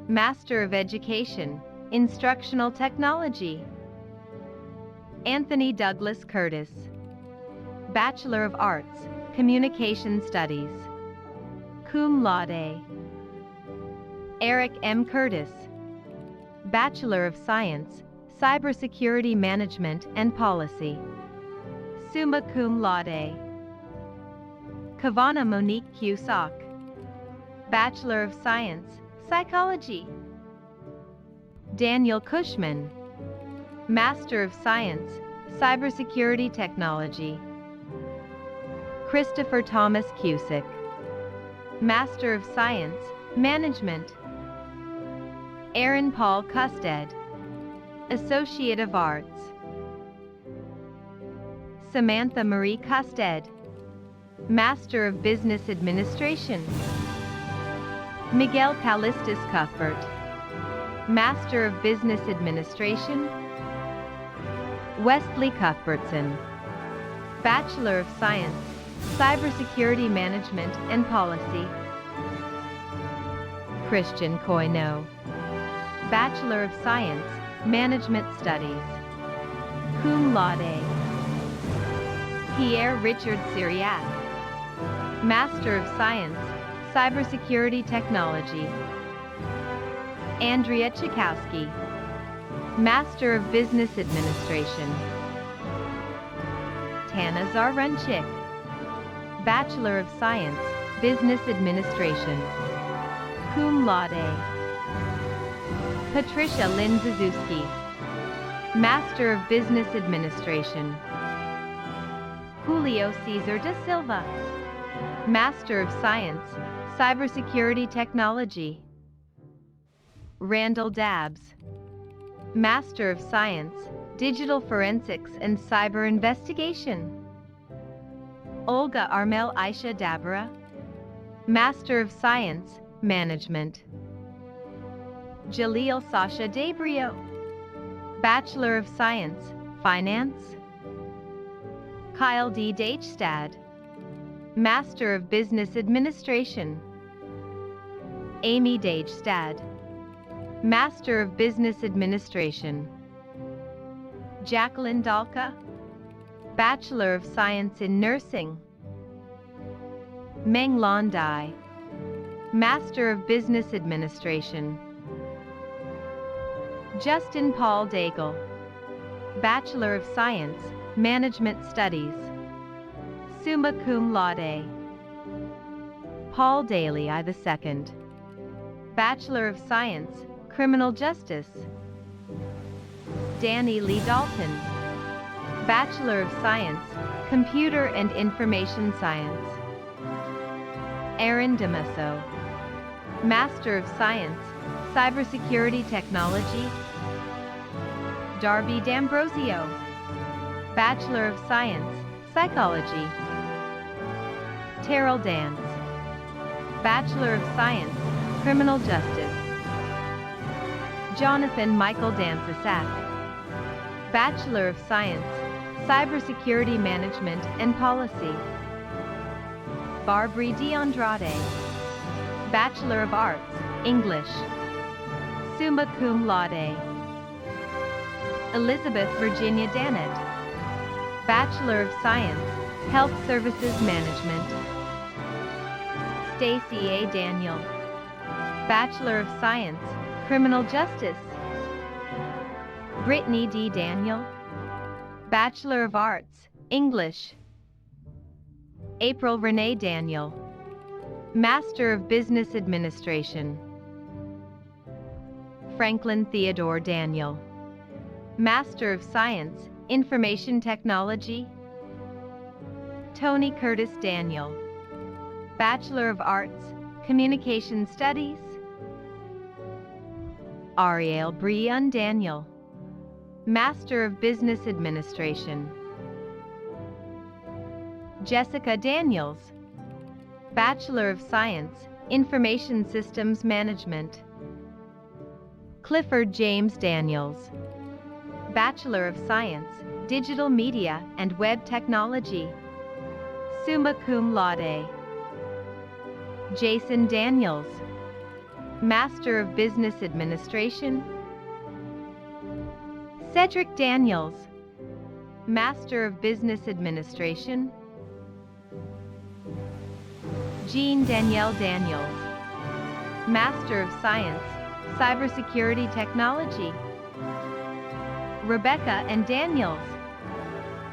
Master of Education, Instructional Technology. Anthony Douglas Curtis, Bachelor of Arts, Communication Studies, cum laude. Eric M. Curtis, Bachelor of Science, Cybersecurity Management and Policy, summa cum laude. Kavana Monique Cusack, Bachelor of Science, Psychology. Daniel Cushman, Master of Science, Cybersecurity Technology. Christopher Thomas Cusick, Master of Science, Management. Aaron Paul Custed, Associate of Arts. Samantha Marie Custed, Master of Business Administration. Miguel Callistus Cuthbert, Master of Business Administration. Wesley Cuthbertson, Bachelor of Science, Cybersecurity Management and Policy. Christian Coyno, Bachelor of Science, Management Studies, cum laude. Pierre Richard Syriac, Master of Science, Cybersecurity Technology. Andrea Chakowski, Master of Business Administration. Tana Zarunchik, Bachelor of Science, Business Administration, cum laude. Patricia Lynn Zuzewski, Master of Business Administration. Julio Cesar da Silva, Master of Science, Cybersecurity Technology. Randall Dabbs, Master of Science, Digital Forensics and Cyber Investigation. Olga Armel Aisha Dabra, Master of Science, Management. Jaleel Sasha Debrio, Bachelor of Science, Finance. Kyle D. Dachstad, Master of Business Administration. Amy Dagestad, Master of Business Administration. Jacqueline Dalka, Bachelor of Science in Nursing. Meng Lon Dai, Master of Business Administration. Justin Paul Daigle, Bachelor of Science, Management Studies, summa cum laude. Paul Daly I II, Bachelor of Science, Criminal Justice. Danny Lee Dalton, Bachelor of Science, Computer and Information Science. Aaron Damaso, Master of Science, Cybersecurity Technology. Darby D'Ambrosio, Bachelor of Science, Psychology. Terrell Dance, Bachelor of Science, Criminal Justice. Jonathan Michael Dansasak, Bachelor of Science, Cybersecurity Management and Policy. Barbary D'Andrade, Bachelor of Arts, English, summa cum laude. Elizabeth Virginia Dannett, Bachelor of Science, Health Services Management. Stacy A. Daniel, Bachelor of Science, Criminal Justice. Brittany D. Daniel, Bachelor of Arts, English. April Renee Daniel, Master of Business Administration. Franklin Theodore Daniel, Master of Science, Information Technology. Tony Curtis Daniel, Bachelor of Arts, Communication Studies. Ariel Brian Daniel, Master of Business Administration. Jessica Daniels, Bachelor of Science, Information Systems Management. Clifford James Daniels, Bachelor of Science, Digital Media and Web Technology, summa cum laude. Jason Daniels, Master of Business Administration. Cedric Daniels, Master of Business Administration. Jean Danielle Daniels, Master of Science, Cybersecurity Technology. Rebecca and Daniels,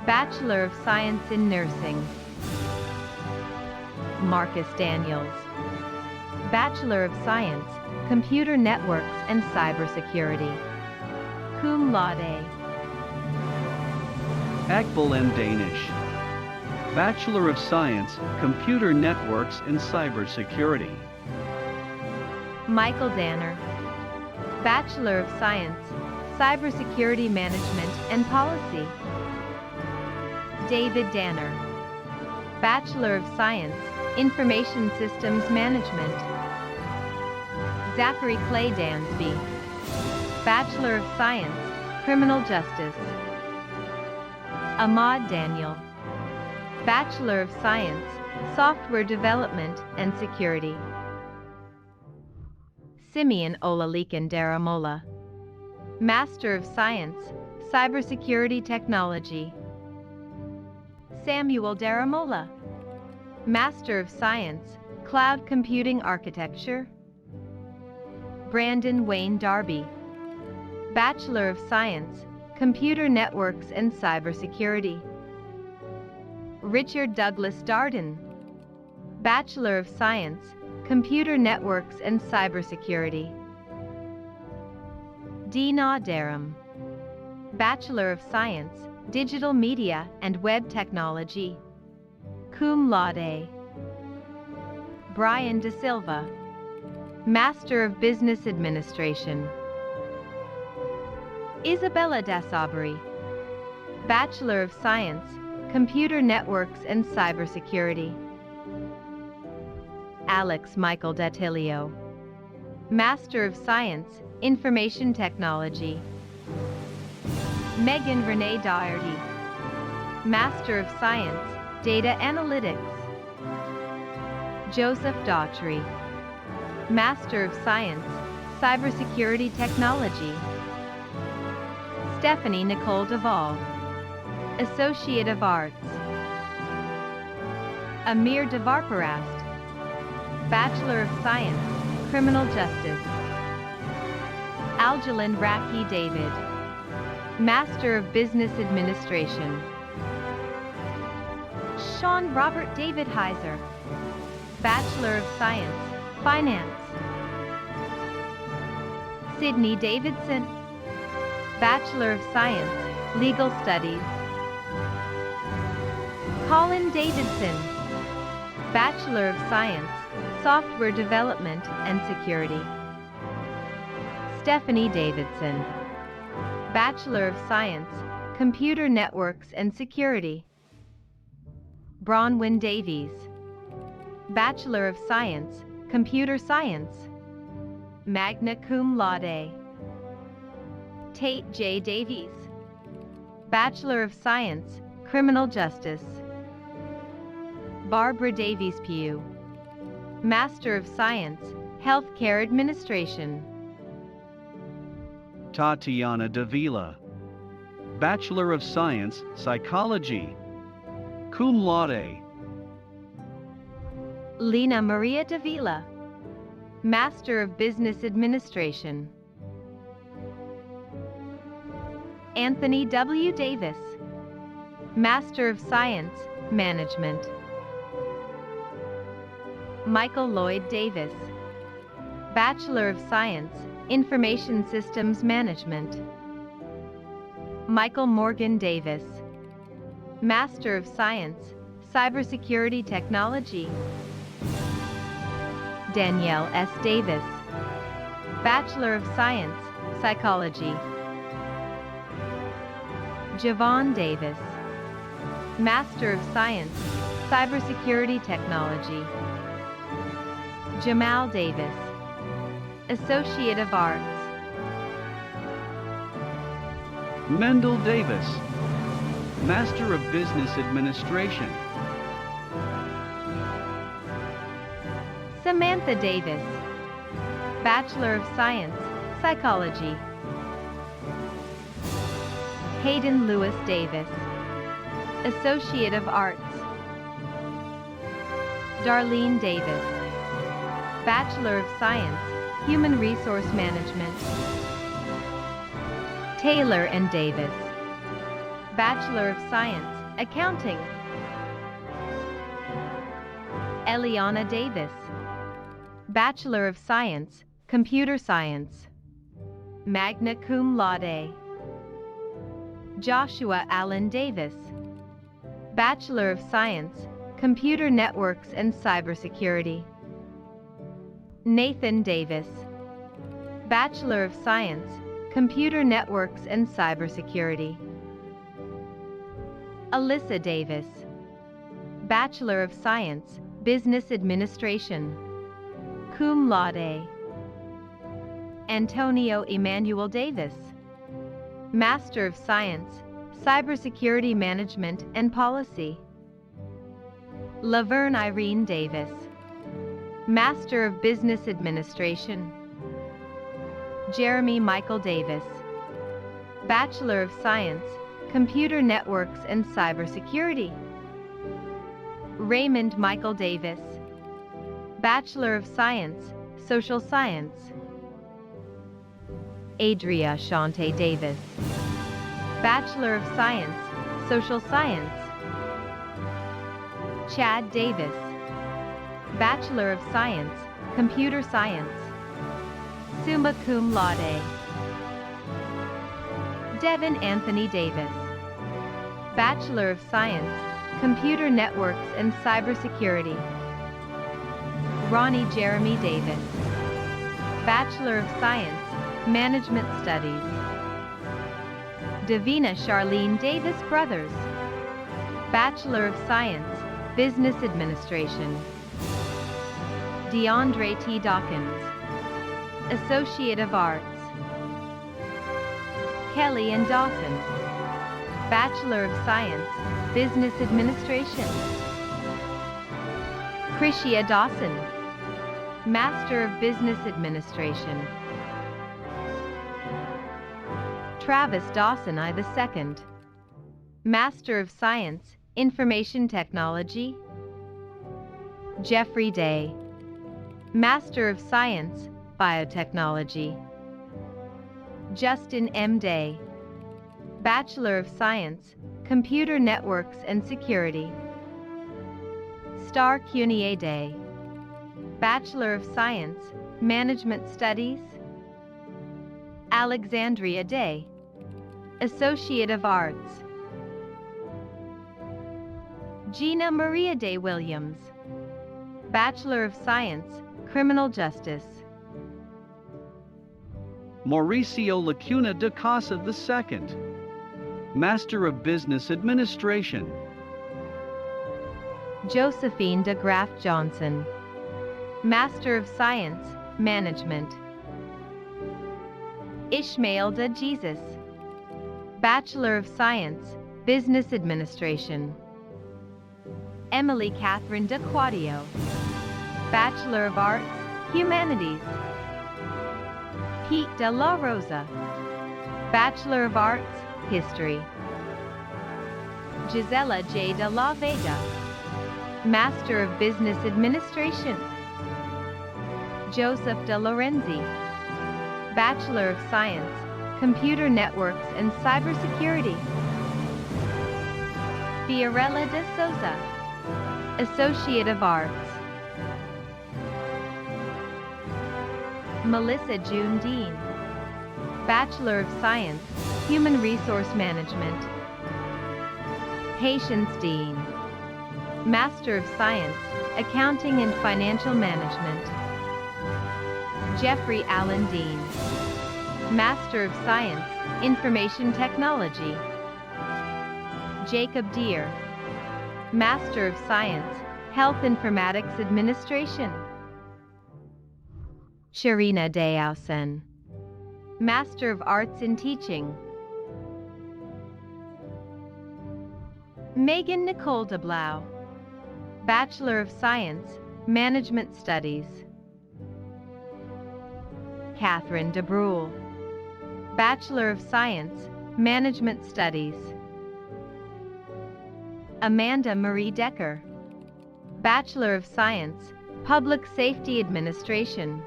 Bachelor of Science in Nursing. Marcus Daniels, Bachelor of Science, Computer Networks and Cybersecurity, cum laude. Akbal M. Danish, Bachelor of Science, Computer Networks and Cybersecurity. Michael Danner, Bachelor of Science, Cybersecurity Management and Policy. David Danner, Bachelor of Science, Information Systems Management. Zachary Clay Dansby, Bachelor of Science, Criminal Justice. Ahmad Daniel, Bachelor of Science, Software Development and Security. Simeon Olalekan Daramola, Master of Science, Cybersecurity Technology. Samuel Daramola, Master of Science, Cloud Computing Architecture. Brandon Wayne Darby, Bachelor of Science, Computer Networks and Cybersecurity. Richard Douglas Darden, Bachelor of Science, Computer Networks and Cybersecurity. Dina Daram, Bachelor of Science, Digital Media and Web Technology, cum laude. Brian De Silva, Master of Business Administration. Isabella Dasabri, Bachelor of Science, Computer Networks and Cybersecurity. Alex Michael Datilio, Master of Science, Information Technology. Megan Renee Doherty, Master of Science, Data Analytics. Joseph Daughtry, Master of Science, Cybersecurity Technology. Stephanie Nicole Duvall, Associate of Arts. Amir Devarparast, Bachelor of Science, Criminal Justice. Aljalin Raki David, Master of Business Administration. Sean Robert David Heiser, Bachelor of Science, Finance. Sydney Davidson, Bachelor of Science, Legal Studies. Colin Davidson, Bachelor of Science, Software Development and Security. Stephanie Davidson, Bachelor of Science, Computer Networks and Security. Bronwyn Davies, Bachelor of Science, Computer Science, magna cum laude. Tate J. Davies, Bachelor of Science, Criminal Justice. Barbara Davies Pugh, Master of Science, Healthcare Administration. Tatiana Davila, Bachelor of Science, Psychology, cum laude. Lena Maria Davila, Master of Business Administration. Anthony W. Davis, Master of Science, Management. Michael Lloyd Davis, Bachelor of Science, Information Systems Management. Michael Morgan Davis, Master of Science, Cybersecurity Technology. Danielle S. Davis, Bachelor of Science, Psychology. Javon Davis, Master of Science, Cybersecurity Technology. Jamal Davis, Associate of Arts. Mendel Davis, Master of Business Administration. Samantha Davis, Bachelor of Science, Psychology. Hayden Lewis Davis, Associate of Arts. Darlene Davis, Bachelor of Science, Human Resource Management. Taylor and Davis, Bachelor of Science, Accounting. Eliana Davis, Bachelor of Science, Computer Science, magna cum laude. Joshua Allen Davis, Bachelor of Science, Computer Networks and Cybersecurity. Nathan Davis, Bachelor of Science, Computer Networks and Cybersecurity. Alyssa Davis, Bachelor of Science, Business Administration, cum laude. Antonio Emmanuel Davis, Master of Science, Cybersecurity Management and Policy. Laverne Irene Davis, Master of Business Administration. Jeremy Michael Davis, Bachelor of Science, Computer Networks and Cybersecurity. Raymond Michael Davis, Bachelor of Science, Social Science. Adria Shante Davis, Bachelor of Science, Social Science. Chad Davis, Bachelor of Science, Computer Science, summa cum laude. Devin Anthony Davis, Bachelor of Science, Computer Networks and Cybersecurity. Ronnie Jeremy Davis, Bachelor of Science, Management Studies. Davina Charlene Davis Brothers, Bachelor of Science, Business Administration. DeAndre T. Dawkins, Associate of Arts. Kelly and Dawson, Bachelor of Science, Business Administration. Krishia Dawson, Master of Business Administration. Travis Dawson II, Master of Science, Information Technology. Jeffrey Day, Master of Science, Biotechnology. Justin M. Day, Bachelor of Science, Computer Networks and Security. Star Cunier Day, Bachelor of Science, Management Studies. Alexandria Day, Associate of Arts. Gina Maria Day Williams, Bachelor of Science, Criminal Justice. Mauricio Lacuna da Casa II, Master of Business Administration. Josephine de Graaf Johnson, Master of Science, Management. Ishmael de Jesus, Bachelor of Science, Business Administration. Emily Catherine de Quadio, Bachelor of Arts, Humanities. Pete de la Rosa, Bachelor of Arts, History. Gisela J. de la Vega, Master of Business Administration. Joseph de Lorenzi, Bachelor of Science, Computer Networks and Cybersecurity. Fiorella de Souza, Associate of Arts. Melissa June Dean, Bachelor of Science, Human Resource Management. Patience Dean, Master of Science, Accounting and Financial Management. Jeffrey Allen Dean, Master of Science, Information Technology. Jacob Deere, Master of Science, Health Informatics Administration. Sharina Dayausen, Master of Arts in Teaching. Megan Nicole DeBlau, Bachelor of Science, Management Studies. Catherine DeBrule, Bachelor of Science, Management Studies. Amanda Marie Decker, Bachelor of Science, Public Safety Administration.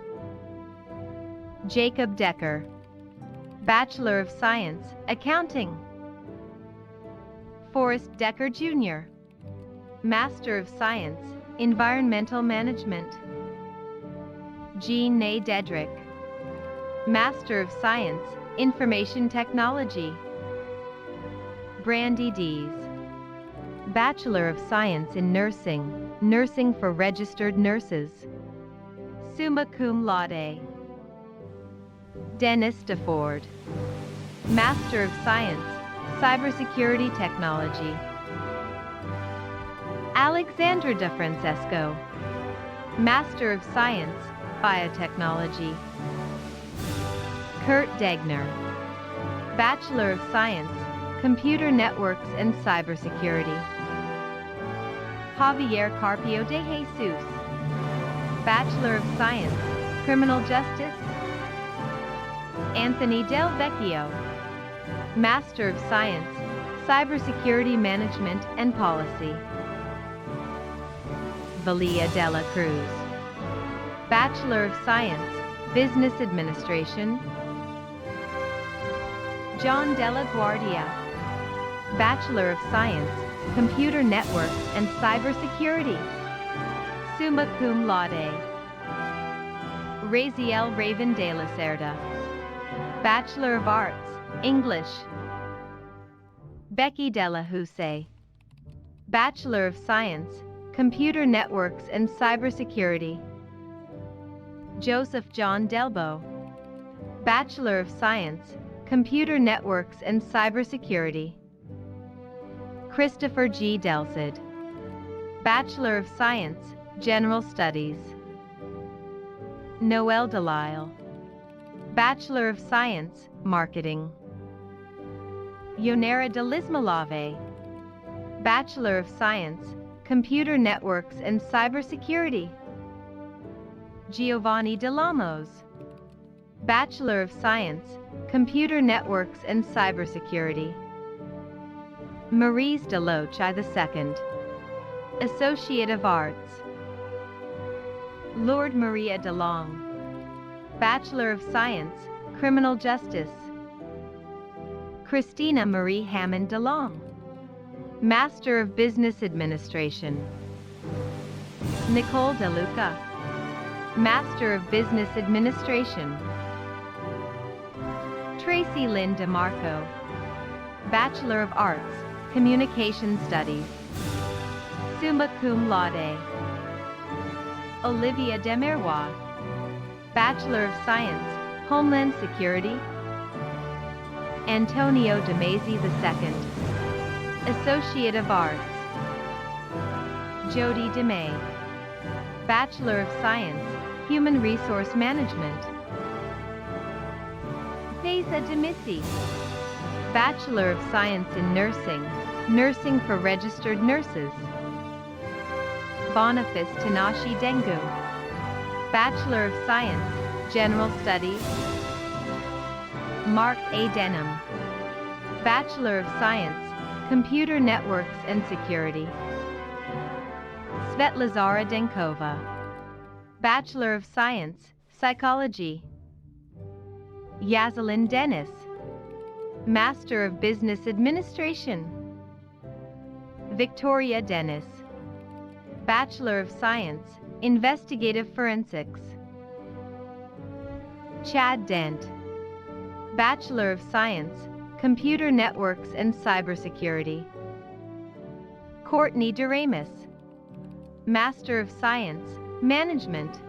Jacob Decker, Bachelor of Science, Accounting. Forrest Decker Jr., Master of Science, Environmental Management. Jean Nay Dedrick, Master of Science, Information Technology. Brandy Dees, Bachelor of Science in Nursing, Nursing for Registered Nurses. Summa cum laude. Dennis DeFord, Master of Science, Cybersecurity Technology. Alexandra DeFrancesco, Master of Science, Biotechnology. Kurt Degner, Bachelor of Science, Computer Networks and Cybersecurity. Javier Carpio de Jesus, Bachelor of Science, Criminal Justice. Anthony Del Vecchio, Master of Science, Cybersecurity Management and Policy. Valia Dela Cruz, Bachelor of Science, Business Administration. John Della Guardia, Bachelor of Science, Computer Networks and Cybersecurity. Summa cum laude. Raziel Raven de la Cerda, Bachelor of Arts, English. Becky Della Husse, Bachelor of Science, Computer Networks and Cybersecurity. Joseph John Delbo, Bachelor of Science, Computer Networks and Cybersecurity. Christopher G. Delcid, Bachelor of Science, General Studies. Noel Delisle, Bachelor of Science, Marketing. Yonera Delismalave, Bachelor of Science, Computer Networks and Cybersecurity. Giovanni Delamos, Bachelor of Science, Computer Networks and Cybersecurity. Maurice Deloche II, Associate of Arts. Lord Maria DeLong, Bachelor of Science, Criminal Justice. Christina Marie Hammond DeLong, Master of Business Administration. Nicole DeLuca, Master of Business Administration. Tracy Lynn DeMarco, Bachelor of Arts, Communication Studies. Summa cum laude. Olivia Demiroir, Bachelor of Science, Homeland Security. Antonio DeMasi II, Associate of Arts. Jody DeMay, Bachelor of Science, Human Resource Management. Faiza Demisi, Bachelor of Science in Nursing, Nursing for Registered Nurses. Boniface Tanashi Dengu, Bachelor of Science, General Studies. Mark A. Denham, Bachelor of Science, Computer Networks and Security. Svetlazara Denkova, Bachelor of Science, Psychology. Yazalin Dennis, Master of Business Administration. Victoria Dennis, Bachelor of Science, Investigative Forensics. Chad Dent, Bachelor of Science, Computer Networks and Cybersecurity. Courtney Doremus, Master of Science, Management.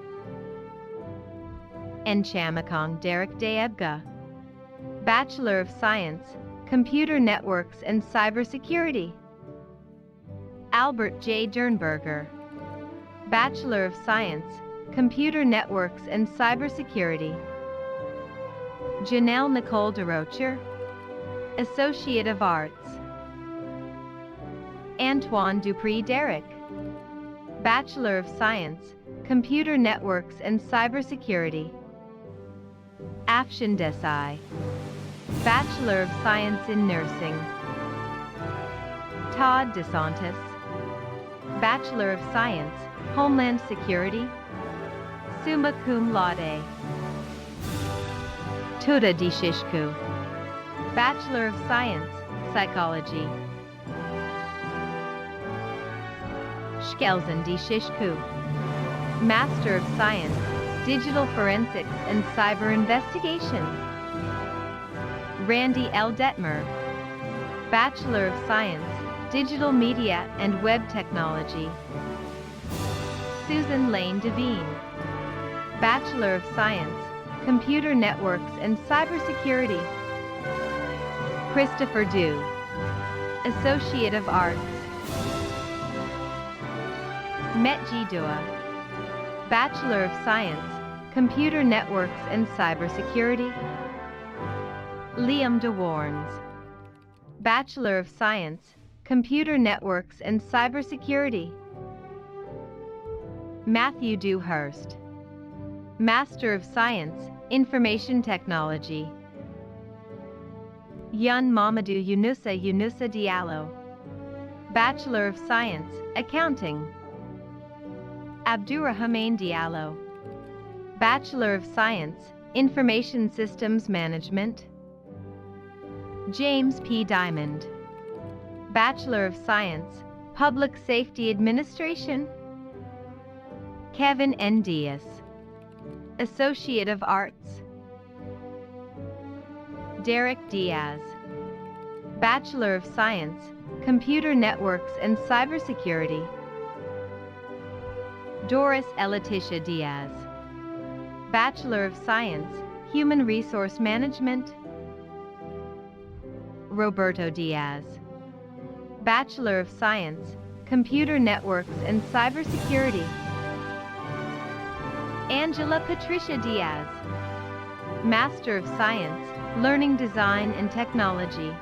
Enchamakong Derek Deebga, Bachelor of Science, Computer Networks and Cybersecurity. Albert J. Dernberger, Bachelor of Science, Computer Networks and Cybersecurity. Janelle Nicole DeRocher, Associate of Arts. Antoine Dupree Derrick, Bachelor of Science, Computer Networks and Cybersecurity. Afshin Desai, Bachelor of Science in Nursing. Todd DeSantis, Bachelor of Science, Homeland Security. Summa cum laude. Tuda Dishishku, Bachelor of Science, Psychology. Shkelzen Dishishku, Master of Science, Digital Forensics and Cyber Investigation. Randy L. Detmer, Bachelor of Science, Digital Media and Web Technology. Susan Lane Devine, Bachelor of Science, Computer Networks and Cybersecurity. Christopher Dew, Associate of Arts. Metji Dua, Bachelor of Science, Computer Networks and Cybersecurity. Liam DeWarnes, Bachelor of Science, Computer Networks and Cybersecurity. Matthew Dewhurst, Master of Science, Information Technology. Yun Mamadou Yunusa Diallo, Bachelor of Science, Accounting. Abdurrahman Diallo, Bachelor of Science, Information Systems Management. James P. Diamond, Bachelor of Science, Public Safety Administration. Kevin N. Diaz, Associate of Arts. Derek Diaz, Bachelor of Science, Computer Networks and Cybersecurity. Doris Elaticia Diaz, Bachelor of Science, Human Resource Management. Roberto Diaz, Bachelor of Science, Computer Networks and Cybersecurity. Angela Patricia Diaz, Master of Science, Learning Design and Technology.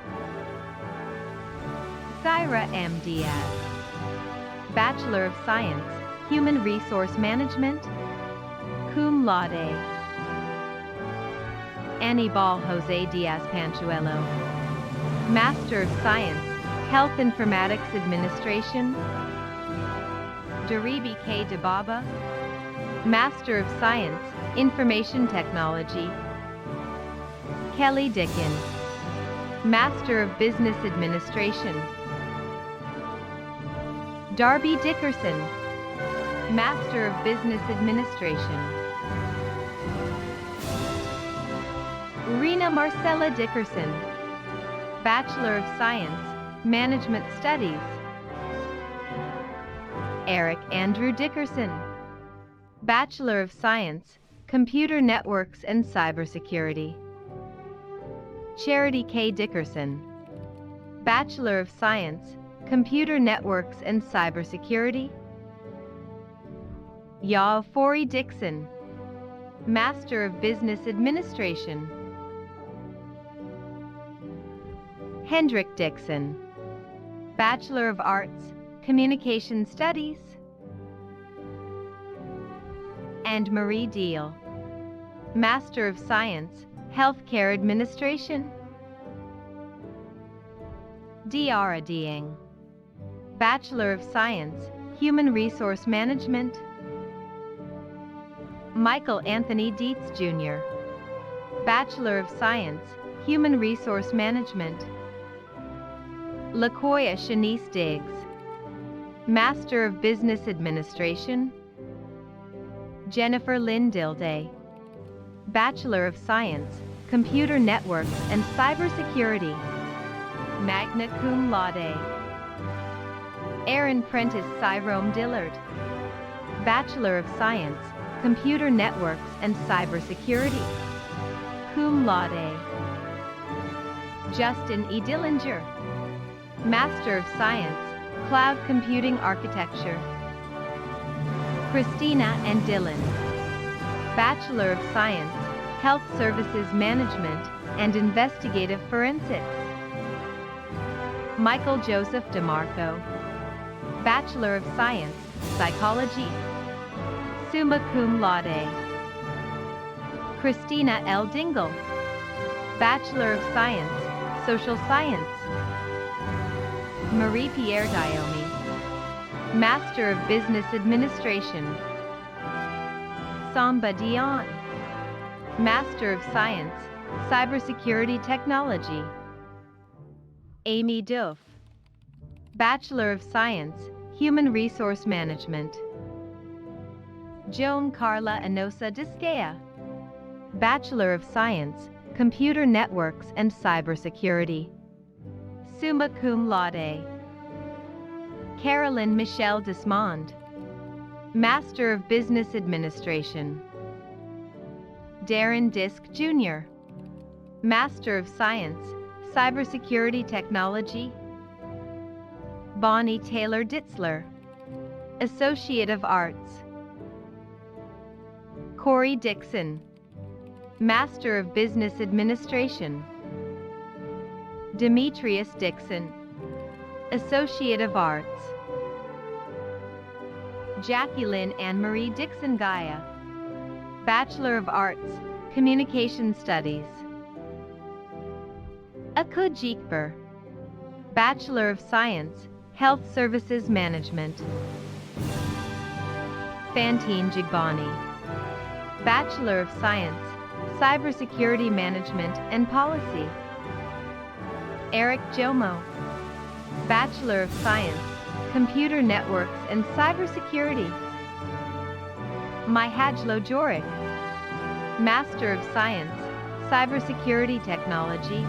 Syra M. Diaz, Bachelor of Science, Human Resource Management. cum laude. Anibal Jose Diaz Panchuelo, Master of Science, Health Informatics Administration. Daribi K. Dababa, Master of Science, Information Technology. Kelly Dickin, Master of Business Administration. Darby Dickerson, Master of Business Administration. Rena Marcella Dickerson, Bachelor of Science, Management Studies. Eric Andrew Dickerson, Bachelor of Science, Computer Networks and Cybersecurity. Charity K. Dickerson, Bachelor of Science, Computer Networks and Cybersecurity. Yaofori Dixon, Master of Business Administration. Hendrik Dixon, Bachelor of Arts, Communication Studies. And Marie Deal, Master of Science, Healthcare Administration. Diara Dieng, Bachelor of Science, Human Resource Management. Michael Anthony Dietz Jr., Bachelor of Science, Human Resource Management. Lakoya Shanice Diggs, Master of Business Administration. Jennifer Lynn Dilday, Bachelor of Science, Computer Networks and Cybersecurity, magna cum laude. Aaron Prentice Cyrome Dillard, Bachelor of Science, Computer Networks and Cybersecurity, cum laude. Justin E. Dillinger, Master of Science, Cloud Computing Architecture. Christina and Dylan, Bachelor of Science, Health Services Management and Investigative Forensics. Michael Joseph DeMarco, Bachelor of Science, Psychology, summa cum laude. Christina L. Dingle, Bachelor of Science, Social Science. Marie-Pierre Diomi, Master of Business Administration. Samba Dion, Master of Science, Cybersecurity Technology. Amy Duff, Bachelor of Science, Human Resource Management. Joan Carla Enosa Disquea, Bachelor of Science, Computer Networks and Cybersecurity, summa cum laude. Carolyn Michelle Desmond, Master of Business Administration. Darren Disk Jr., Master of Science, Cybersecurity Technology. Bonnie Taylor Ditzler, Associate of Arts. Corey Dixon, Master of Business Administration. Demetrius Dixon, Associate of Arts. Jackie Lynn Anne-Marie Dixon Gaia, Bachelor of Arts, Communication Studies. Akud Jikber, Bachelor of Science, Health Services Management. Fantine Jigbani, Bachelor of Science, Cybersecurity Management and Policy. Eric Jomo, Bachelor of Science, Computer Networks and Cybersecurity. Mihajlo Jorik, Master of Science, Cybersecurity Technology.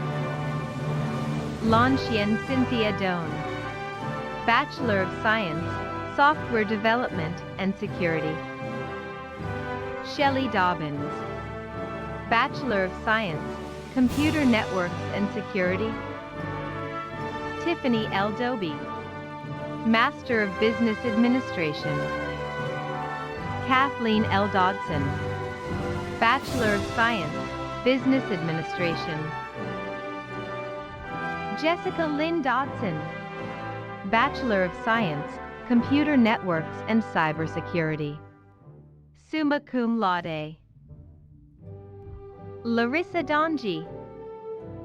Lanxian Cynthia Doan, Bachelor of Science, Software Development and Security. Shelley Dobbins, Bachelor of Science, Computer Networks and Security. Tiffany L. Doby, Master of Business Administration. Kathleen L. Dodson, Bachelor of Science, Business Administration. Jessica Lynn Dodson, Bachelor of Science, Computer Networks and Cybersecurity, summa cum laude. Larissa Donji,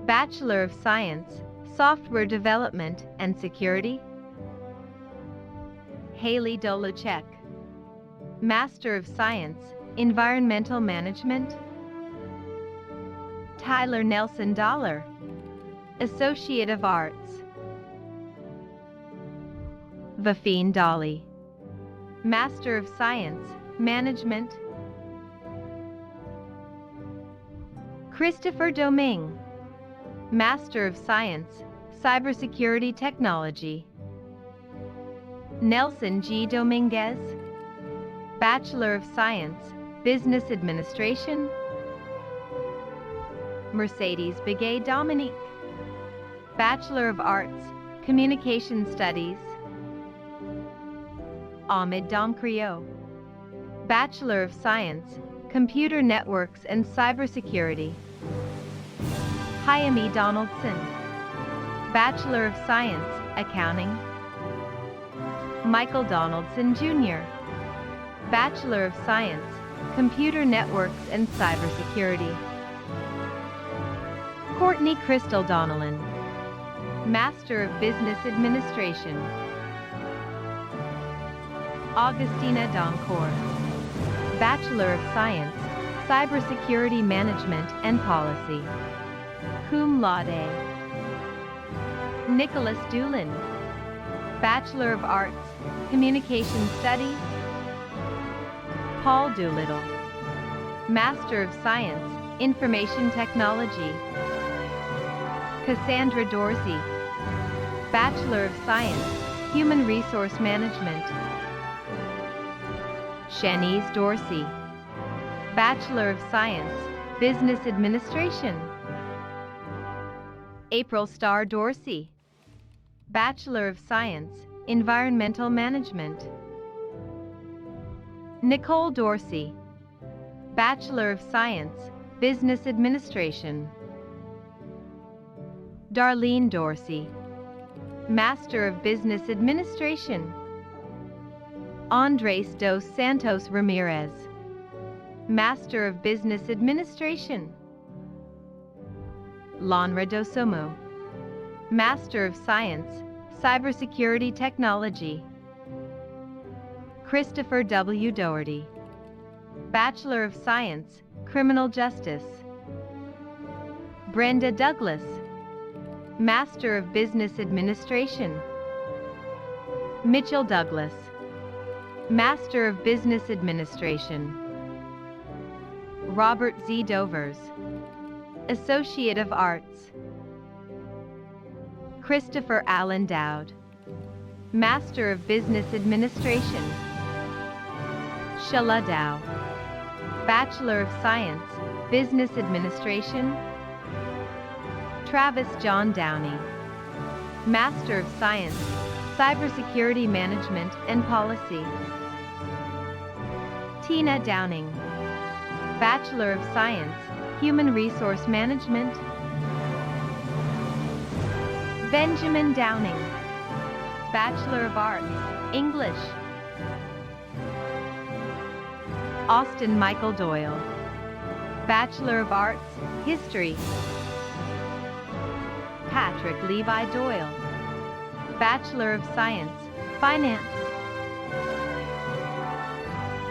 Bachelor of Science, Software Development and Security. Haley Doluchek, Master of Science, Environmental Management. Tyler Nelson Dollar, Associate of Arts. Vafine Dolly, Master of Science, Management. Christopher Domingue, Master of Science, Cybersecurity Technology. Nelson G. Dominguez, Bachelor of Science, Business Administration. Mercedes Begay Dominique, Bachelor of Arts, Communication Studies. Ahmed Domcrio, Bachelor of Science, Computer Networks and Cybersecurity. Hyami Donaldson, Bachelor of Science, Accounting. Michael Donaldson Jr., Bachelor of Science, Computer Networks and Cybersecurity. Courtney Crystal Donnellan, Master of Business Administration. Augustina Doncourt, Bachelor of Science, Cybersecurity Management and Policy, cum laude. Nicholas Doolin, Bachelor of Arts, Communication Studies. Paul Doolittle, Master of Science, Information Technology. Cassandra Dorsey, Bachelor of Science, Human Resource Management. Shanice Dorsey, Bachelor of Science, Business Administration. April Starr Dorsey, Bachelor of Science, Environmental Management. Nicole Dorsey, Bachelor of Science, Business Administration. Darlene Dorsey, Master of Business Administration. Andres dos Santos Ramirez, Master of Business Administration. Lanra Dosomo, Master of Science, Cybersecurity Technology. Christopher W. Doherty, Bachelor of Science, Criminal Justice. Brenda Douglas, Master of Business Administration. Mitchell Douglas, Master of Business Administration. Robert Z. Dovers, Associate of Arts. Christopher Allen Dowd, Master of Business Administration. Shala Dow, Bachelor of Science, Business Administration. Travis John Downey, Master of Science, Cybersecurity Management and Policy. Tina Downing, Bachelor of Science, Human Resource Management. Benjamin Downing, Bachelor of Arts, English. Austin Michael Doyle, Bachelor of Arts, History. Patrick Levi Doyle, Bachelor of Science, Finance.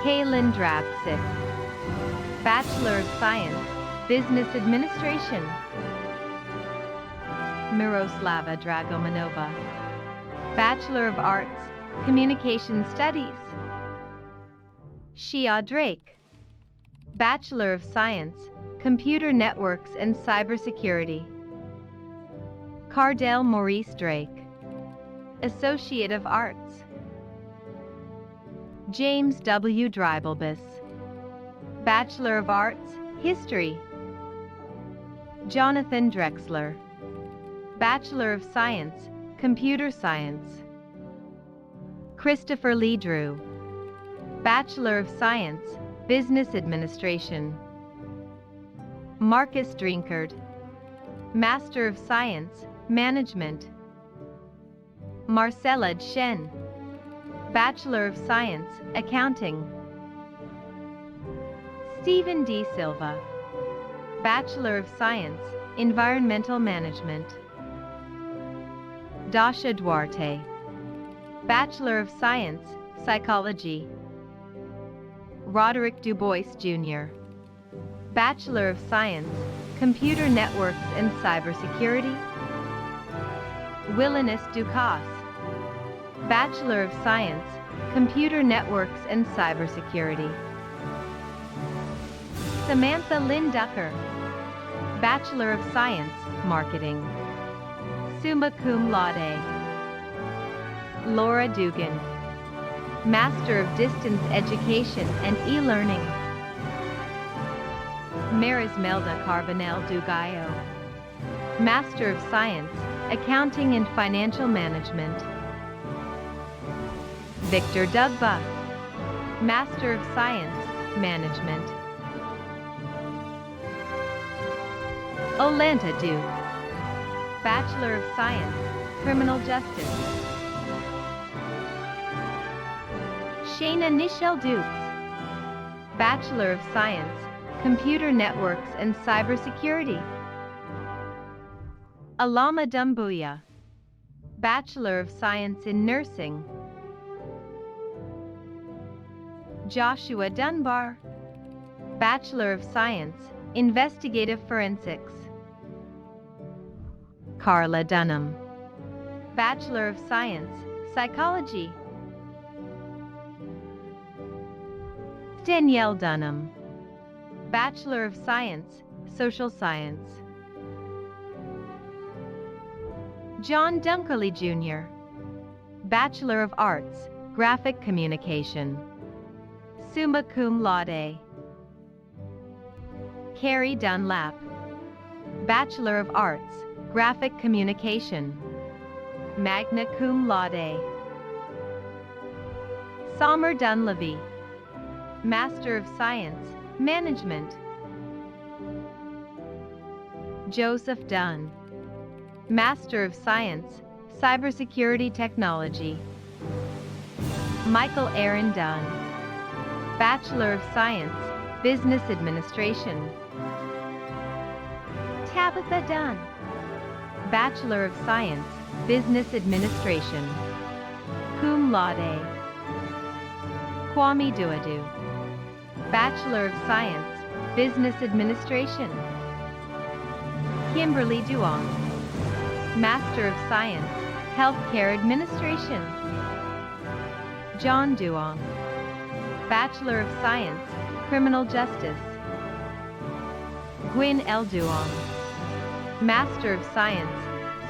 Kaylin Drabsick, Bachelor of Science, Business Administration. Miroslava Dragomanova, Bachelor of Arts, Communication Studies. Shia Drake, Bachelor of Science, Computer Networks and Cybersecurity. Cardell Maurice Drake, Associate of Arts. James W. Dreibelbus, Bachelor of Arts, History. Jonathan Drexler, Bachelor of Science, Computer Science. Christopher Lee Drew, Bachelor of Science, Business Administration. Marcus Drinkard, Master of Science, Management. Marcella Shen, Bachelor of Science, Accounting. Stephen D. Silva, Bachelor of Science, Environmental Management. Dasha Duarte, Bachelor of Science, Psychology. Roderick DuBois Jr., Bachelor of Science, Computer Networks and Cybersecurity. Willinus Ducasse, Bachelor of Science, Computer Networks and Cybersecurity. Samantha Lynn Ducker, Bachelor of Science, Marketing. Summa cum laude. Laura Dugan, Master of Distance Education and E-Learning. Marismelda Carbonell Dugallo, Master of Science, Accounting and Financial Management. Victor Dugba, Master of Science, Management. Olanta Duke, Bachelor of Science, Criminal Justice. Shayna Nichelle Dukes, Bachelor of Science, Computer Networks and Cybersecurity. Alama Dumbuya, Bachelor of Science in Nursing. Joshua Dunbar, Bachelor of Science, Investigative Forensics. Carla Dunham, Bachelor of Science, Psychology. Danielle Dunham, Bachelor of Science, Social Science. John Dunkerley Jr., Bachelor of Arts, Graphic Communication. Summa cum laude. Carrie Dunlap, Bachelor of Arts, Graphic Communication. Magna cum laude. Sommer Dunleavy, Master of Science, Management. Joseph Dunn, Master of Science, Cybersecurity Technology. Michael Aaron Dunn, Bachelor of Science, Business Administration. Tabitha Dunn, Bachelor of Science, Business Administration. Cum laude. Kwame Duadu, Bachelor of Science, Business Administration. Kimberly Duong, Master of Science, Healthcare Administration. John Duong, Bachelor of Science, Criminal Justice. Gwyn L. Duong, Master of Science,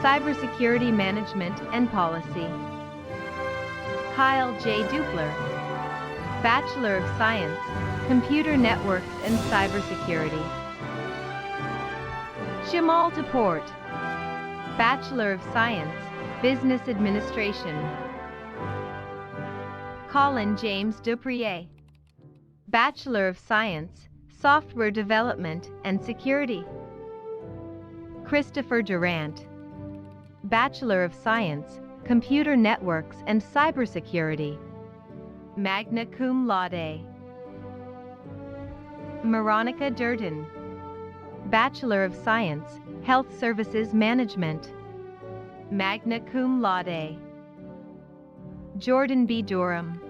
Cybersecurity Management and Policy. Kyle J. Dupler, Bachelor of Science, Computer Networks and Cybersecurity. Jamal Deport, Bachelor of Science, Business Administration. Colin James Duprier, Bachelor of Science, Software Development and Security. Christopher Durant, Bachelor of Science, Computer Networks and Cybersecurity. Magna cum laude. Veronica Durden, Bachelor of Science, Health Services Management. Magna cum laude. Jordan B. Durham,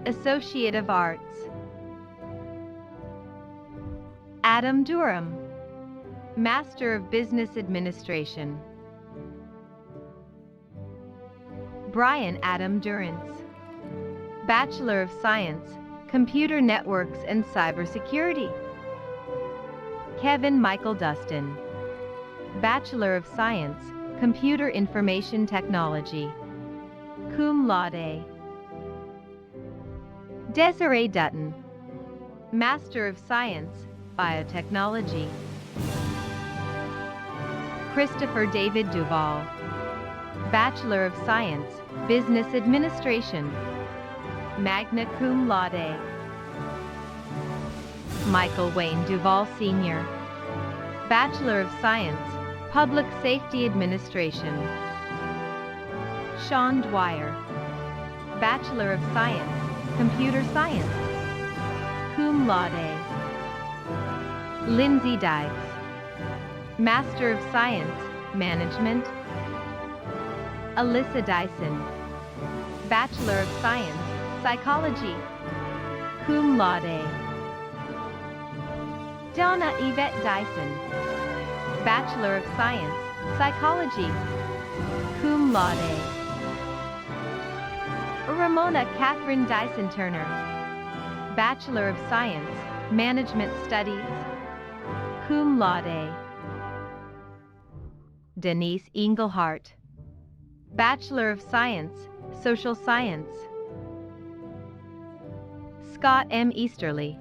Associate of Arts. Adam Durham, Master of Business Administration. Brian Adam Durrance, Bachelor of Science, Computer Networks and Cybersecurity. Kevin Michael Dustin, Bachelor of Science, Computer Information Technology. Cum laude. Desiree Dutton, Master of Science, Biotechnology. Christopher David Duval, Bachelor of Science, Business Administration. Magna cum laude. Michael Wayne Duval Sr., Bachelor of Science, Public Safety Administration. Sean Dwyer, Bachelor of Science, Computer Science. Cum laude. Lindsay Dykes, Master of Science, Management. Alyssa Dyson, Bachelor of Science, Psychology, cum laude. Donna Yvette Dyson, Bachelor of Science, Psychology, cum laude. Ramona Catherine Dyson Turner, Bachelor of Science, Management Studies, cum laude. Denise Engelhart, Bachelor of Science, Social Science. Scott M. Easterly,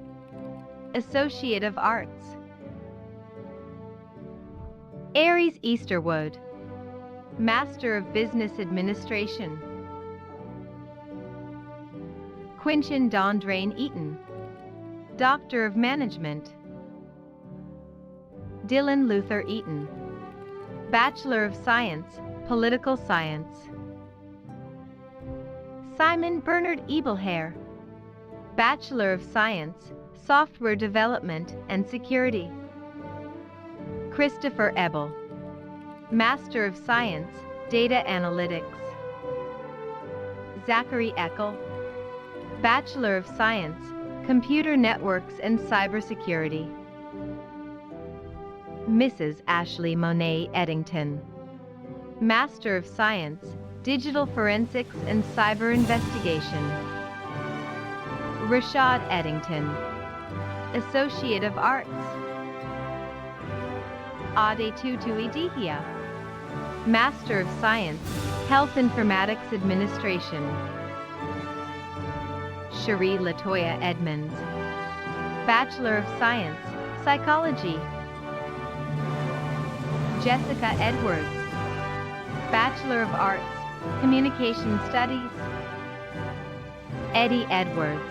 Associate of Arts. Aries Easterwood, Master of Business Administration. Quinchen Dondrain Eaton, Doctor of Management. Dylan Luther Eaton, Bachelor of Science, Political Science. Simon Bernard Ebelhair, Bachelor of Science, Software Development and Security. Christopher Ebel, Master of Science, Data Analytics. Zachary Eckel, Bachelor of Science, Computer Networks and Cybersecurity. Mrs. Ashley Monet Eddington, Master of Science, Digital Forensics and Cyber Investigation. Rashad Eddington, Associate of Arts. Adetutu Idihia, Master of Science, Health Informatics Administration. Cherie Latoya Edmonds, Bachelor of Science, Psychology. Jessica Edwards, Bachelor of Arts, Communication Studies. Eddie Edwards,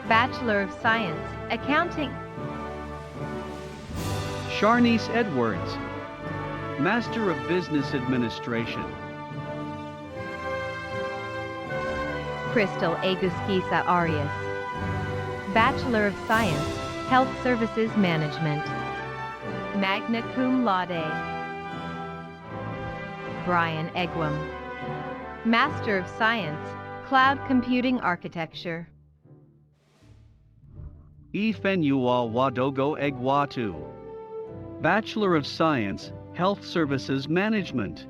Bachelor of Science, Accounting. Sharnice Edwards, Master of Business Administration. Crystal Aguskisa Arias, Bachelor of Science, Health Services Management. Magna cum laude. Brian Egwam, Master of Science, Cloud Computing Architecture. Ifenyua Wadogo Egwatu, Bachelor of Science, Health Services Management.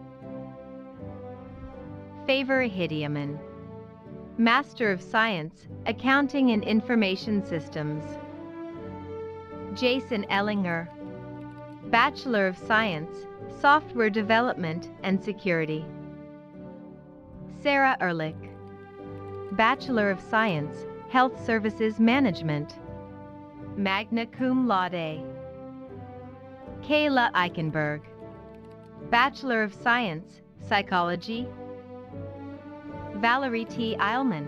Favor Hidiaman, Master of Science, Accounting and Information Systems. Jason Ellinger, Bachelor of Science, Software Development and Security. Sarah Ehrlich, Bachelor of Science, Health Services Management. Magna cum laude. Kayla Eichenberg, Bachelor of Science, Psychology. Valerie T. Eilman,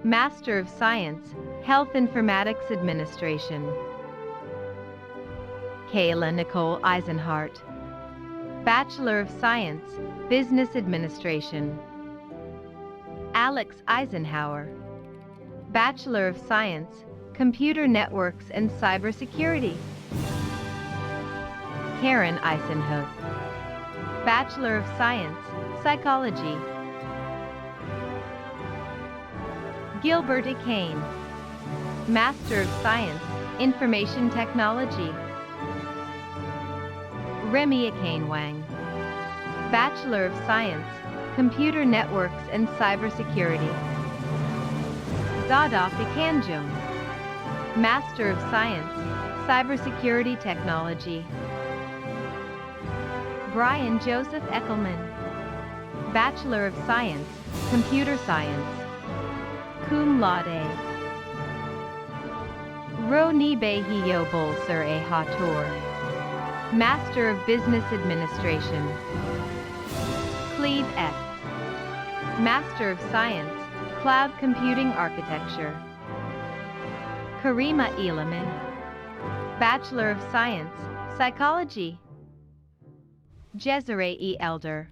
Master of Science, Health Informatics Administration. Kayla Nicole Eisenhart, Bachelor of Science, Business Administration. Alex Eisenhower, Bachelor of Science, Computer Networks and Cybersecurity. Karen Eisenhook, Bachelor of Science, Psychology. Gilbert E. Kane, Master of Science, Information Technology. Remy Akane Wang, Bachelor of Science, Computer Networks and Cybersecurity. Zadok Ikanjum, Master of Science, Cybersecurity Technology. Brian Joseph Eckelman, Bachelor of Science, Computer Science. Cum laude. Roni Behiyo Bolser E Hator, Master of Business Administration. Cleve F., Master of Science, Cloud Computing Architecture. Karima Elaman, Bachelor of Science, Psychology. Jezere E. Elder,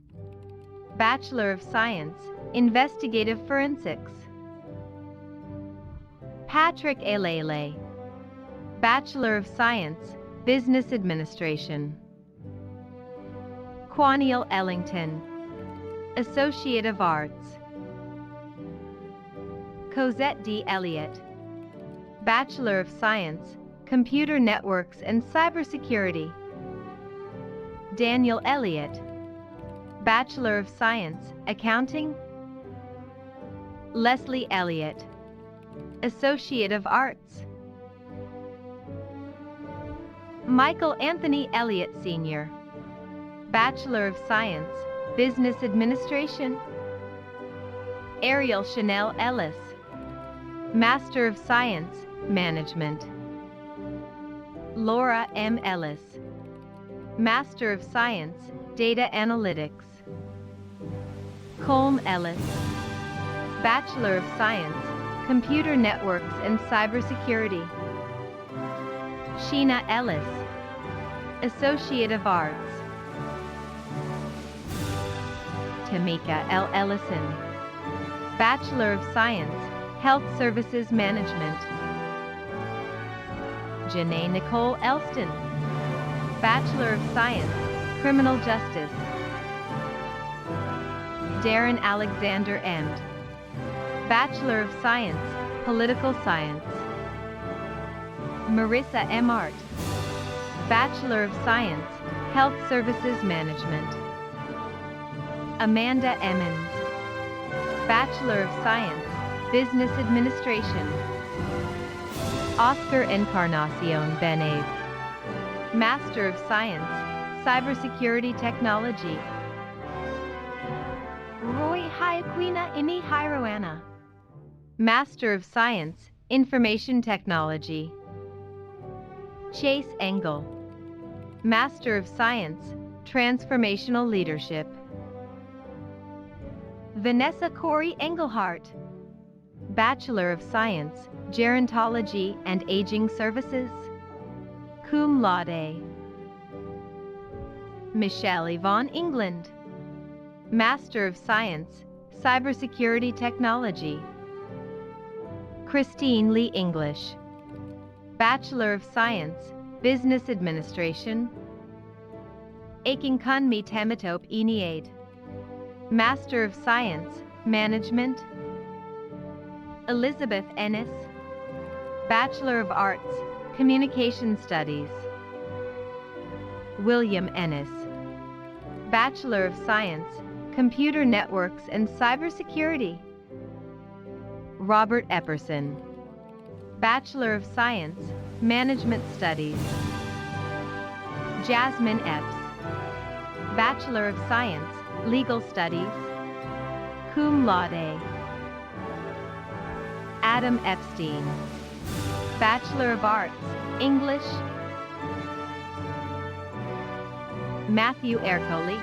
Bachelor of Science, Investigative Forensics. Patrick A. Lele, Bachelor of Science, Business Administration. Quaniel Ellington, Associate of Arts. Cosette D. Elliott, Bachelor of Science, Computer Networks and Cybersecurity. Daniel Elliott, Bachelor of Science, Accounting. Leslie Elliott, Associate of Arts. Michael Anthony Elliott Sr., Bachelor of Science, Business Administration. Ariel Chanel Ellis, Master of Science, Management. Laura M. Ellis, Master of Science, Data Analytics. Colm Ellis, Bachelor of Science, Computer Networks and Cybersecurity. Sheena Ellis, Associate of Arts. Tamika L. Ellison, Bachelor of Science, Health Services Management. Janae Nicole Elston, Bachelor of Science, Criminal Justice. Darren Alexander Emd, Bachelor of Science, Political Science. Marissa M. Art, Bachelor of Science, Health Services Management. Amanda Emmons, Bachelor of Science, Business Administration. Oscar Encarnacion Benave, Master of Science, Cybersecurity Technology. Roy Hyaquina Ini Hiroana, Master of Science, Information Technology. Chase Engel, Master of Science, Transformational Leadership. Vanessa Corey Engelhart, Bachelor of Science, Gerontology and Aging Services, cum laude. Michelle Yvonne England, Master of Science, Cybersecurity Technology. Christine Lee English, Bachelor of Science, Business Administration. Akinkunmi Temitop Iniade, Master of Science, Management. Elizabeth Ennis, Bachelor of Arts, Communication Studies. William Ennis, Bachelor of Science, Computer Networks and Cybersecurity. Robert Epperson, Bachelor of Science, Management Studies. Jasmine Epps, Bachelor of Science, Legal Studies, cum laude. Adam Epstein, Bachelor of Arts, English. Matthew Ercole,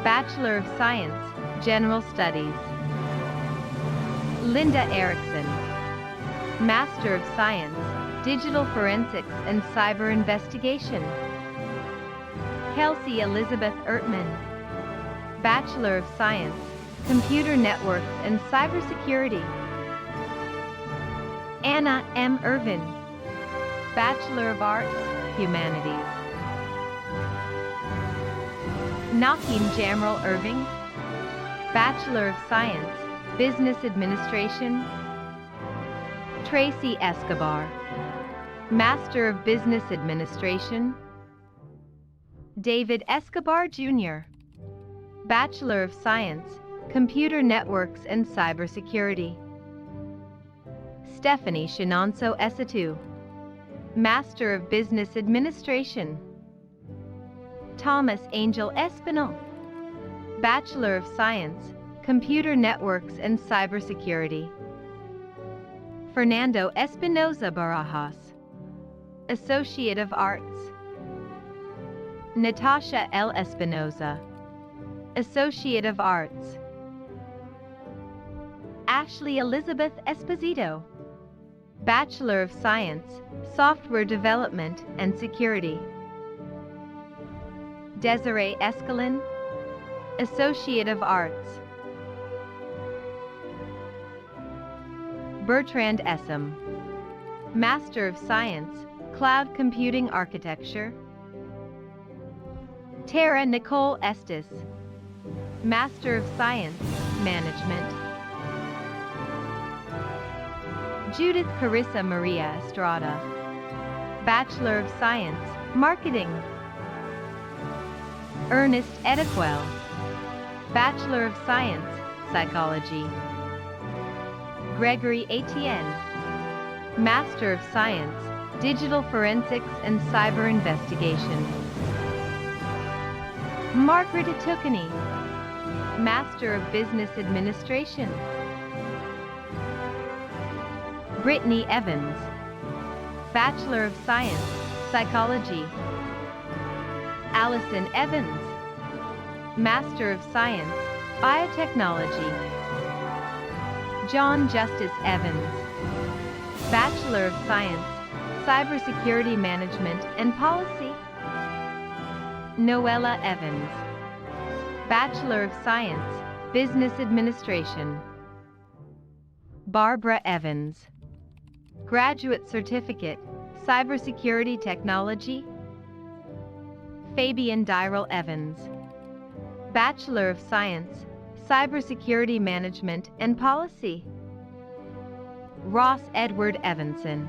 Bachelor of Science, General Studies. Linda Erickson, Master of Science, Digital Forensics and Cyber Investigation. Kelsey Elizabeth Ertman, Bachelor of Science, Computer Networks and Cybersecurity. Anna M. Irvin, Bachelor of Arts, Humanities. Nakim Jamrel Irving, Bachelor of Science, Business Administration. Tracy Escobar, Master of Business Administration. David Escobar Jr., Bachelor of Science, Computer Networks and Cybersecurity. Stephanie Shinonso Esatu, Master of Business Administration. Thomas Angel Espinal, Bachelor of Science, Computer Networks and Cybersecurity. Fernando Espinoza Barajas, Associate of Arts. Natasha L. Espinoza, Associate of Arts. Ashley Elizabeth Esposito, Bachelor of Science, Software Development and Security. Desiree Escalin, Associate of Arts. Bertrand Essam, Master of Science, Cloud Computing Architecture. Tara Nicole Estes, Master of Science, Management. Judith Carissa Maria Estrada, Bachelor of Science, Marketing. Ernest Edequel, Bachelor of Science, Psychology. Gregory Etienne, Master of Science, Digital Forensics and Cyber Investigation. Margaret Itukani, Master of Business Administration. Brittany Evans, Bachelor of Science, Psychology. Allison Evans, Master of Science, Biotechnology. John Justice Evans, Bachelor of Science, Cybersecurity Management and Policy. Noella Evans, Bachelor of Science, Business Administration. Barbara Evans, Graduate Certificate, Cybersecurity Technology. Fabian Dyrell Evans, Bachelor of Science, Cybersecurity Management and Policy. Ross Edward Evanson,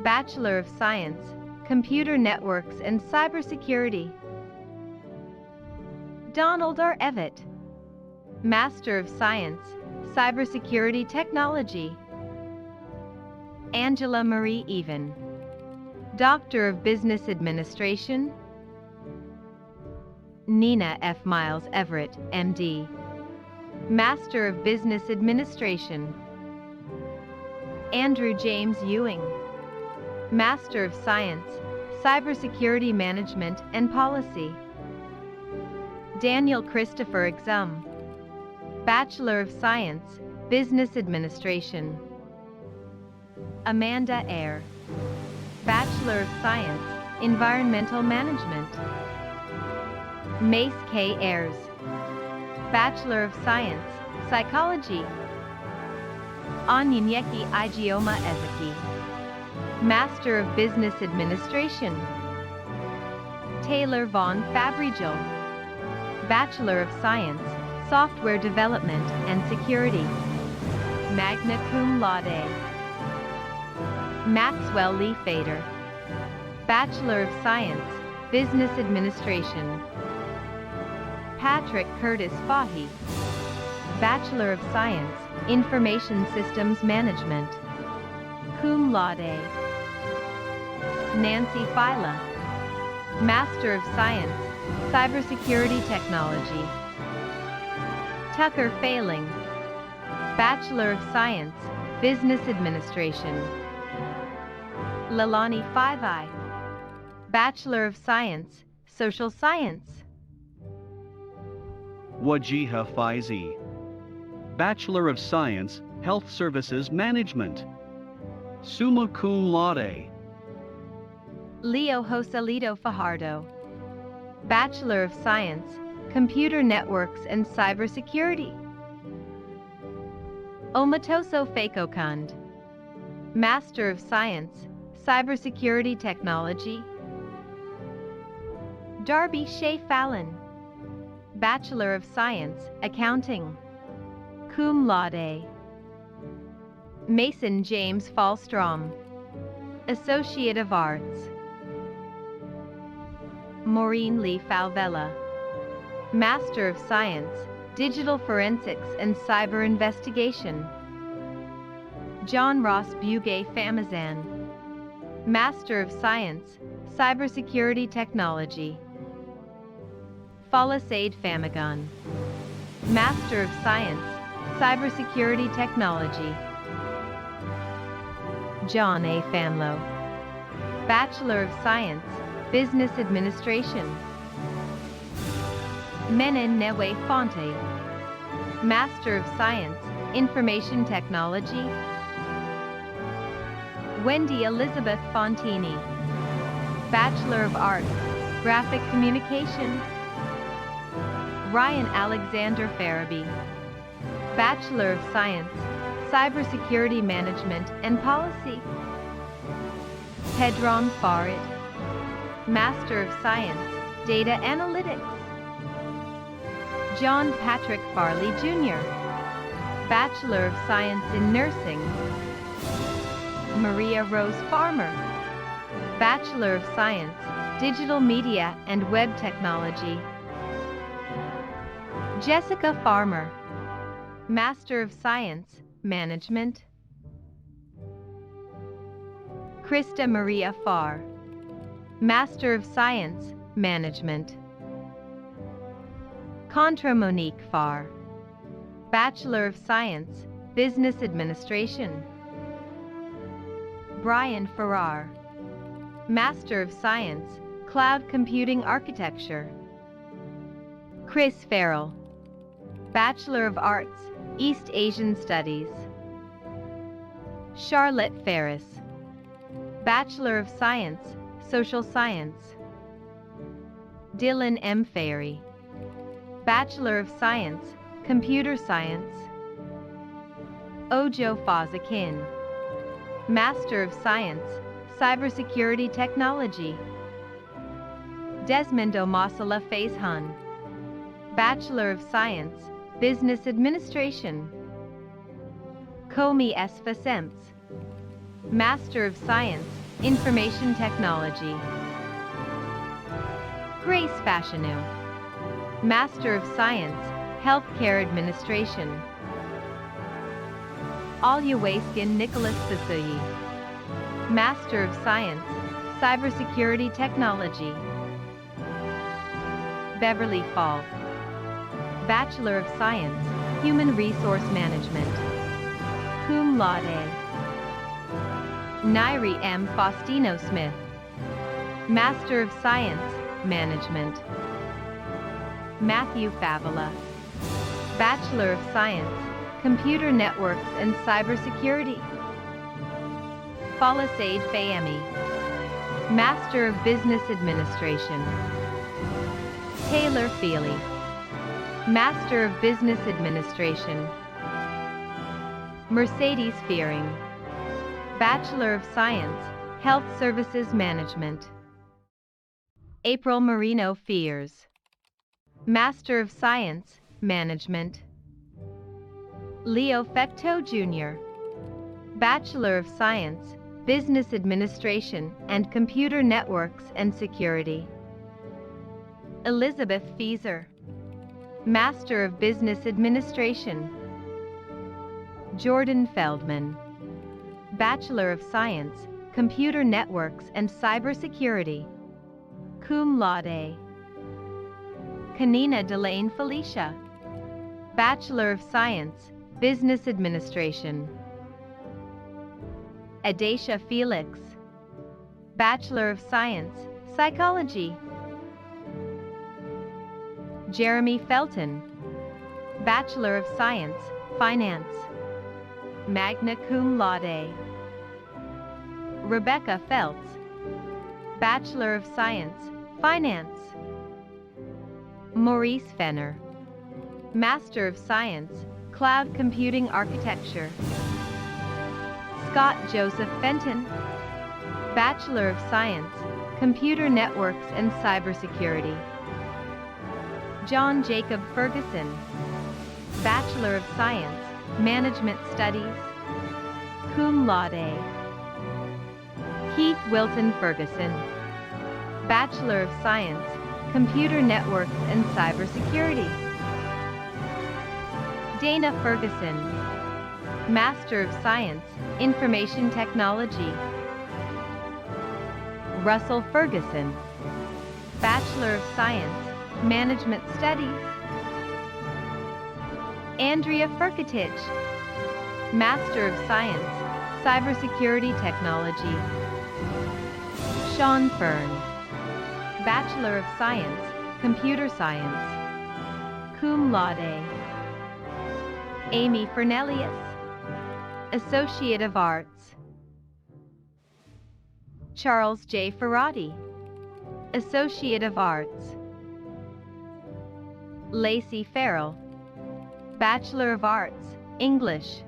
Bachelor of Science, Computer Networks and Cybersecurity. Donald R. Evett, Master of Science, Cybersecurity Technology. Angela Marie Even, Doctor of Business Administration. Nina F. Miles Everett, MD, Master of Business Administration. Andrew James Ewing, Master of Science, Cybersecurity Management and Policy. Daniel Christopher Exum, Bachelor of Science, Business Administration. Amanda Eyre, Bachelor of Science, Environmental Management. Mace K. Ayers, Bachelor of Science, Psychology. Anyanyeki Ijeoma Ezeki, Master of Business Administration. Taylor Vaughn Fabrigel, Bachelor of Science, Software Development and Security. Magna Cum Laude. Maxwell Lee Fader, Bachelor of Science, Business Administration. Patrick Curtis Fahy, Bachelor of Science, Information Systems Management. Cum laude. Nancy Fila, Master of Science, Cybersecurity Technology. Tucker Failing, Bachelor of Science, Business Administration. Lalani Faivai, Bachelor of Science, Social Science. Wajiha Faizi, Bachelor of Science, Health Services Management. Summa cum laude. Leo Joselito Fajardo, Bachelor of Science, Computer Networks and Cybersecurity. Omatoso Fakokund, Master of Science, Cybersecurity Technology. Darby Shea Fallon, Bachelor of Science, Accounting. Cum laude. Mason James Fallstrom, Associate of Arts. Maureen Lee Falvella, Master of Science, Digital Forensics and Cyber Investigation. John Ross Bugay Famazan, Master of Science, Cybersecurity Technology. Falasaid Famagon, Master of Science, Cybersecurity Technology. John A. Famlo, Bachelor of Science, Business Administration. Menon Newe Fonte, Master of Science, Information Technology. Wendy Elizabeth Fontini, Bachelor of Arts, Graphic Communication. Ryan Alexander Farabee, Bachelor of Science, Cybersecurity Management and Policy. Pedron Farid, Master of Science, Data Analytics. John Patrick Farley Jr., Bachelor of Science in Nursing. Maria Rose Farmer, Bachelor of Science, Digital Media and Web Technology. Jessica Farmer, Master of Science, Management. Krista Maria Farr, Master of Science, Management. Contra Monique Farr, Bachelor of Science, Business Administration. Brian Farrar, Master of Science, Cloud Computing Architecture. Chris Farrell, Bachelor of Arts, East Asian Studies. Charlotte Ferris, Bachelor of Science, Social Science. Dylan M. Ferry, Bachelor of Science, Computer Science. Ojo Fazakin, Master of Science, Cybersecurity Technology. Desmond Omasala Faizhan, Bachelor of Science, Business Administration. Komi S. Fasemps, Master of Science, Information Technology. Grace Fashanu, Master of Science, Healthcare Administration. Alyawaskin Nicholas Sasuyi, Master of Science, Cybersecurity Technology. Beverly Falk, Bachelor of Science, Human Resource Management. Cum laude. Nairi M. Faustino Smith, Master of Science, Management. Matthew Favela, Bachelor of Science, Computer Networks and Cybersecurity. Falasaid Fayemi, Master of Business Administration. Taylor Feely, Master of Business Administration. Mercedes Fearing, Bachelor of Science, Health Services Management. April Marino Fears, Master of Science, Management. Leo Fecteau Jr., Bachelor of Science, Business Administration and Computer Networks and Security. Elizabeth Fieser, Master of Business Administration. Jordan Feldman, Bachelor of Science, Computer Networks and Cybersecurity. Cum laude. Kanina Delane Felicia, Bachelor of Science, Business Administration. Adacia Felix, Bachelor of Science, Psychology. Jeremy Felton, Bachelor of Science, Finance. Magna cum laude. Rebecca Feltz, Bachelor of Science, Finance. Maurice Fenner, Master of Science, Cloud Computing Architecture. Scott Joseph Fenton, Bachelor of Science, Computer Networks and Cybersecurity. John Jacob Ferguson, Bachelor of Science, Management Studies. Cum laude. Keith Wilton Ferguson, Bachelor of Science, Computer Networks and Cybersecurity. Dana Ferguson, Master of Science, Information Technology. Russell Ferguson, Bachelor of Science, Management Studies. Andrea Furkatich, Master of Science, Cybersecurity Technology. Sean Fern, Bachelor of Science, Computer Science. Cum laude. Amy Fernelius, Associate of Arts. Charles J. Ferrati, Associate of Arts. Lacey Farrell, Bachelor of Arts, English.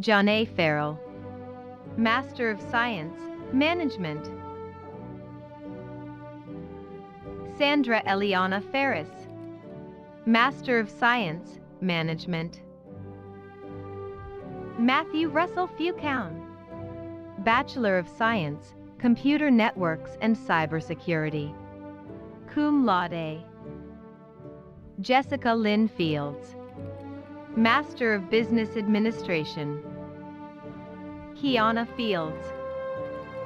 John A. Farrell, Master of Science, Management. Sandra Eliana Ferris, Master of Science, Management. Matthew Russell Fucown, Bachelor of Science, Computer Networks and Cybersecurity, cum laude. Jessica Lynn Fields, Master of Business Administration. Kiana Fields,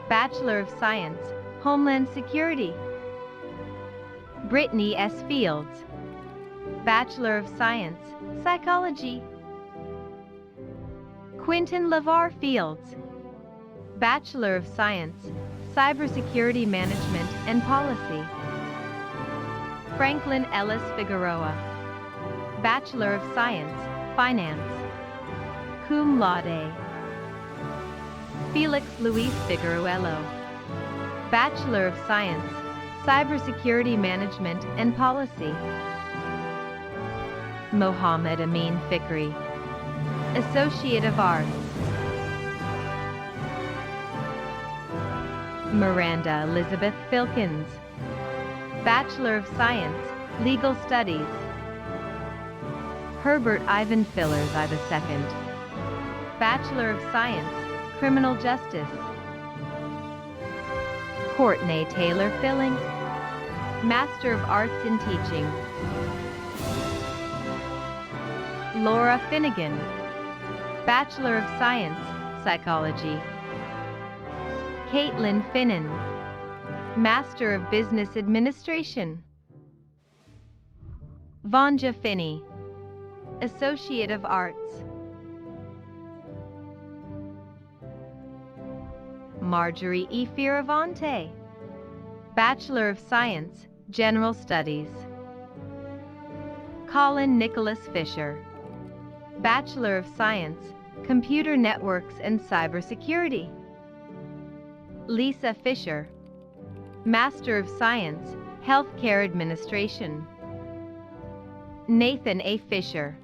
Bachelor of Science, Homeland Security. Brittany S. Fields, Bachelor of Science, Psychology. Quinton LeVar Fields, Bachelor of Science, Cybersecurity Management and Policy. Franklin Ellis Figueroa, Bachelor of Science, Finance, cum laude. Felix Luis Figueruelo, Bachelor of Science, Cybersecurity Management and Policy. Mohammed Amin Fikri, Associate of Arts. Miranda Elizabeth Filkins, Bachelor of Science, Legal Studies. Herbert Ivan Fillers II, Bachelor of Science, Criminal Justice. Courtney Taylor Filling, Master of Arts in Teaching. Laura Finnegan, Bachelor of Science, Psychology. Caitlin Finnan, Master of Business Administration. Vanja Finney, Associate of Arts. Marjorie E. Fioravante, Bachelor of Science, General Studies. Colin Nicholas Fisher, Bachelor of Science, Computer Networks and Cybersecurity. Lisa Fisher, Master of Science, Healthcare Administration. Nathan A. Fisher,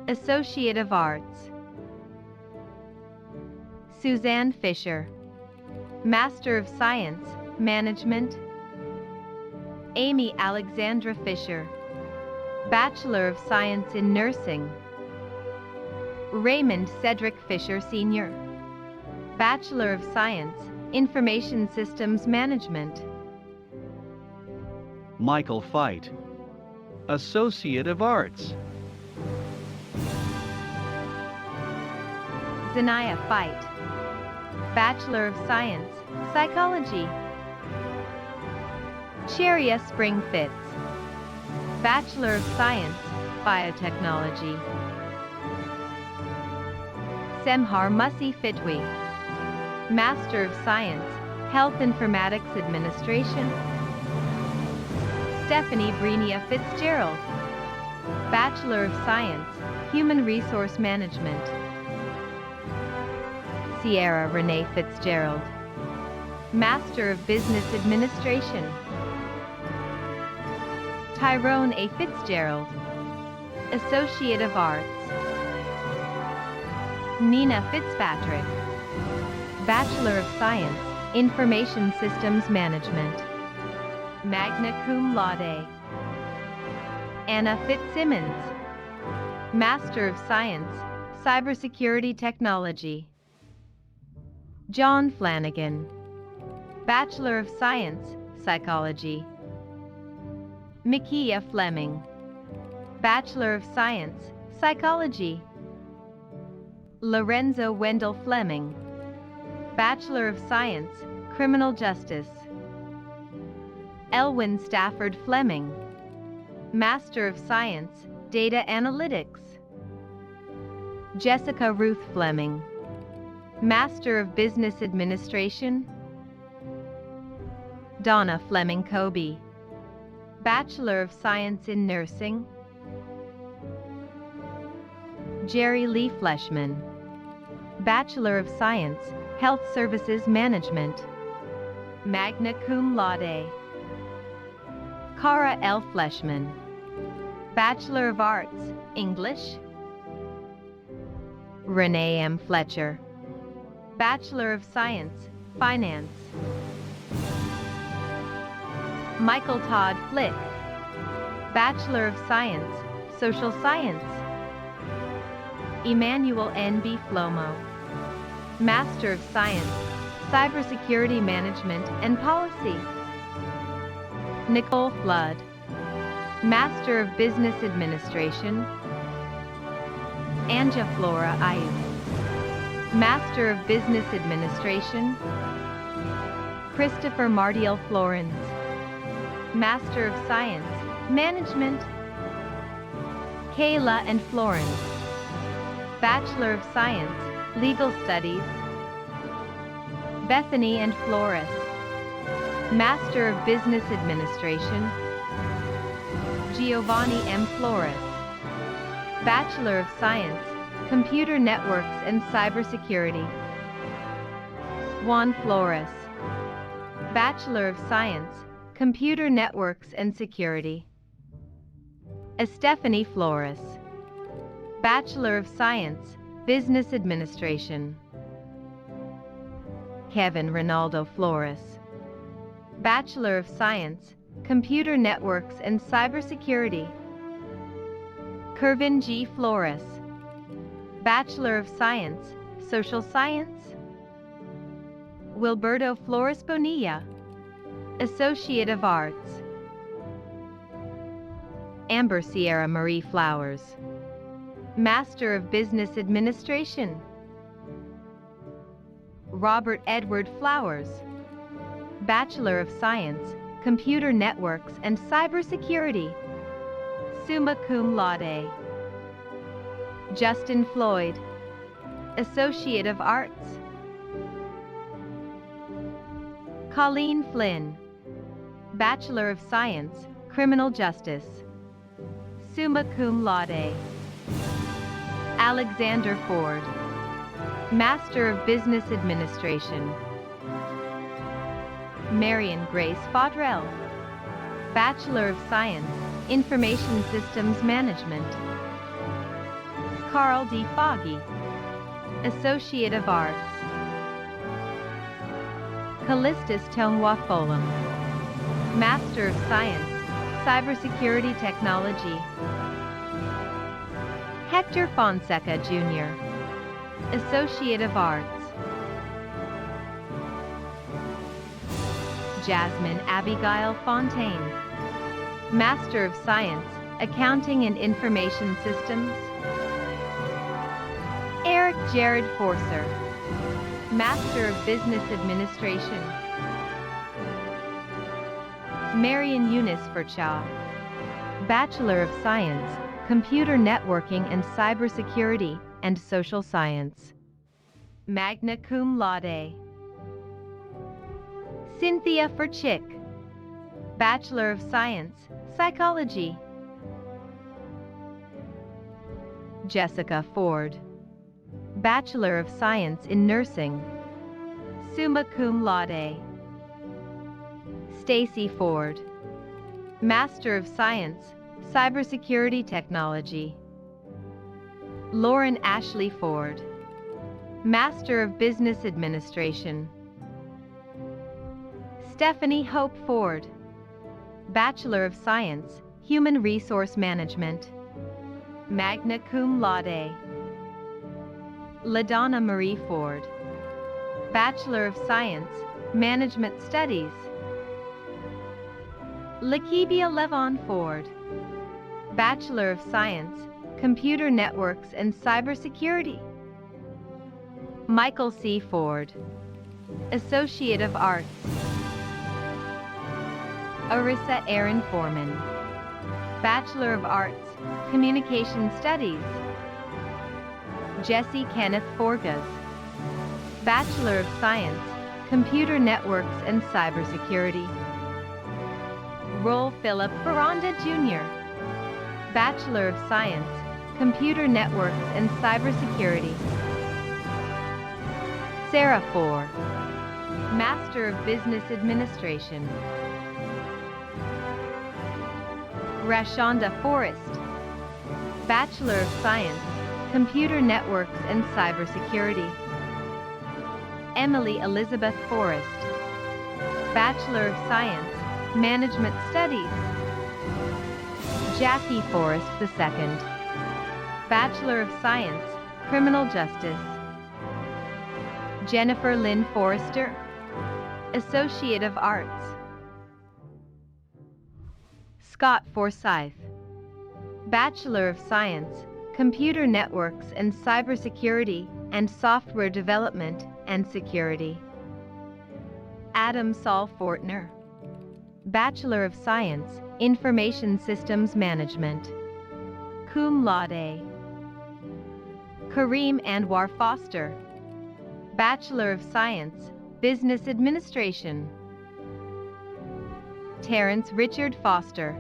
Associate of Arts. Suzanne Fisher, Master of Science, Management. Amy Alexandra Fisher, Bachelor of Science in Nursing. Raymond Cedric Fisher Sr., Bachelor of Science, Information Systems Management. Michael Fight, Associate of Arts. Zanaya Fight, Bachelor of Science, Psychology. Cheria Spring Fitz, Bachelor of Science, Biotechnology. Semhar Musi Fitwi, Master of Science, Health Informatics Administration. Stephanie Brenia Fitzgerald, Bachelor of Science, Human Resource Management. Sierra Renee Fitzgerald, Master of Business Administration. Tyrone A. Fitzgerald, Associate of Arts. Nina Fitzpatrick, Bachelor of Science, Information Systems Management. Magna cum laude. Anna Fitzsimmons, Master of Science, Cybersecurity Technology. John Flanagan, Bachelor of Science, Psychology. Mikia Fleming, Bachelor of Science, Psychology. Lorenzo Wendell Fleming, Bachelor of Science, Criminal Justice. Elwyn Stafford Fleming, Master of Science, Data Analytics. Jessica Ruth Fleming, Master of Business Administration. Donna Fleming Kobe, Bachelor of Science in Nursing. Jerry Lee Fleshman, Bachelor of Science, Health Services Management. Magna cum laude. Cara L. Fleshman, Bachelor of Arts, English. Renee M. Fletcher, Bachelor of Science, Finance. Michael Todd Flick, Bachelor of Science, Social Science. Emmanuel N.B. Flomo, Master of Science, Cybersecurity Management and Policy. Nicole Flood, Master of Business Administration. Anja Flora Ayub, Master of Business Administration. Christopher Martial Florens, Master of Science, Management. Kayla and Florence, Bachelor of Science, Legal Studies. Bethany and Flores, Master of Business Administration. Giovanni M. Flores, Bachelor of Science, Computer Networks and Cybersecurity. Juan Flores, Bachelor of Science, Computer Networks and Security. Estefany Flores, Bachelor of Science, Business Administration. Kevin Ronaldo Flores, Bachelor of Science, Computer Networks and Cybersecurity. Kervin G. Flores, Bachelor of Science, Social Science. Wilberto Flores Bonilla, Associate of Arts. Amber Sierra Marie Flowers, Master of Business Administration. Robert Edward Flowers, Bachelor of Science, Computer Networks and Cybersecurity, summa cum laude. Justin Floyd, Associate of Arts. Colleen Flynn, Bachelor of Science, Criminal Justice, summa cum laude. Alexander Ford, Master of Business Administration. Marion Grace Fodrell, Bachelor of Science, Information Systems Management. Carl D. Foggy, Associate of Arts. Callistus Tonwa Fulham, Master of Science, Cybersecurity Technology. Hector Fonseca, Jr., Associate of Arts. Jasmine Abigail Fontaine, Master of Science, Accounting and Information Systems. Eric Jared Forcer, Master of Business Administration. Marion Eunice Furchaw, Bachelor of Science, Computer Networking and Cybersecurity and Social Science, magna cum laude. Cynthia Furchick, Bachelor of Science, Psychology. Jessica Ford, Bachelor of Science in Nursing, summa cum laude. Stacy Ford, Master of Science, Cybersecurity Technology. Lauren Ashley Ford, Master of Business Administration. Stephanie Hope Ford, Bachelor of Science, Human Resource Management, magna cum laude. LaDonna Marie Ford, Bachelor of Science, Management Studies. Lakibia Levon Ford, Bachelor of Science, Computer Networks and Cybersecurity. Michael C. Ford, Associate of Arts. Arissa Aaron Foreman, Bachelor of Arts, Communication Studies. Jesse Kenneth Forgas, Bachelor of Science, Computer Networks and Cybersecurity. Roel Philip Ferranda, Jr., Bachelor of Science, Computer Networks and Cybersecurity. Sarah Four, Master of Business Administration. Rashonda Forrest, Bachelor of Science, Computer Networks and Cybersecurity. Emily Elizabeth Forrest, Bachelor of Science, Management Studies. Jackie Forrest II, Bachelor of Science, Criminal Justice. Jennifer Lynn Forrester, Associate of Arts. Scott Forsyth, Bachelor of Science, Computer Networks and Cybersecurity and Software Development and Security. Adam Saul Fortner, Bachelor of Science, Information Systems Management, cum laude. Kareem Anwar Foster, Bachelor of Science, Business Administration. Terrence Richard Foster,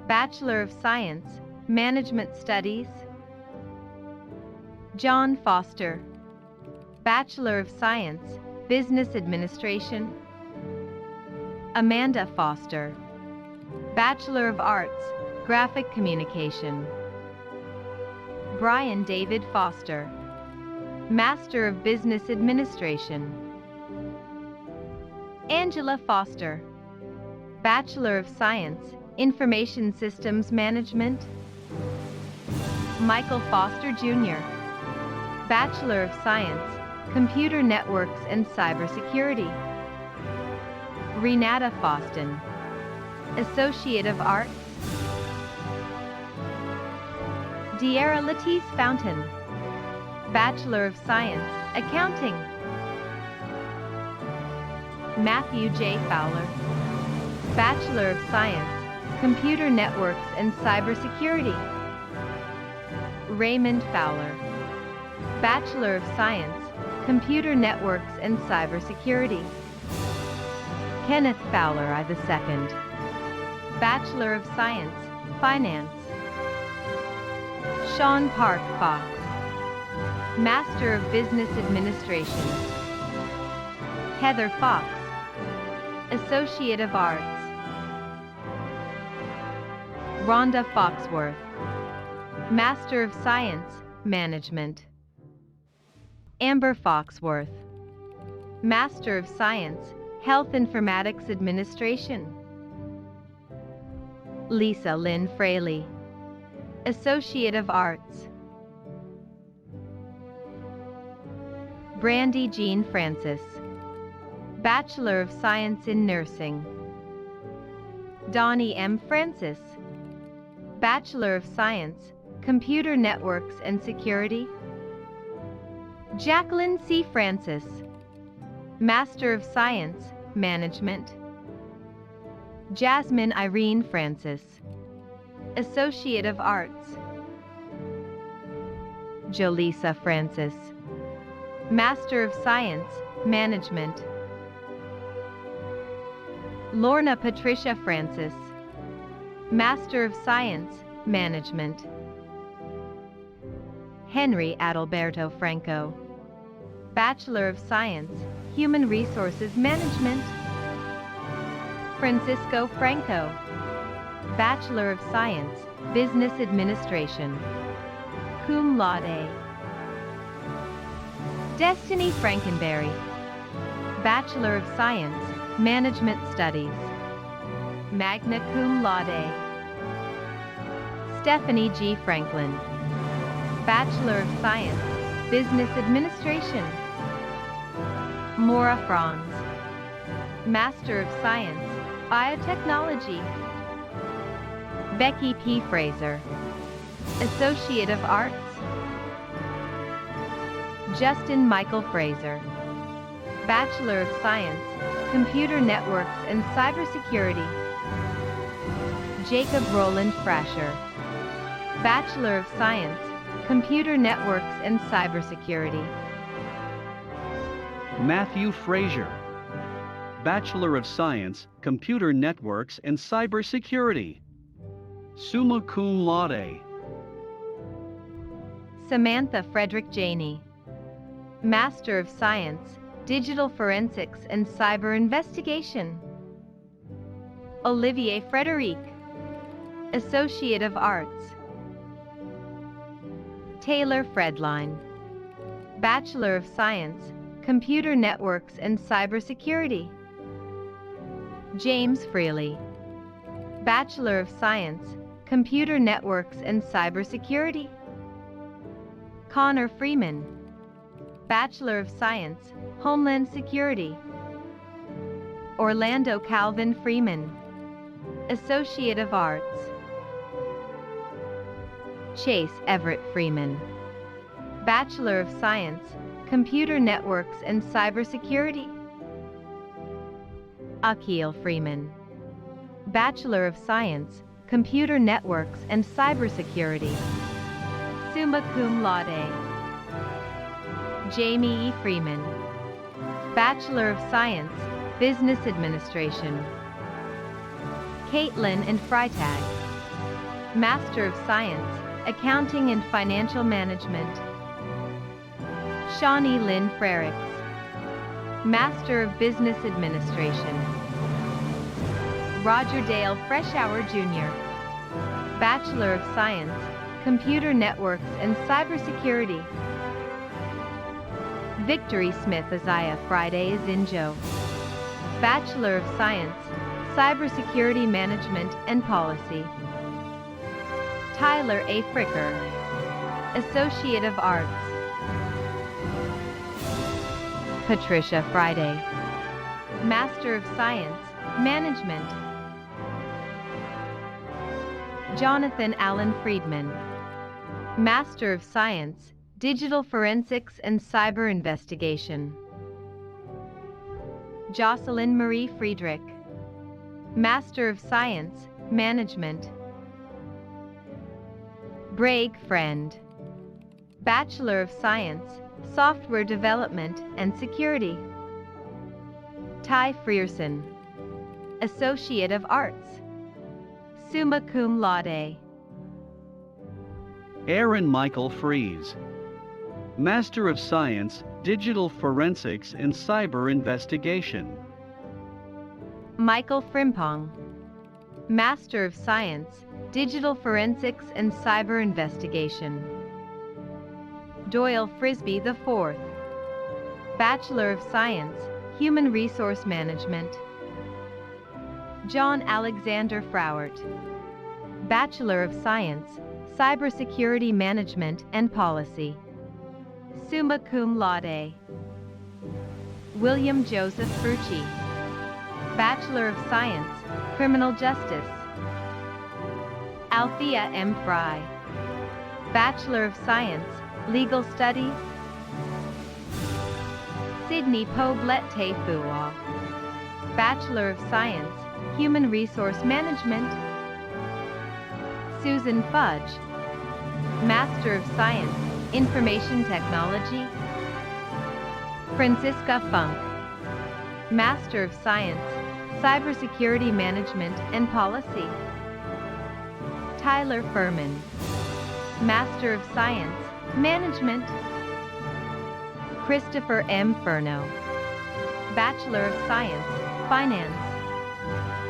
Bachelor of Science, Management Studies. John Foster, Bachelor of Science, Business Administration. Amanda Foster, Bachelor of Arts, Graphic Communication. Brian David Foster, Master of Business Administration. Angela Foster, Bachelor of Science, Information Systems Management. Michael Foster Jr., Bachelor of Science, Computer Networks and Cybersecurity. Renata Foston, Associate of Arts. De'Ara Latisse Fountain, Bachelor of Science, Accounting. Matthew J. Fowler, Bachelor of Science, Computer Networks and Cybersecurity. Raymond Fowler, Bachelor of Science, Computer Networks and Cybersecurity. Kenneth Fowler II, Bachelor of Science, Finance. Sean Park Fox, Master of Business Administration. Heather Fox, Associate of Arts. Rhonda Foxworth, Master of Science, Management. Amber Foxworth, Master of Science, Health Informatics Administration. Lisa Lynn Fraley, Associate of Arts. Brandy Jean Francis, Bachelor of Science in Nursing. Donnie M. Francis, Bachelor of Science, Computer Networks and Security. Jacqueline C. Francis, Master of Science, Management. Jasmine Irene Francis, Associate of Arts. Jolisa Francis, Master of Science, Management. Lorna Patricia Francis, Master of Science, Management. Henry Adalberto Franco, Bachelor of Science, Human Resources Management. Francisco Franco, Bachelor of Science, Business Administration, cum laude. Destiny Frankenberry, Bachelor of Science, Management Studies, magna cum laude. Stephanie G. Franklin, Bachelor of Science, Business Administration. Maura Franz, Master of Science, Biotechnology. Becky P. Fraser, Associate of Arts. Justin Michael Fraser, Bachelor of Science, Computer Networks and Cybersecurity. Jacob Roland Frasher, Bachelor of Science, Computer Networks and Cybersecurity. Matthew Frazier, Bachelor of Science, Computer Networks and Cybersecurity, summa cum laude. Samantha Frederick Janey, Master of Science, Digital Forensics and Cyber Investigation. Olivier Frederic, Associate of Arts. Taylor Fredline, Bachelor of Science, Computer Networks and Cybersecurity. James Freely, Bachelor of Science, Computer Networks and Cybersecurity. Connor Freeman, Bachelor of Science, Homeland Security. Orlando Calvin Freeman, Associate of Arts. Chase Everett Freeman, Bachelor of Science, Computer Networks and Cybersecurity. Akil Freeman, Bachelor of Science, Computer Networks and Cybersecurity. Summa cum laude. Jamie E. Freeman, Bachelor of Science, Business Administration. Caitlin and Freitag, Master of Science, Accounting and Financial Management. Shawnee Lynn Frericks, Master of Business Administration. Roger Dale Freshour Jr., Bachelor of Science, Computer Networks and Cybersecurity. Victory Smith Isaiah Friday Zinjo, Bachelor of Science, Cybersecurity Management and Policy. Tyler A. Fricker, Associate of Arts. Patricia Friday, Master of Science, Management. Jonathan Allen Friedman, Master of Science, Digital Forensics and Cyber Investigation. Jocelyn Marie Friedrich, Master of Science, Management. Bragg Friend, Bachelor of Science, Software Development and Security. Ty Frierson, Associate of Arts. Summa cum laude. Aaron Michael Fries, Master of Science, Digital Forensics and Cyber Investigation. Michael Frimpong, Master of Science, Digital Forensics and Cyber Investigation. Doyle Frisbee IV, Bachelor of Science, Human Resource Management. John Alexander Frowert, Bachelor of Science, Cybersecurity Management and Policy. Summa cum laude. William Joseph Frucci, Bachelor of Science, Criminal Justice. Althea M. Fry, Bachelor of Science, Legal Studies. Sydney Poblete Fua, Bachelor of Science, Human Resource Management. Susan Fudge, Master of Science, Information Technology. Francisca Funk, Master of Science, Cybersecurity Management and Policy. Tyler Furman, Master of Science, Management. Christopher M. Furno, Bachelor of Science, Finance.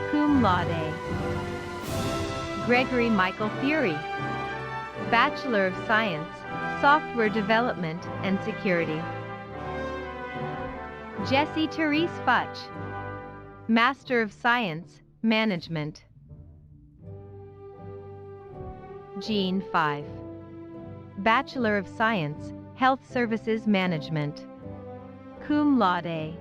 Cum laude. Gregory Michael Fury, Bachelor of Science, Software Development and Security. Jessie Therese Futch, Master of Science, Management. Jean Five, Bachelor of Science, Health Services Management. Cum laude.